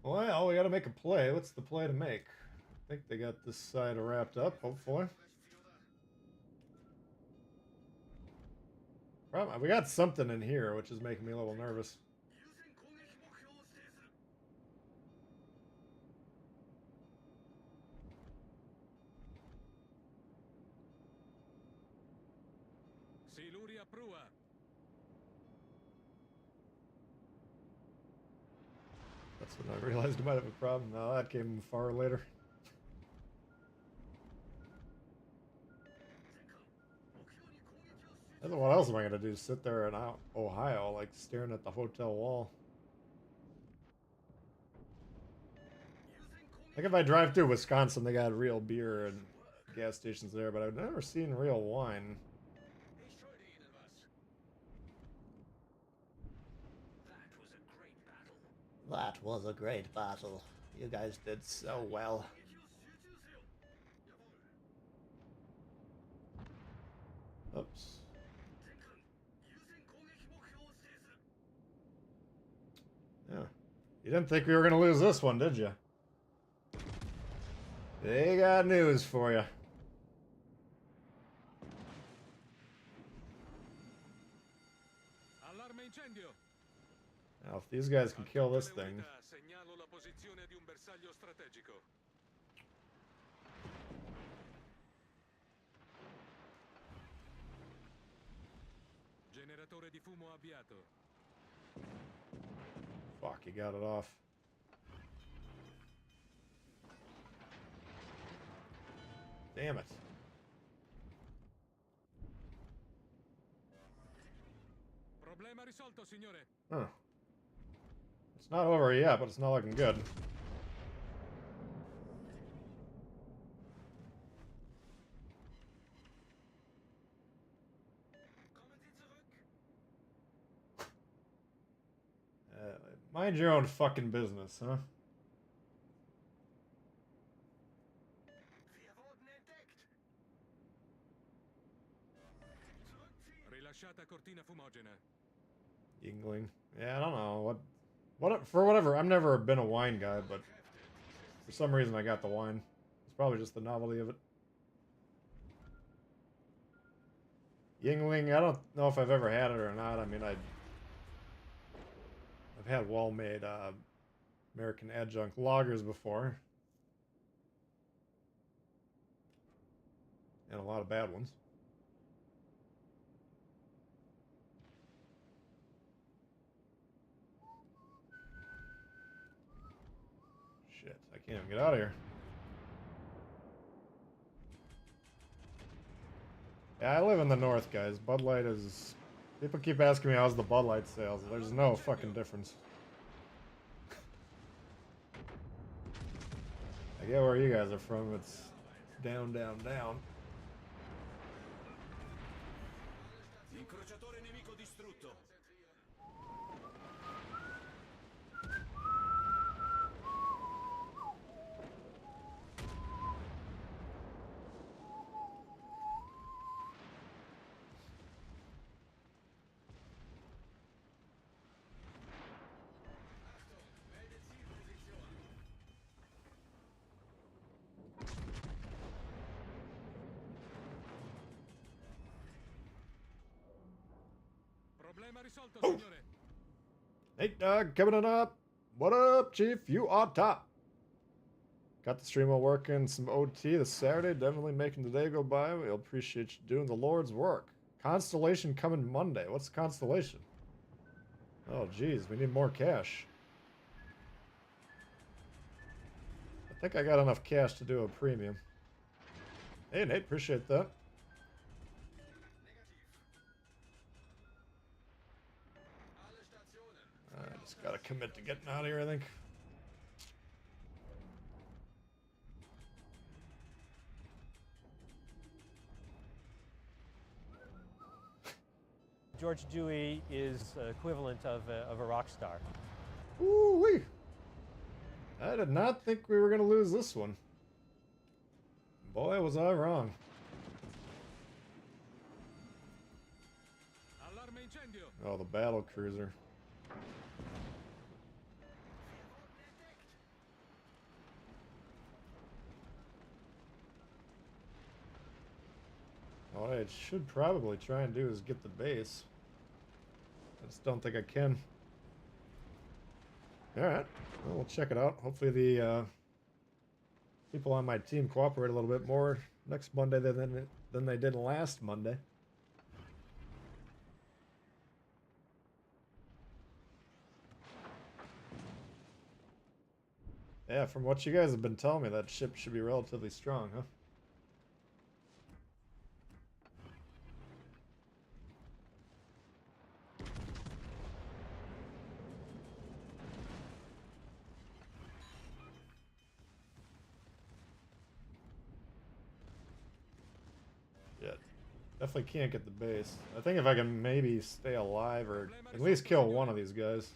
Well, we gotta make a play. What's the play to make? I think they got this side wrapped up, hopefully. We got something in here, which is making me a little nervous. Siluria prua. That's when I realized I might have a problem. No, that came far later. What else am I gonna do? Sit there in Ohio, like staring at the hotel wall? Like if I drive through Wisconsin, they got real beer and gas stations there, but I've never seen real wine. That was a great battle. You guys did so well. Oops. Yeah. You didn't think we were going to lose this one, did you? They got news for you. Now, if these guys can kill this thing... Generatore di fumo avviato. Fuck, you got it off. Damn it. Problema risolto, signore. Huh. It's not over yet, but it's not looking good. Mind your own fucking business, huh? Rilasciata cortina fumogena. Yingling. Yeah, I don't know. For whatever. I've never been a wine guy, but for some reason I got the wine. It's probably just the novelty of it. Yingling, I don't know if I've ever had it or not. I mean, I've had well-made American adjunct lagers before. And a lot of bad ones. Shit, I can't even get out of here. Yeah, I live in the north, guys. Bud Light is... People keep asking me how's the Bud Light sales. There's no fucking difference. I get where you guys are from. It's down, down, down. Incrociatore nemico distrutto. Problema risolto, signore. Hey, Doug, coming on up. What up, Chief? You on top. Got the stream all working. Some OT this Saturday. Definitely making the day go by. We'll appreciate you doing the Lord's work. Constellation coming Monday. What's Constellation? Oh, geez. We need more cash. I think I got enough cash to do a premium. Hey, Nate. Appreciate that. I just gotta commit to getting out of here, I think. George Dewey is equivalent of a rock star. Ooh-wee! I did not think we were gonna lose this one. Boy, was I wrong. Oh, the battle cruiser. What I should probably try and do is get the base. I just don't think I can. Alright, well, we'll check it out. Hopefully the people on my team cooperate a little bit more next Monday than they did last Monday. Yeah, from what you guys have been telling me, that ship should be relatively strong, huh? Yeah, definitely can't get the base. I think if I can maybe stay alive or at least kill one of these guys.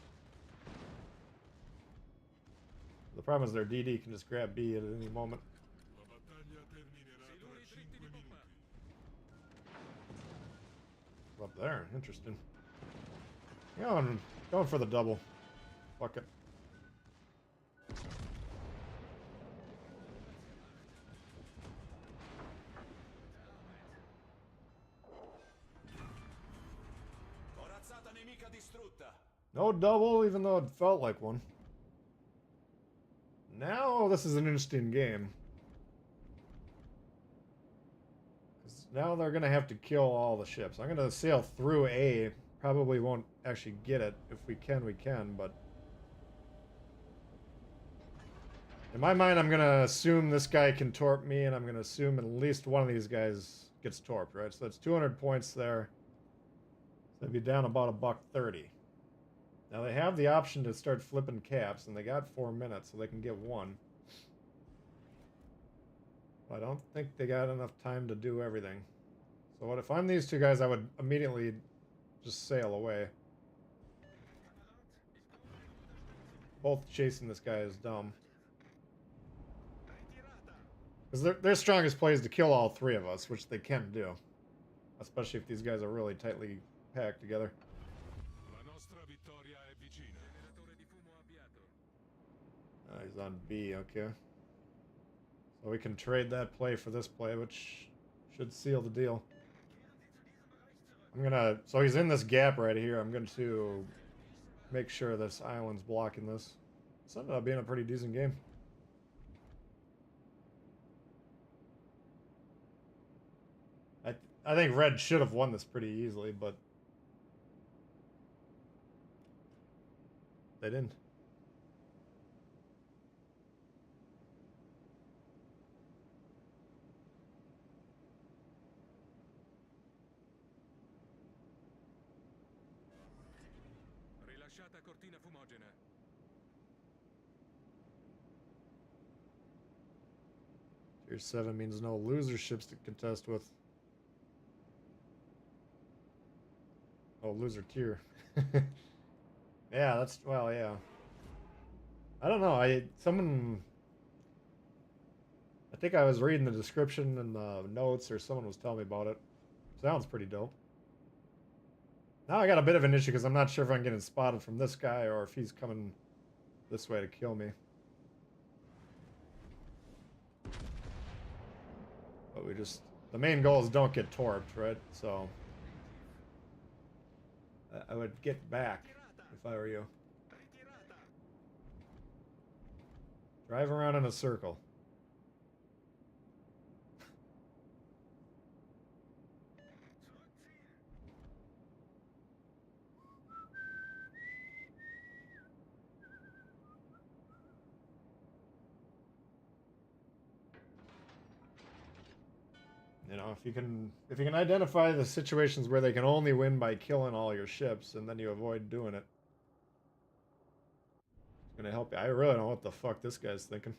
The problem is their DD can just grab B at any moment. Up there, interesting. Going for the double. Fuck it. No double, even though it felt like one. Now this is an interesting game. 'Cause now they're gonna have to kill all the ships. I'm gonna sail through A. Probably won't actually get it. If we can, but in my mind I'm gonna assume this guy can torp me, and I'm gonna assume at least one of these guys gets torped, right? So that's 200 points there. So they'd be down about $1.30. Now they have the option to start flipping caps, and they got 4 minutes, so they can get one. But I don't think they got enough time to do everything. So what if I'm these two guys, I would immediately just sail away. both chasing this guy is dumb. Because their strongest play is to kill all three of us, which they can do. Especially if these guys are really tightly packed together. He's on B, okay. So we can trade that play for this play, which should seal the deal. So he's in this gap right here. I'm going to make sure this island's blocking this. It's ended up being a pretty decent game. I think Red should have won this pretty easily, but they didn't. Rilasciata cortina fumogena. Tier 7 means no loser ships to contest with. Oh, loser tier. Yeah, that's, well, yeah. I don't know, I think I was reading the description and the notes, or someone was telling me about it. Sounds pretty dope. Now I got a bit of an issue because I'm not sure if I'm getting spotted from this guy or if he's coming this way to kill me. But the main goal is don't get torped, right? So I would get back if I were you. Drive around in a circle. You know, if you can identify the situations where they can only win by killing all your ships, and then you avoid doing it, it's gonna help you. I really don't know what the fuck this guy's thinking.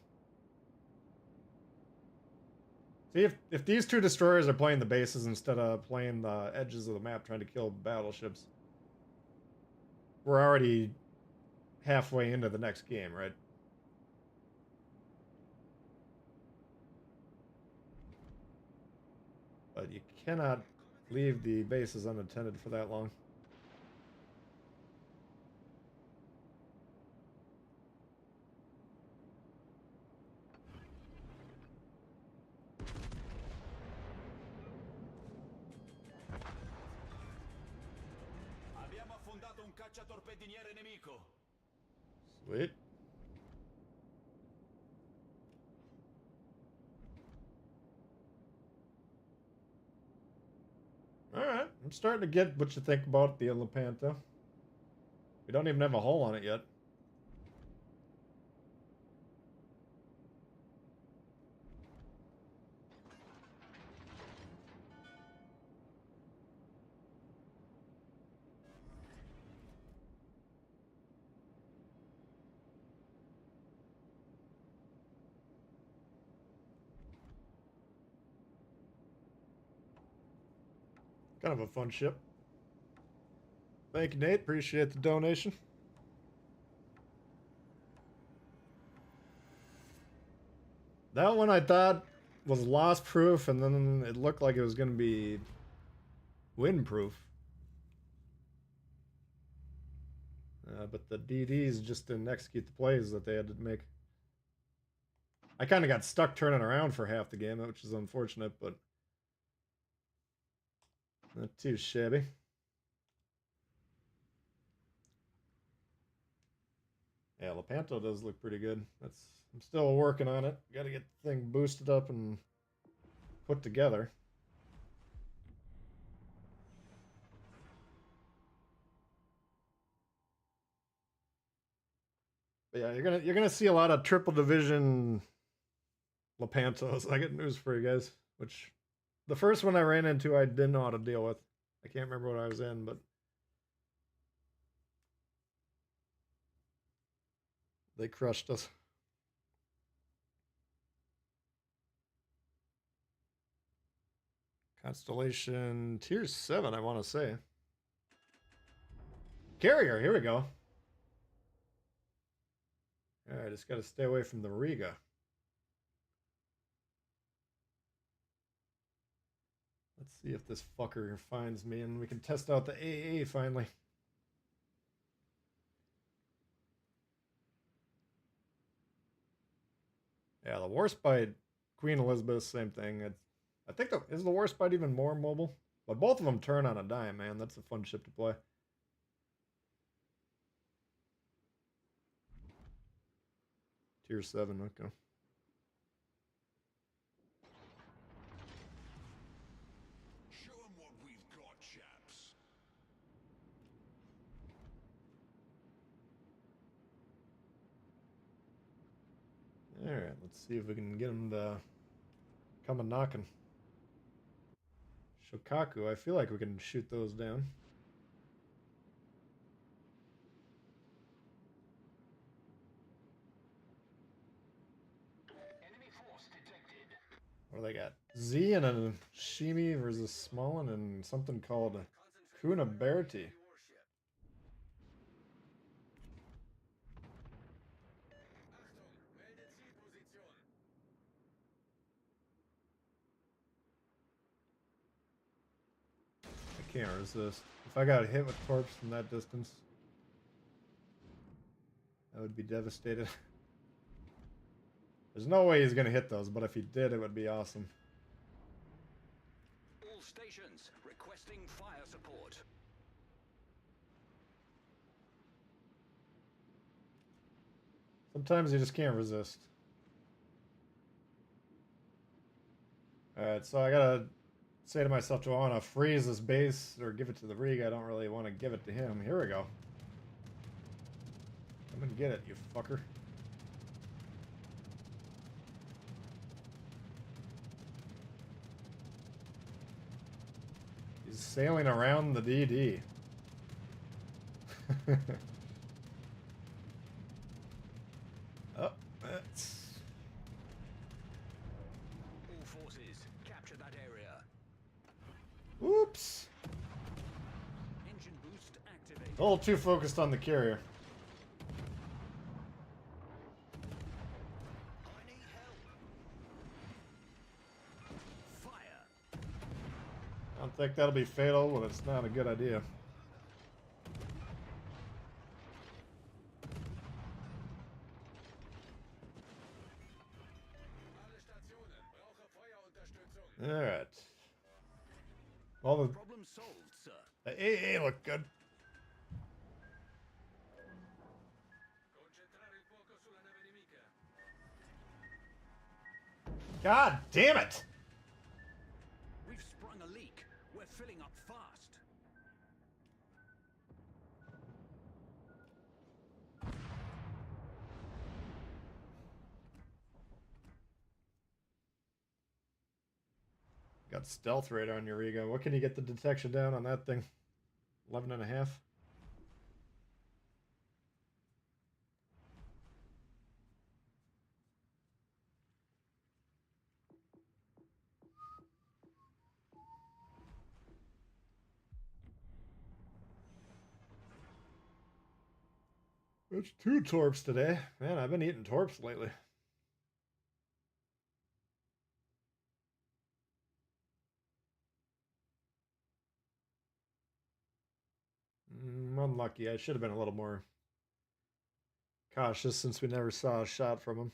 See, if these two destroyers are playing the bases instead of playing the edges of the map trying to kill battleships, we're already halfway into the next game, right? But you cannot leave the bases unattended for that long. Abbiamo affondato un cacciatorpediniere nemico. Sweet. Alright, I'm starting to get what you think about the Lepanto. We don't even have a hull on it yet. Kind of a fun ship. Thank you, Nate. Appreciate the donation. That one I thought was loss proof, and then it looked like it was going to be wind proof. But the DDs just didn't execute the plays that they had to make. I kind of got stuck turning around for half the game, which is unfortunate, but not too shabby. Yeah, Lepanto does look pretty good. I'm still working on it. Got to get the thing boosted up and put together. But yeah, you're gonna see a lot of triple division Lepantos. I got news for you guys. Which the first one I ran into, I didn't know how to deal with. I can't remember what I was in, but they crushed us. Constellation tier 7, I want to say. Carrier, here we go. Alright, just gotta stay away from the Riga. Let's see if this fucker finds me and we can test out the AA finally. Yeah, the Warspite, Queen Elizabeth, same thing. I think is the Warspite even more mobile? But both of them turn on a dime, man. That's a fun ship to play. Tier 7, okay. Show 'em what we've got, chaps. Alright, let's see if we can get him to come a knocking. Shokaku, I feel like we can shoot those down. What do they got? Z and a Shimi versus Smolin and something called Kuna Berti. I can't resist. If I got hit with torps from that distance, I would be devastated. There's no way he's gonna hit those, but if he did, it would be awesome. All stations requesting fire support. Sometimes you just can't resist. Alright, so I gotta say to myself, do I want to freeze this base or give it to the Riga? I don't really want to give it to him. Here we go. Come and get it, you fucker. He's sailing around the DD. Oh, that's... All forces, capture that area. Oops. Engine boost activated. A little too focused on the carrier. I need help. Fire. I don't think that'll be fatal, but it's not a good idea. Alright. Well, the Problem solved, sir. The AA look good. God damn it! We've sprung a leak. We're filling up fast. Got stealth radar on your Riga. What can you get the detection down on that thing? 11.5? It's 2 torps today. Man, I've been eating torps lately. Unlucky. I should have been a little more cautious since we never saw a shot from him.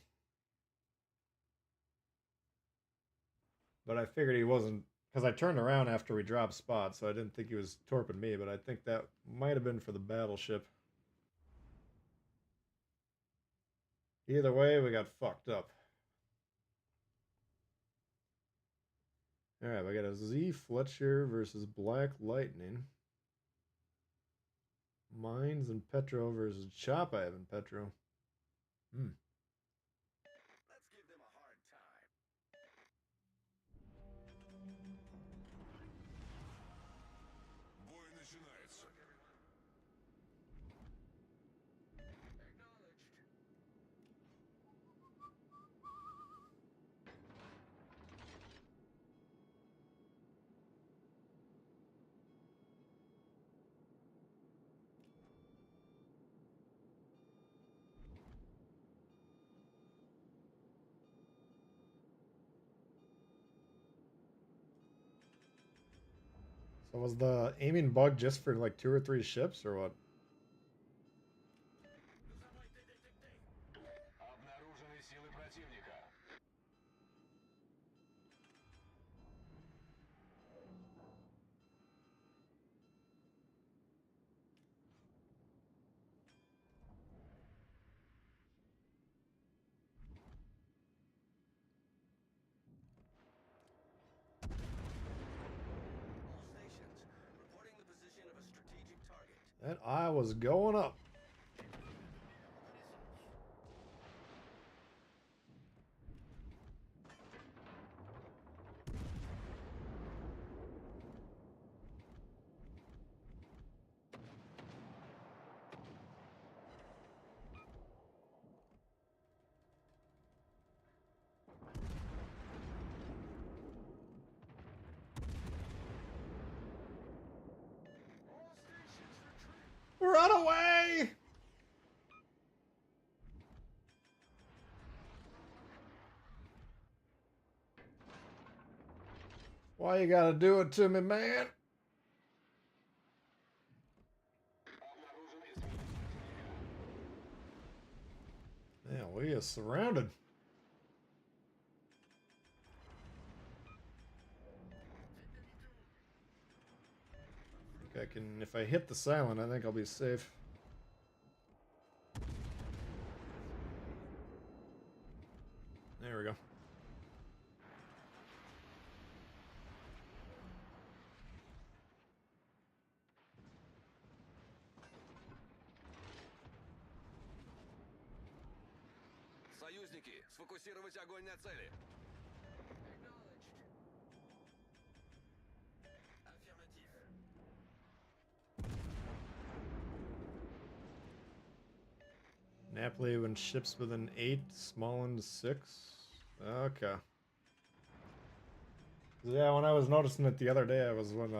But I figured he wasn't, because I turned around after we dropped spots, so I didn't think he was torping me, but I think that might have been for the battleship. Either way, we got fucked up. Alright, we got a Z Fletcher versus Black Lightning. Mines and Petro versus Chapaev and Petro. Let's give them a hard time. Бой начинается. So was the aiming bug just for like 2 or 3 ships or what? Обнаружены силы противника. And I was going up. Run away! Why you gotta do it to me, man? Yeah, we are surrounded. I can, if I hit the silent, I think I'll be safe. There we go. Союзники, сфокусировать огонь на цели. Napoli when ships within 8, Smallland 6. Okay. Yeah, when I was noticing it the other day, I was when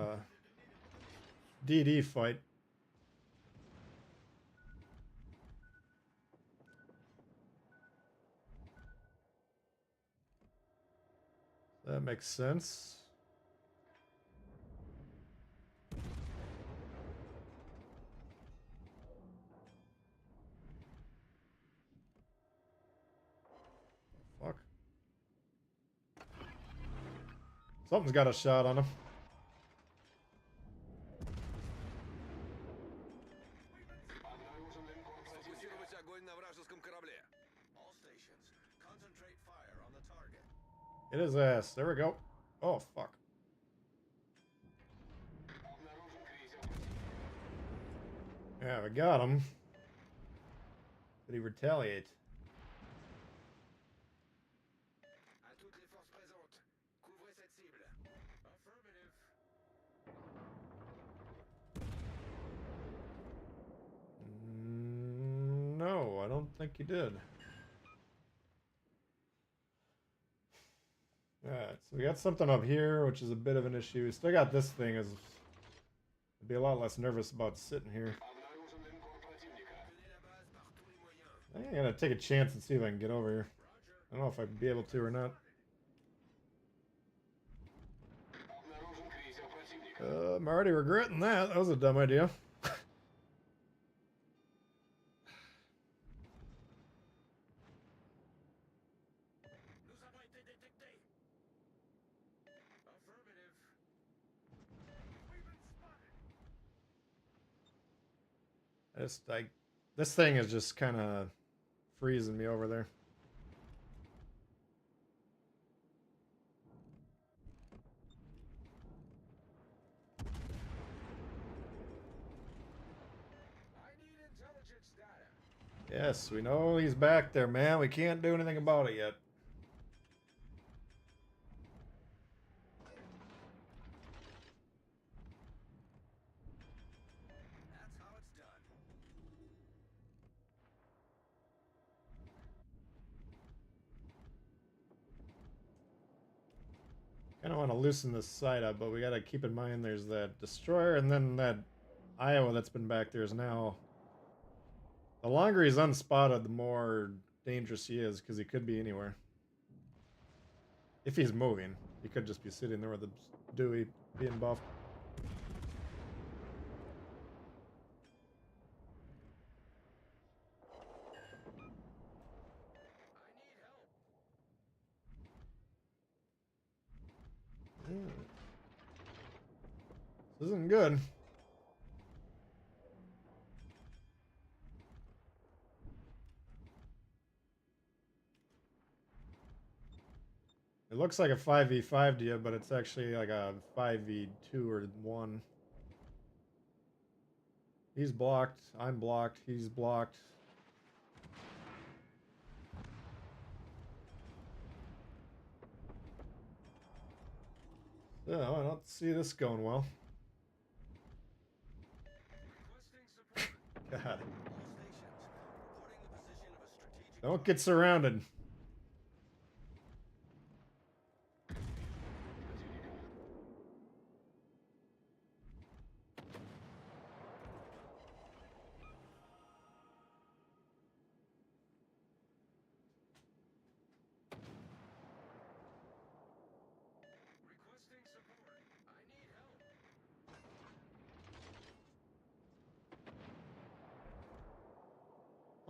DD fight. That makes sense. Fuck. Something's got a shot on him. Сфокусировать огонь на вражеском корабле. All stations, concentrate fire on the target. Hit his ass. There we go. Oh, fuck. Yeah, we got him. Did he retaliate? À toutes les forces présentes, couvrez cette cible. Affirmative. No, I don't think he did. Alright, so we got something up here, which is a bit of an issue. We still got this thing. I'd be a lot less nervous about sitting here. I think I'm gonna take a chance and see if I can get over here. I don't know if I'd be able to or not. I'm already regretting that. That was a dumb idea. This thing is just kind of freezing me over there. Yes, we know he's back there, man. We can't do anything about it yet. That's how it's done. Kind of want to loosen this side up, but we got to keep in mind there's that destroyer and then that Iowa that's been back there is now... The longer he's unspotted, the more dangerous he is, because he could be anywhere. If he's moving. He could just be sitting there with the Dewey being buffed. This isn't good. It looks like a 5v5 to you, but it's actually like a 5v2 or 1. He's blocked. I'm blocked. He's blocked. So, I don't see this going well. God. Don't get surrounded.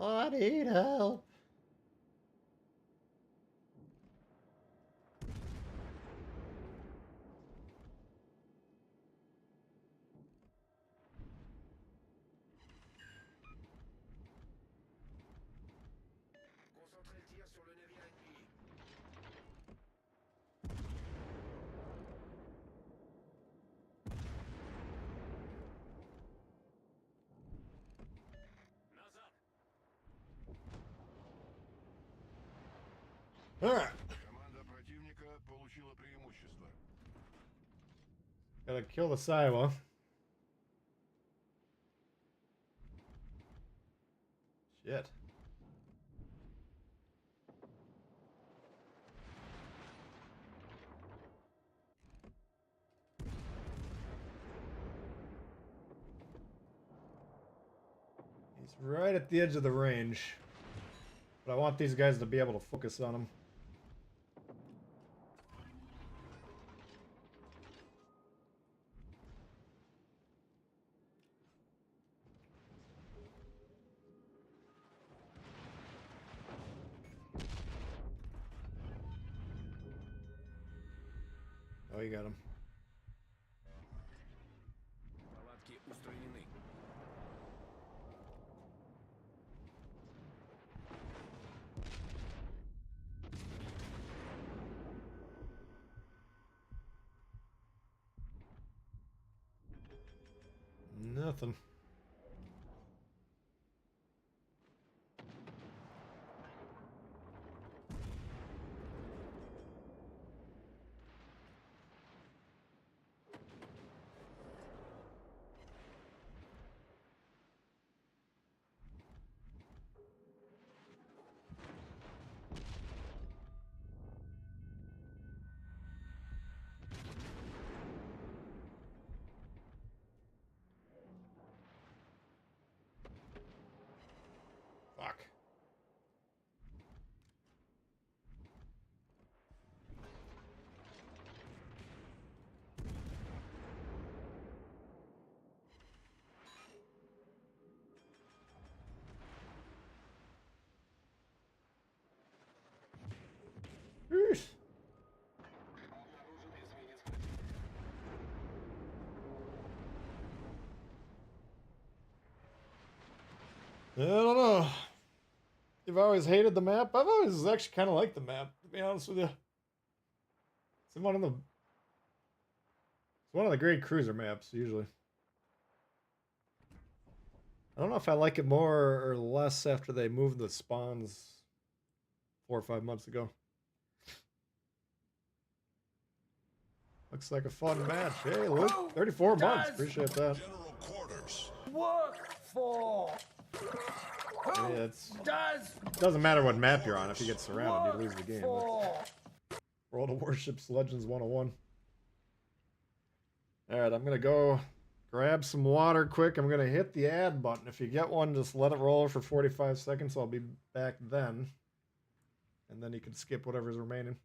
I need help. Команда противника получила преимущество. Gotta kill the silo. Shit. He's right at the edge of the range. But I want these guys to be able to focus on him. Oh, you got him. Палатки устранены. Nothing. Fuck. Yeesh. I don't know. You've always hated the map? I've always actually kind of liked the map, to be honest with you. It's one of the great cruiser maps, usually. I don't know if I like it more or less after they moved the spawns 4 or 5 months ago. Looks like a fun match. Hey, look, 34 months. Appreciate that. General quarters. Work for. Yeah, doesn't matter what map you're on. If you get surrounded, you lose the game. World of Warships Legends 101. Alright, I'm going to go grab some water quick. I'm going to hit the add button. If you get one, just let it roll for 45 seconds. I'll be back then. And then you can skip whatever's remaining.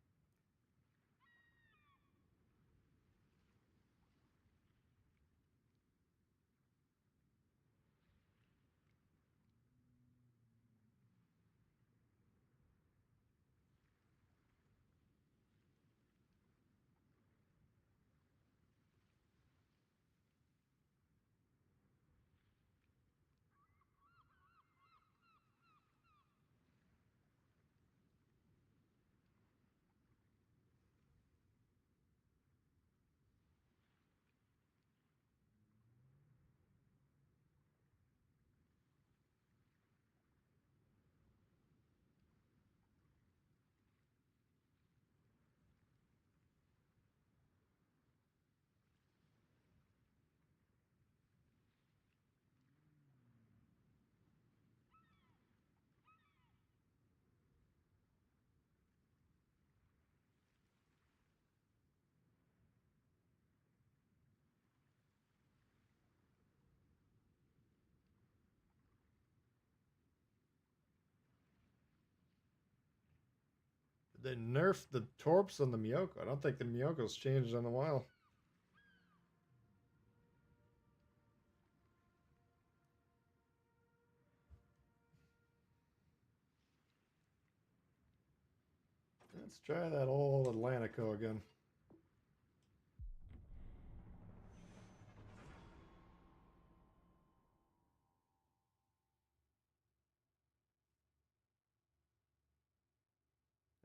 they nerfed the torps on the Miyoko. I don't think the Miyoko's changed in a while. Let's try that old Atlantico again.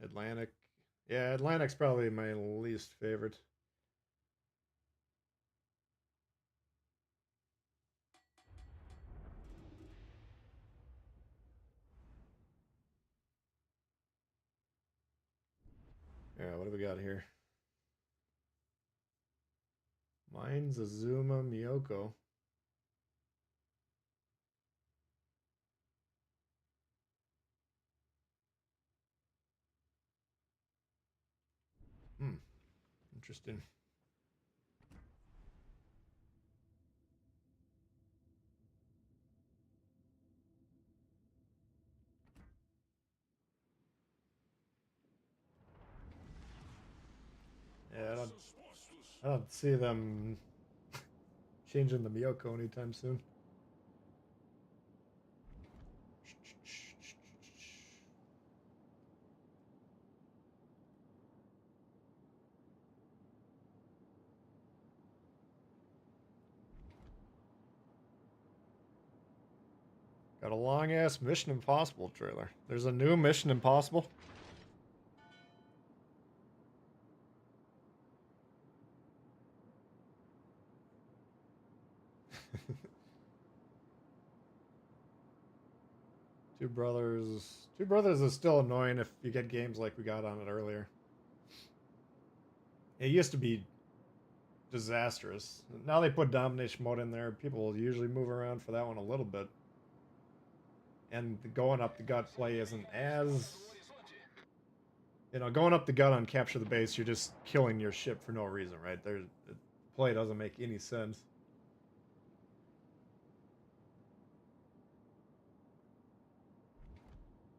Atlantic. Yeah, Atlantic's probably my least favorite. Yeah, what do we got here? Mine's Azuma Miyoko. Interesting. Yeah, I don't see them changing the Miyoko anytime soon. Got a long ass Mission Impossible trailer. There's a new Mission Impossible. Two Brothers. Two Brothers is still annoying if you get games like we got on it earlier. It used to be disastrous. Now they put domination mode in there. People will usually move around for that one a little bit. And the going up the gut play isn't as... You know, going up the gut on capture the base, you're just killing your ship for no reason, right? The play doesn't make any sense.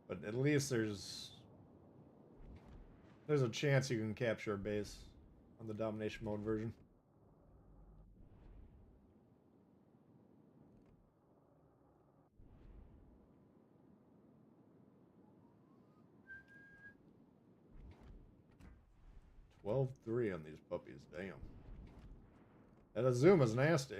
But at least there's a chance you can capture a base on the domination mode version. $12-3 on these puppies, damn. That Azuma's nasty.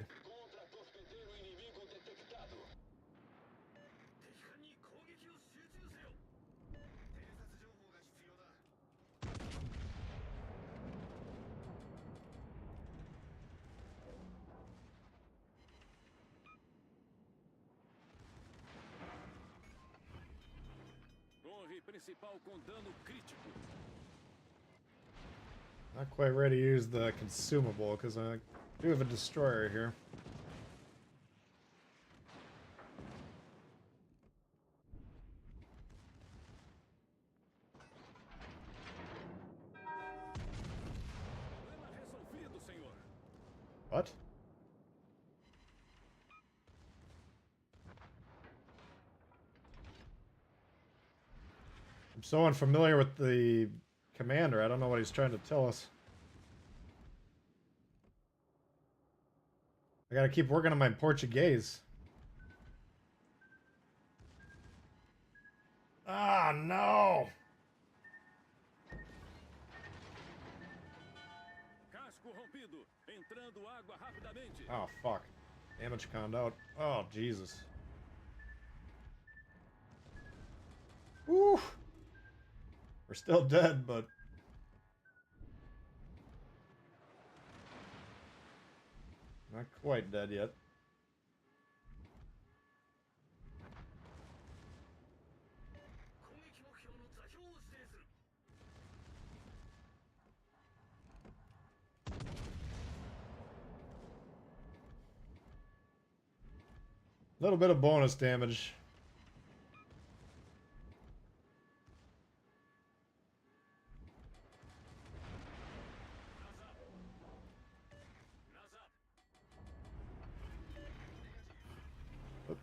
Not quite ready to use the consumable because I do have a destroyer here. What? I'm so unfamiliar with the commander, I don't know what he's trying to tell us. I gotta keep working on my Portuguese. Ah, no! Oh, fuck. Damage conned out. Oh, Jesus. Woo! We're still dead, but... Not quite dead yet. A little bit of bonus damage. Oops.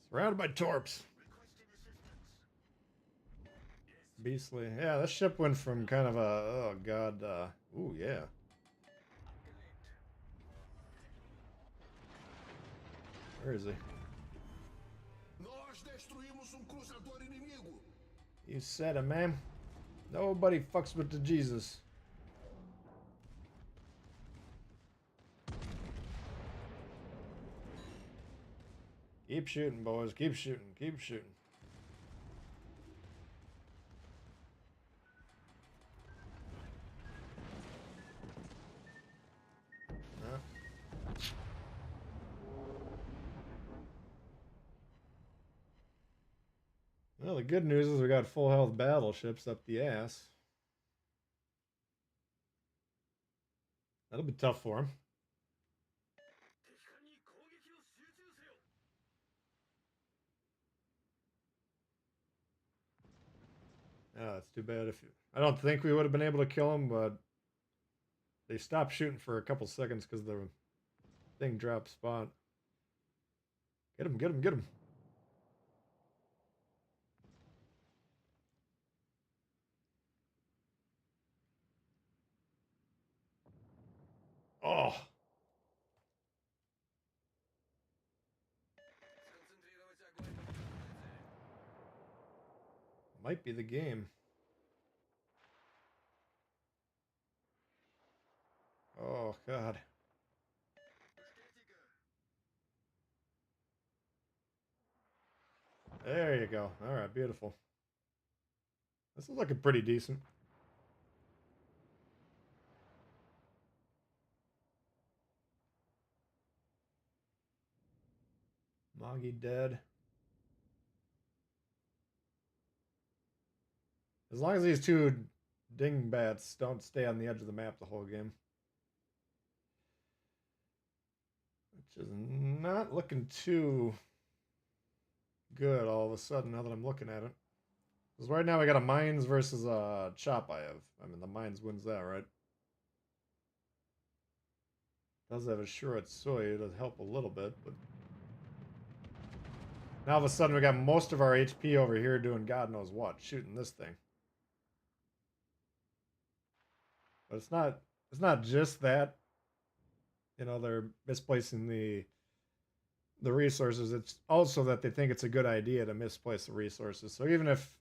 Surrounded by torps. Beastly. Yeah, this ship went from kind of a, oh god, ooh, yeah. Where is he? You said it, man. Nobody fucks with the Jesus. Keep shooting, boys. Keep shooting. Keep shooting. Well, the good news is we got full health battleships up the ass. That'll be tough for him. Yeah, that's too bad. I don't think we would have been able to kill him, but they stopped shooting for a couple seconds because the thing dropped spot. Get him, get him, get him. Oh. Might be the game. Oh, God. There you go. All right, beautiful. This is looking pretty decent. Moggy dead. As long as these two dingbats don't stay on the edge of the map the whole game. Which is not looking too good all of a sudden now that I'm looking at it. Because right now we got a mines versus a chop I have. I mean, the mines wins that, right? Does have a short soy to help a little bit, but... Now all of a sudden we got most of our HP over here doing God knows what, shooting this thing. But it's not just that. You know, they're misplacing the resources. It's also that they think it's a good idea to misplace the resources. So even if,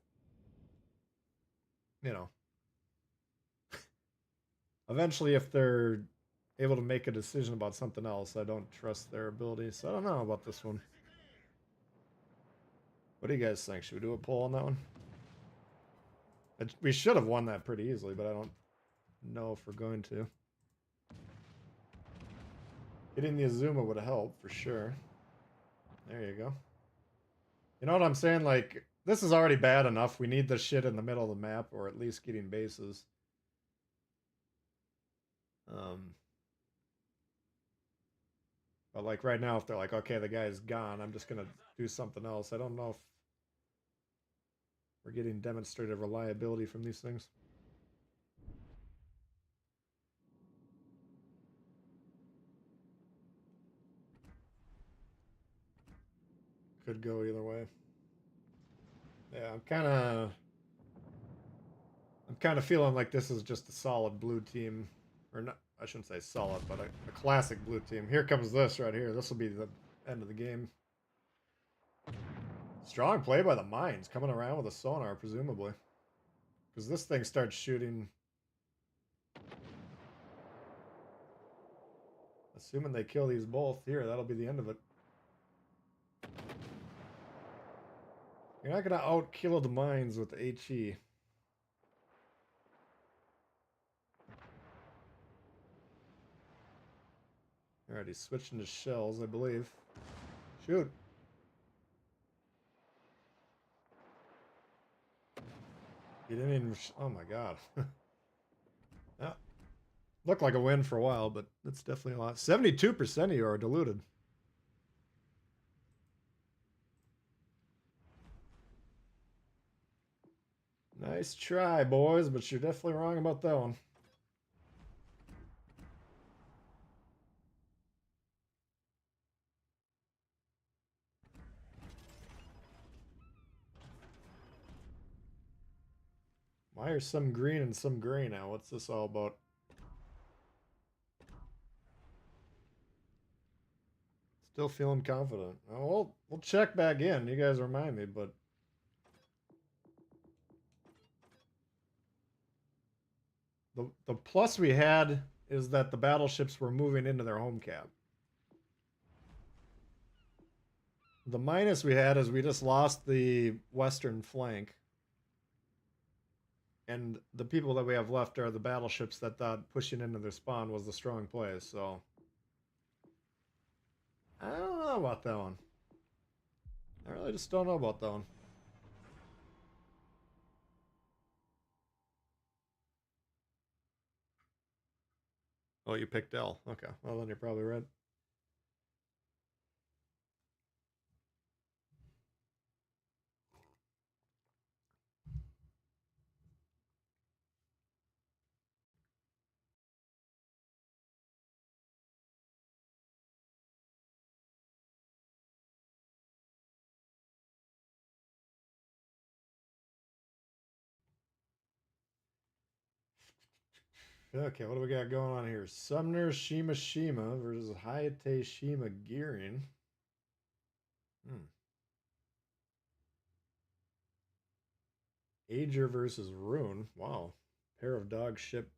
you know, eventually if they're able to make a decision about something else, I don't trust their abilities. So I don't know about this one. What do you guys think? Should we do a poll on that one? We should have won that pretty easily, but I don't know if we're going to. Getting the Azuma would have helped, for sure. There you go. You know what I'm saying? Like, this is already bad enough. We need the shit in the middle of the map, or at least getting bases. But like right now, if they're like, okay, the guy's gone, I'm just gonna do something else. I don't know if we're getting demonstrated reliability from these things. Could go either way. Yeah, I'm kind of feeling like this is just a solid blue team, or not. I shouldn't say solid, but a classic blue team. Here comes this right here. This will be the end of the game. Strong play by the mines, coming around with a sonar, presumably, because this thing starts shooting. Assuming they kill these both here, that'll be the end of it. You're not gonna out-kill the mines with the HE. Alright, he's switching to shells, I believe. Shoot! He didn't even... Oh my god. Yeah. Looked like a win for a while, but that's definitely a lot. 72% of you are diluted. Nice try, boys, but you're definitely wrong about that one. Why are some green and some gray now? What's this all about? Still feeling confident. Oh, we'll check back in. You guys remind me, but the plus we had is that the battleships were moving into their home cap. The minus we had is we just lost the western flank. And the people that we have left are the battleships that thought pushing into their spawn was the strong play, so I don't know about that one. I really just don't know about that one. Oh, you picked L. Okay, well then you're probably right. Okay, what do we got going on here? Sumner Shima versus Hayate Shima Gearing. Ager versus Rune. Wow. Pair of dog ship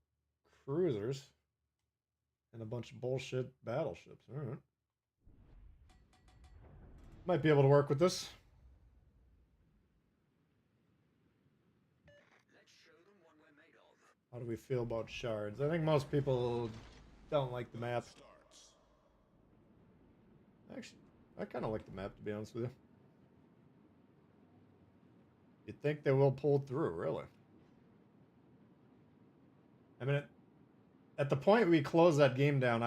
cruisers. And a bunch of bullshit battleships. Alright. Might be able to work with this. How do we feel about shards? I think most people don't like the map. Actually, I kind of like the map, to be honest with you. You'd think they will pull through, really. I mean, at the point we close that game down,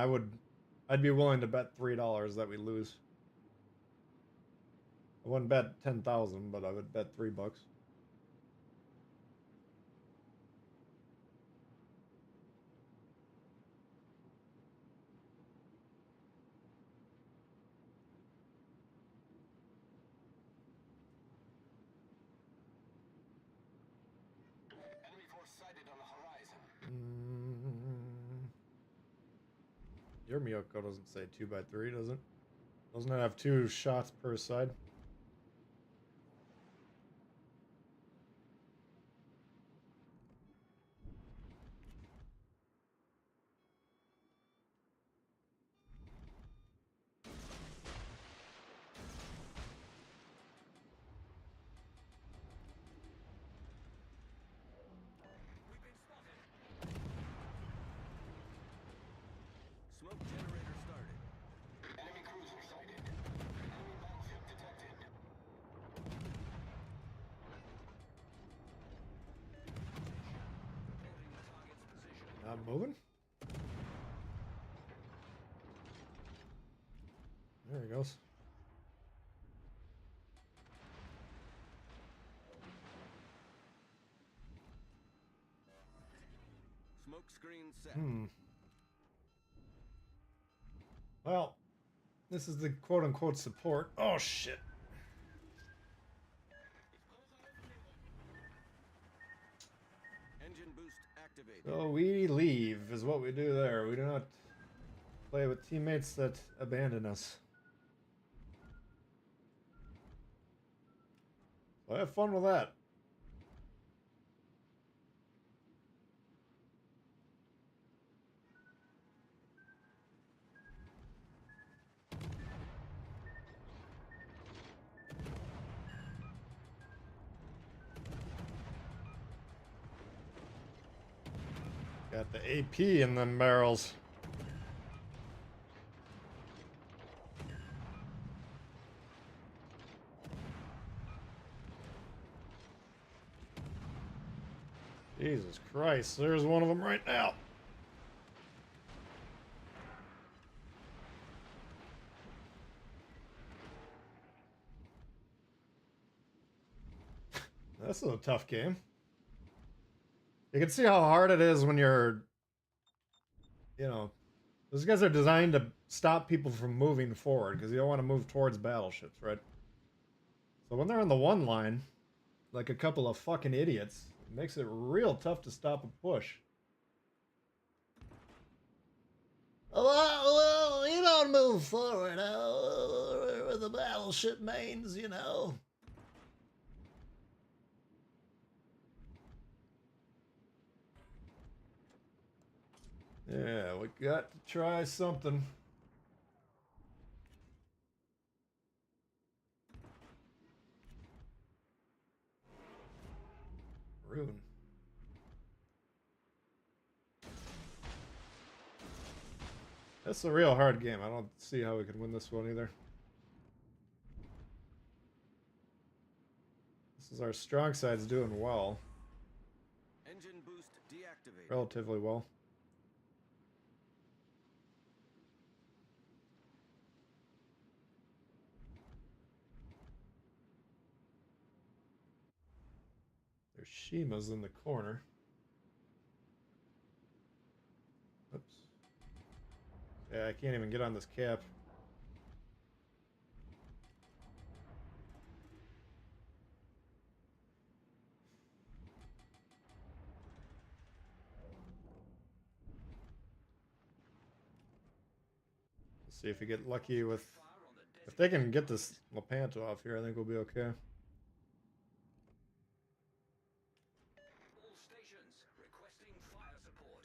I'd be willing to bet $3 that we lose. I wouldn't bet 10,000, but I would bet $3. Your Miyoko doesn't say 2x3, does it? Doesn't it have 2 shots per side? Smoke generator started. Enemy cruiser sighted. Enemy battleship detected. Not moving? There he goes. Smoke screen set. Well, this is the quote-unquote support. Oh, shit. Engine boost activated. So we leave is what we do there. We do not play with teammates that abandon us. So have fun with that. Got the AP in them barrels. Jesus Christ, there's one of them right now. This is a tough game. You can see how hard it is when you're, you know, those guys are designed to stop people from moving forward because you don't want to move towards battleships, right? So when they're on the one line, like a couple of fucking idiots, It makes it real tough to stop a push. Well, you don't move forward with the battleship mains, you know. Yeah, we got to try something. Rune. That's a real hard game. I don't see how we could win this one either. This is our strong side's doing well. Engine boost deactivated. Relatively well. There's Shima's in the corner. Oops. Yeah, I can't even get on this cap. Let's see if we get lucky with... If they can get this Lepanto off here, I think we'll be okay. All stations requesting fire support.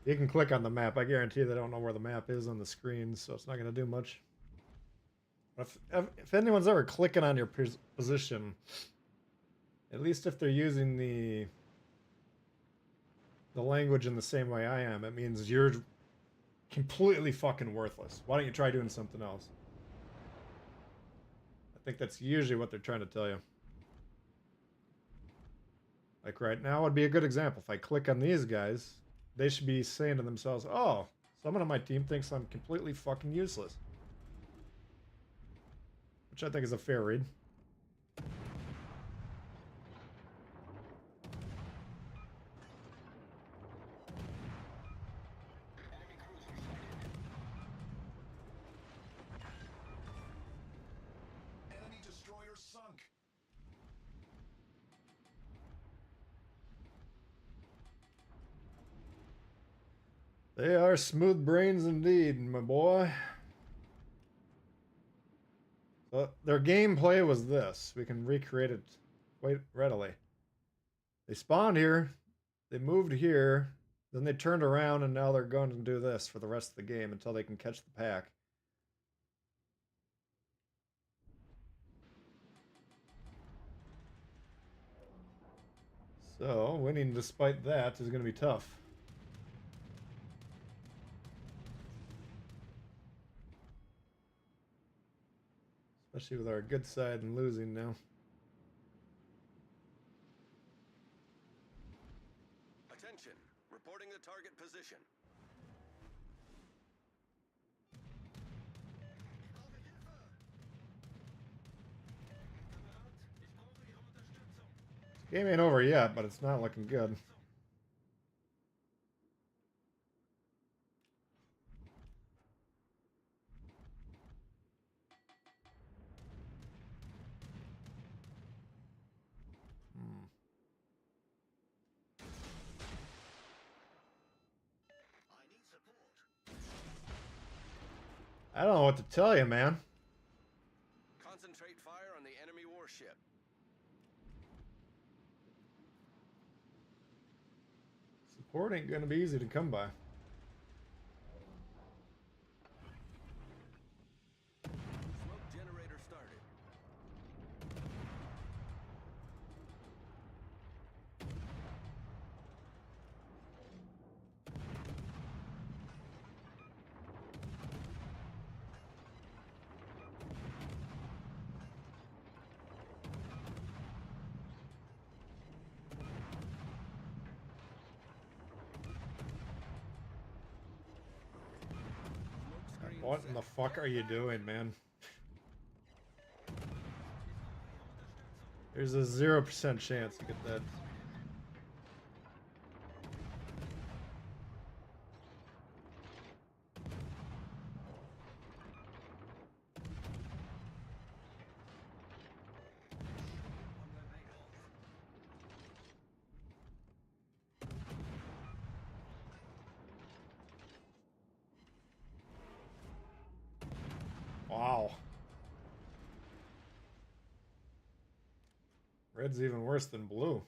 You can click on the map. I guarantee they don't know where the map is on the screen, so it's not going to do much. If anyone's ever clicking on your position, at least if they're using the language in the same way I am, it means you're completely fucking worthless. Why don't you try doing something else? I think that's usually what they're trying to tell you. Like right now would be a good example. If I click on these guys, they should be saying to themselves, oh, someone on my team thinks I'm completely fucking useless. Which I think is a fair read. Enemy destroyer sunk. They are smooth brains indeed, my boy. So their gameplay was this. We can recreate it quite readily. They spawned here, they moved here, then they turned around, and now they're going to do this for the rest of the game until they can catch the pack. So, winning despite that is going to be tough. Especially with our good side and losing now. Attention, reporting the target position. Game ain't over yet, but it's not looking good. I don't know what to tell you, man. Concentrate fire on the enemy warship. Support ain't gonna be easy to come by. Smoke generator started. What in the fuck are you doing, man? There's a 0% chance to get that. Red's even worse than blue.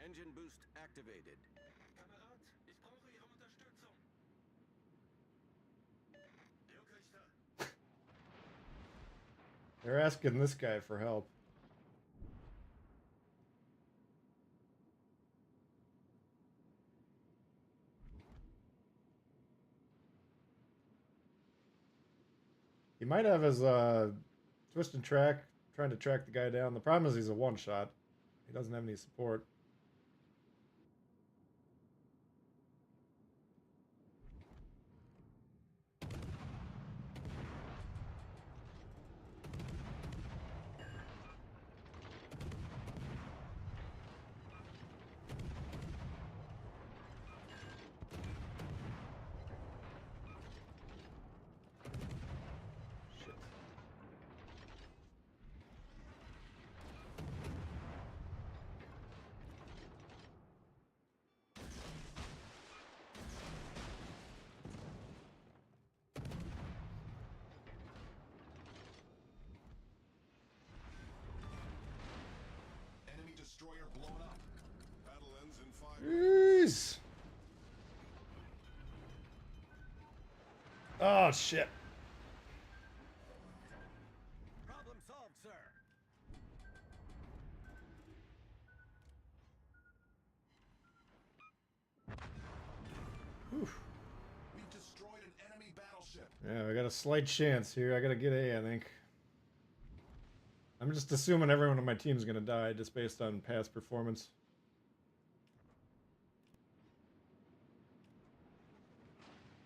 Engine boost activated. Kamerad, ich brauche Ihre Unterstützung. They're asking this guy for help. He might have his twisted track, trying to track the guy down. The problem is he's a one-shot. He doesn't have any support. Enemy destroyer blown up. Battle ends in 5 Jeez. Oh, shit. Problem solved, sir. Whew. We've destroyed an enemy battleship. Yeah, we got a slight chance here. I gotta get A, I think. I'm just assuming everyone on my team's gonna die just based on past performance.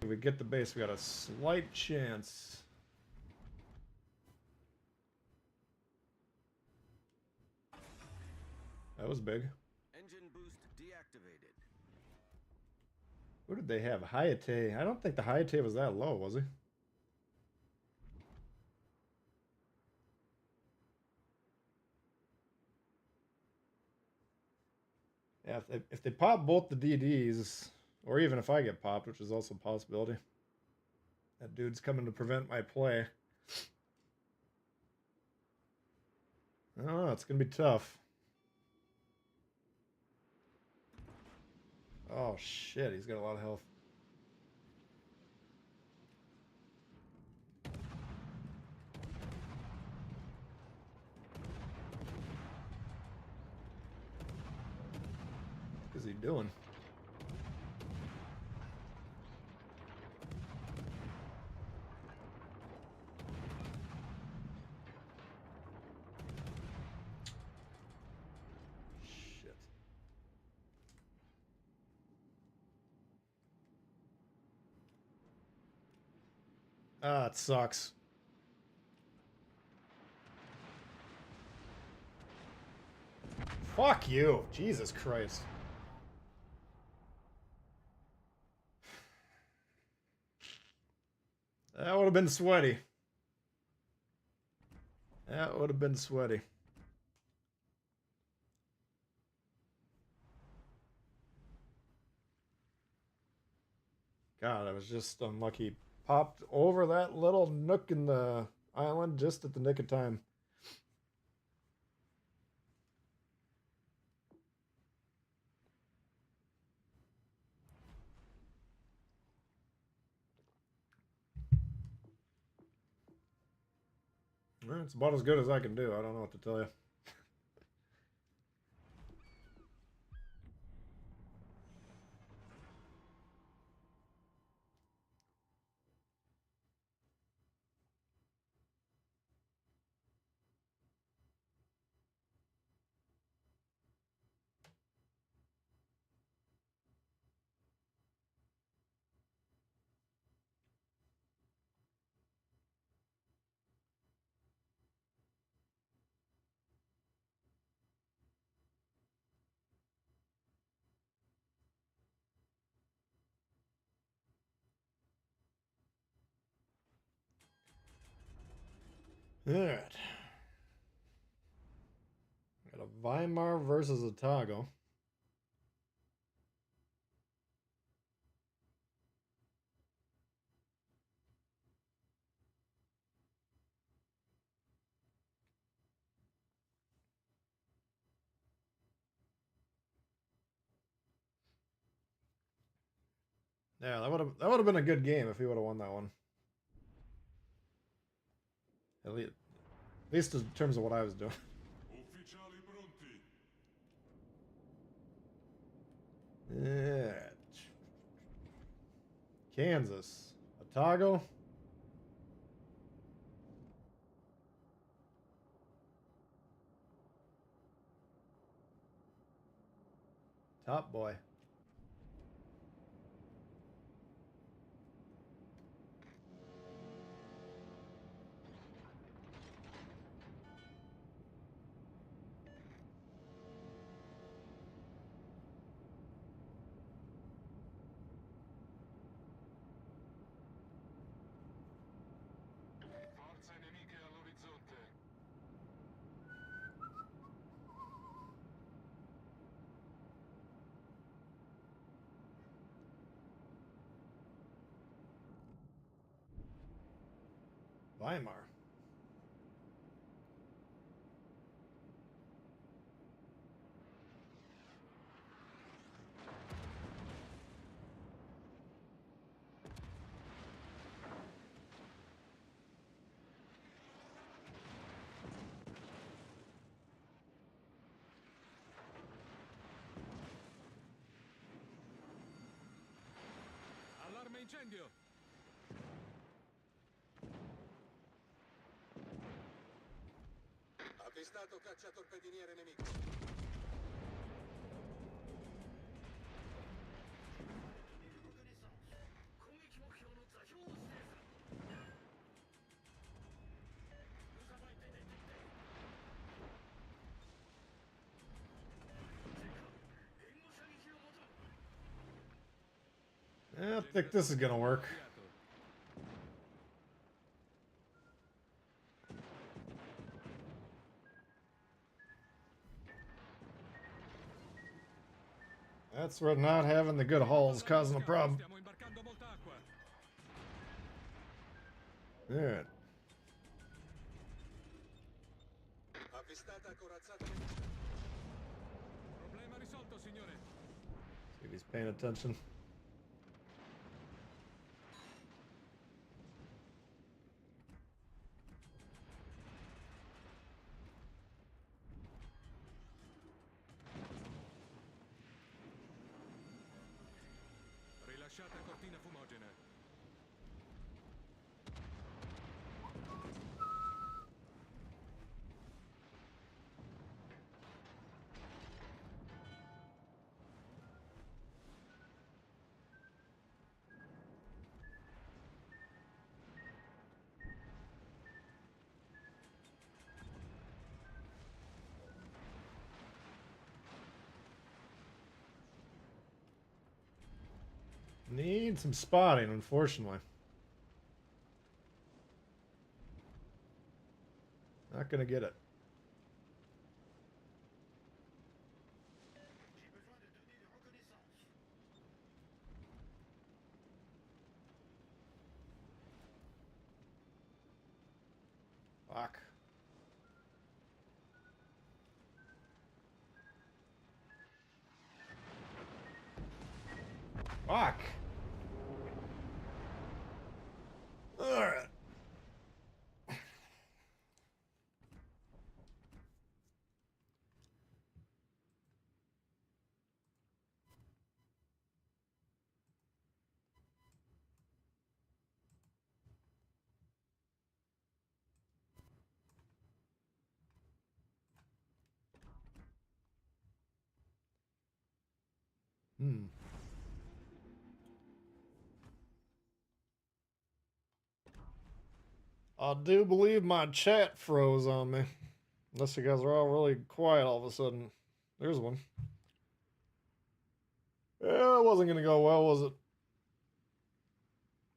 If we get the base, we got a slight chance. That was big. Engine boost deactivated. Who did they have? Hayate. I don't think the Hayate was that low, was he? Yeah, if they pop both the DDs, or even if I get popped, which is also a possibility, that dude's coming to prevent my play. I don't know, it's going to be tough. Oh shit, he's got a lot of health. What is he doing? Shit. Ah, it sucks. Fuck you. Jesus Christ. That would have been sweaty. That would have been sweaty. God, I was just unlucky. Popped over that little nook in the island just at the nick of time. Well, it's about as good as I can do. I don't know what to tell you. Alright. Got a Weimar versus a Togo. Yeah, that would have been a good game if he would have won that one. At least in terms of what I was doing. Yeah. Kansas. Otago. Top boy. Forze nemiche all'orizzonte. Weimar. Allarme incendio. Avvistato cacciatorpediniere nemico. I think this is gonna work. That's where not having the good hulls causing a problem. Alright. Avvistata corazzata. Problema risolto, signore. See if he's paying attention. Rilasciata cortina fumogena. Need some spotting, unfortunately. Not gonna get it. Fuck. Fuck. Alright. I do believe my chat froze on me. Unless you guys are all really quiet all of a sudden. There's one. Yeah, it wasn't gonna go well, was it?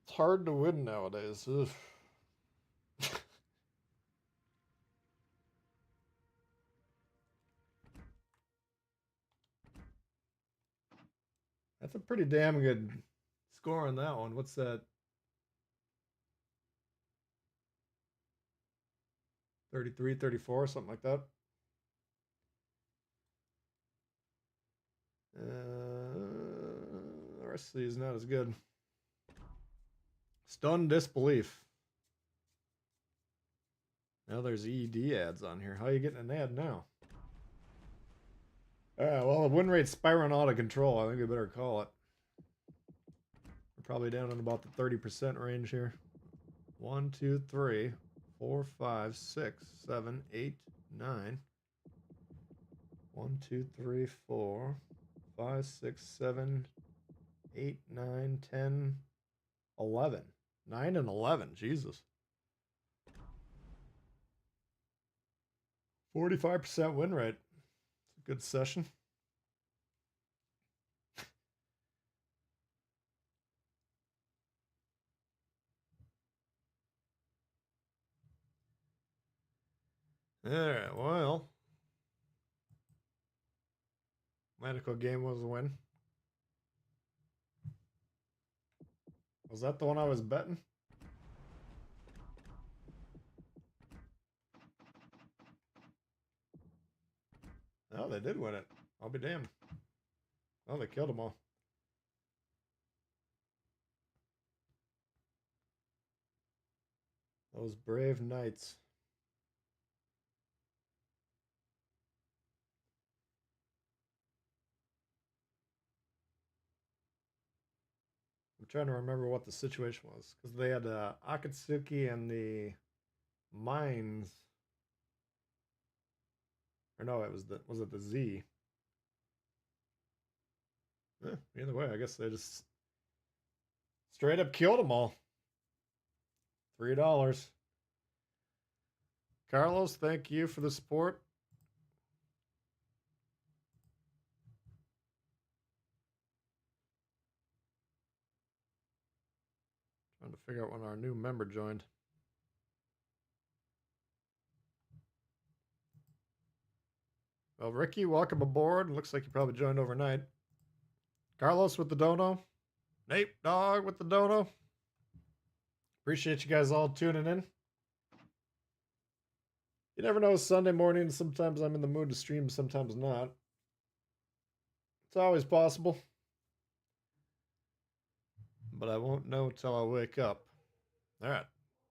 It's hard to win nowadays. Ugh. That's a pretty damn good score on that one. What's that? 33, 34, something like that. The rest of these not as good. Stunned disbelief. Now there's ED ads on here. How are you getting an ad now? Alright, well, the win rate's spiraling out of control. I think we better call it. We're probably down in about the 30% range here. 1, 2, 3, 4, 5, 6, 7, 8, 9. 1, 2, 3, 4, 5, 6, 7, 8, 9, 10, 11. 9 and 11. Jesus. 45% win rate. It's a good session. Alright, well. Medical game was a win. Was that the one I was betting? Oh, they did win it. I'll be damned. Oh, they killed them all. Those brave knights. I'm trying to remember what the situation was. Because they had Akatsuki and the mines. Or no, it was the Z? Either way, I guess they just straight up killed them all. $3. Carlos, thank you for the support. Trying to figure out when our new member joined. Well, Ricky, welcome aboard. Looks like you probably joined overnight. Carlos with the dono. Nate Dog with the dono. Appreciate you guys all tuning in. You never know, Sunday morning, sometimes I'm in the mood to stream, sometimes not. It's always possible. But I won't know till I wake up. All right.